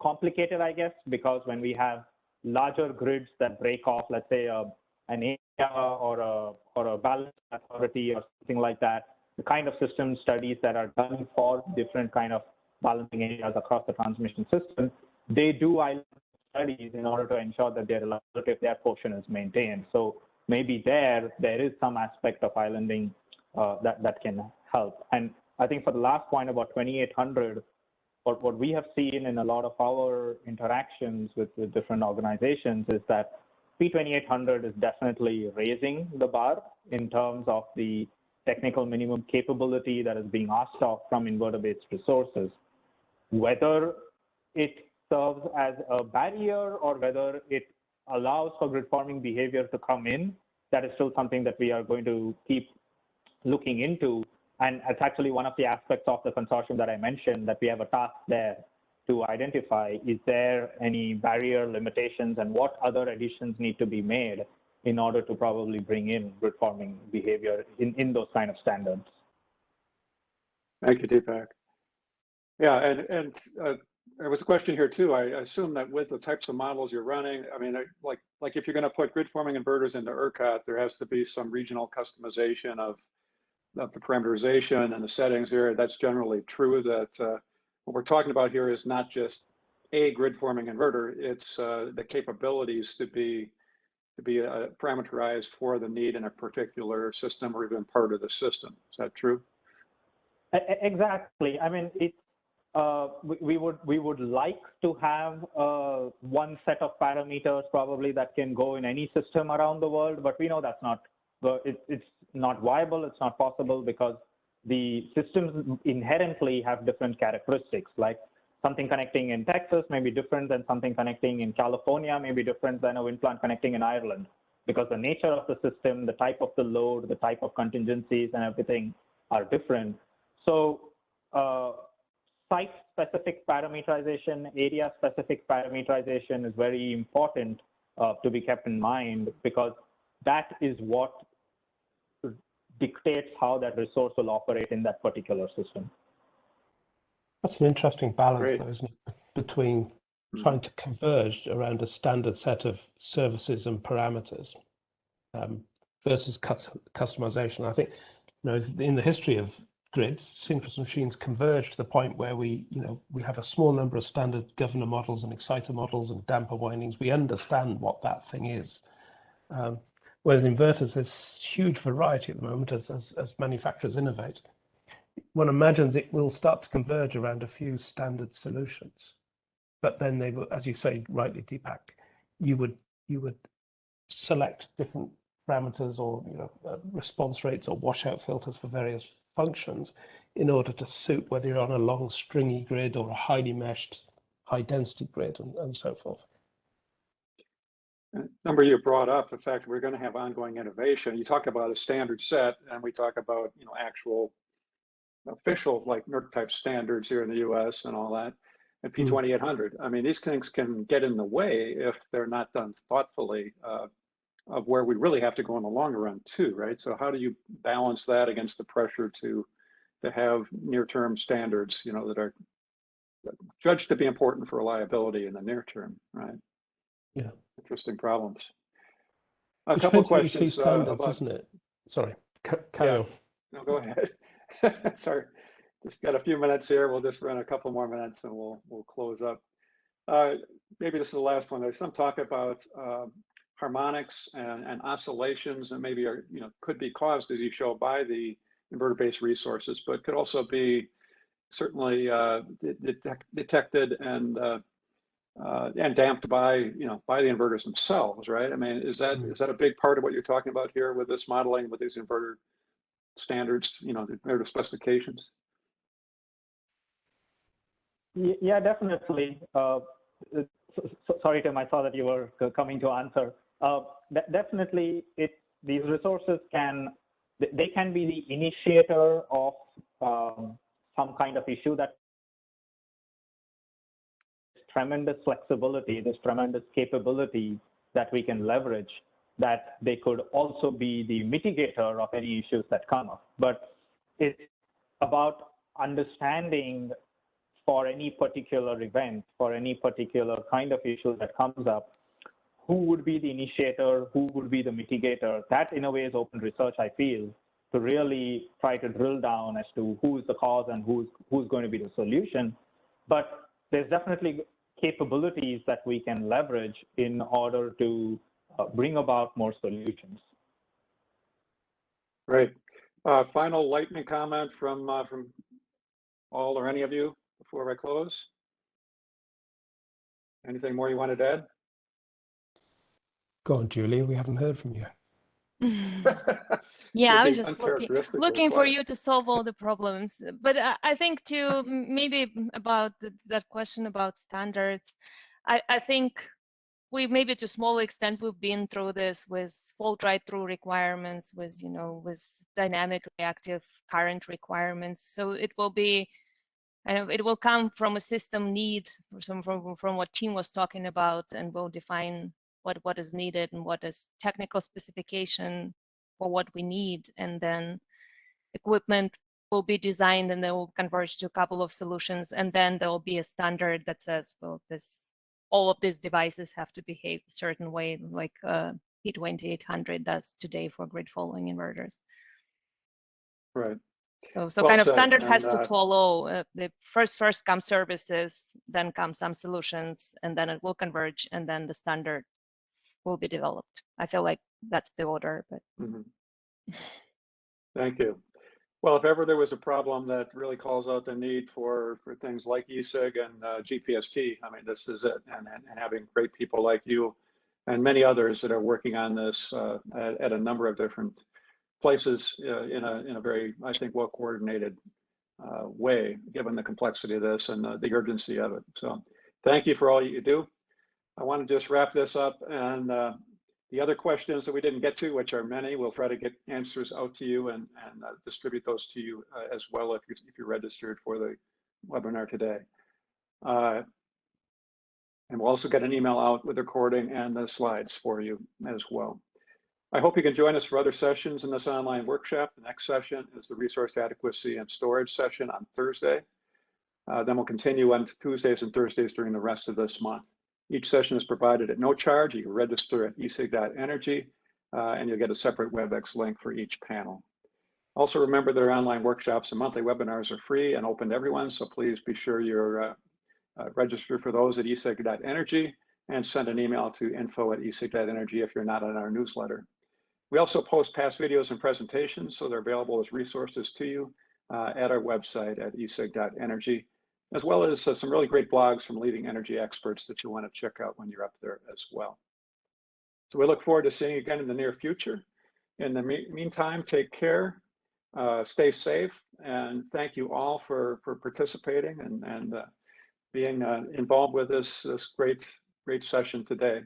complicated, I guess, because when we have larger grids that break off, let's say an area or a balance authority or something like that, the kind of system studies that are done for different kind of balancing areas across the transmission system, they do island studies in order to ensure that their reliability of their portion is maintained. So maybe there is some aspect of islanding that can help. And I think for the last point about 2800, what we have seen in a lot of our interactions with different organizations is that P2800 is definitely raising the bar in terms of the technical minimum capability that is being asked of from inverter-based resources. Whether it serves as a barrier or whether it allows for grid forming behavior to come in, that is still something that we are going to keep looking into. And it's actually one of the aspects of the consortium that I mentioned, that we have a task there to identify, is there any barrier limitations and what other additions need to be made in order to probably bring in grid forming behavior in those kind of standards. Thank you, Deepak. Yeah, and there was a question here too. I assume that with the types of models you're running, I mean, like if you're going to put grid forming inverters into ERCOT, there has to be some regional customization of the parameterization and the settings here. That's generally true. That what we're talking about here is not just a grid forming inverter; it's the capabilities to be parameterized for the need in a particular system or even part of the system. Is that true? Exactly. I mean, we would like to have one set of parameters probably that can go in any system around the world, but we know that's not. It's not viable. It's not possible because the systems inherently have different characteristics. Like something connecting in Texas may be different than something connecting in California, may be different than a wind plant connecting in Ireland, because the nature of the system, the type of the load, the type of contingencies and everything are different. So site-specific parameterization, area-specific parameterization is very important to be kept in mind, because that is what dictates how that resource will operate in that particular system. That's an interesting balance, though, isn't it, between trying to converge around a standard set of services and parameters versus customization. I think, in the history of grids, synchronous machines converge to the point where we have a small number of standard governor models and exciter models and damper windings. We understand what that thing is. Whereas inverters, there's huge variety at the moment as manufacturers innovate. One imagines it will start to converge around a few standard solutions, but then they will, as you say rightly, Deepak, you would select different parameters or response rates or washout filters for various functions in order to suit whether you're on a long stringy grid or a highly meshed high density grid and so forth. Number you brought up the fact that we're going to have ongoing innovation. You talk about a standard set, and we talk about actual official like NERC type standards here in the U.S. and all that, and P2800. I mean, these things can get in the way if they're not done thoughtfully of where we really have to go in the longer run too, right? So how do you balance that against the pressure to have near-term standards, that are judged to be important for reliability in the near term, right? Yeah. Interesting problems. A couple of questions standards, about, isn't it? Sorry, carry on. No, go ahead. Sorry, just got a few minutes here. We'll just run a couple more minutes and we'll close up. Maybe this is the last one. There's some talk about harmonics and oscillations, and maybe could be caused, as you show, by the inverter-based resources, but could also be certainly detected and damped by by the inverters themselves, right? I mean, is that a big part of what you're talking about here with this modeling, with these inverter standards, the inverter specifications? Yeah, definitely. Sorry, Tim, I saw that you were coming to answer. Definitely, these resources can be the initiator of some kind of issue that tremendous flexibility, this tremendous capability that we can leverage, that they could also be the mitigator of any issues that come up. But it's about understanding for any particular event, for any particular kind of issue that comes up, who would be the initiator, who would be the mitigator. That, in a way, is open research, I feel, to really try to drill down as to who is the cause and who's going to be the solution. But there's definitely capabilities that we can leverage in order to bring about more solutions. Great. Final lightning comment from all or any of you before I close? Anything more you wanted to add? Go on, Julia, we haven't heard from you. Yeah, I was just Uncharacteristically for quiet. you to solve all the problems. But I think too, maybe about that question about standards, I think we maybe to a small extent we've been through this with fault right-through requirements, with with dynamic reactive current requirements. So it will be, it will come from a system need, from what Tim was talking about, and will define what is needed and what is technical specification for what we need, and then equipment will be designed and they will converge to a couple of solutions, and then there will be a standard that says, well, all of these devices have to behave a certain way, like P2800 does today for grid following inverters. Right. So Well kind of said. standard And, has to follow the first come services, then come some solutions, and then it will converge, and then the standard will be developed. I feel like that's the order, but. Thank you. Well, if ever there was a problem that really calls out the need for things like ESIG and GPST, I mean, this is it. And having great people like you and many others that are working on this at a number of different places in a very, I think, well coordinated way, given the complexity of this and the urgency of it. So thank you for all you do. I want to just wrap this up, and the other questions that we didn't get to, which are many, we'll try to get answers out to you and distribute those to you as well if you're registered for the webinar today. And we'll also get an email out with the recording and the slides for you as well. I hope you can join us for other sessions in this online workshop. The next session is the resource adequacy and storage session on Thursday. Then we'll continue on Tuesdays and Thursdays during the rest of this month. Each session is provided at no charge. You can register at esig.energy and you'll get a separate WebEx link for each panel. Also remember that our online workshops and monthly webinars are free and open to everyone, so please be sure you're registered for those at esig.energy and send an email to info@esig.energy if you're not on our newsletter. We also post past videos and presentations, so they're available as resources to you at our website at esig.energy. As well as some really great blogs from leading energy experts that you want to check out when you're up there as well. So we look forward to seeing you again in the near future. In the meantime, take care, stay safe, and thank you all for participating and being involved with this great session today.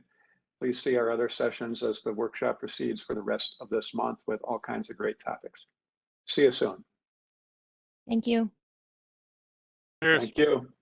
Please see our other sessions as the workshop proceeds for the rest of this month with all kinds of great topics. See you soon. Thank you. Cheers. Thank you.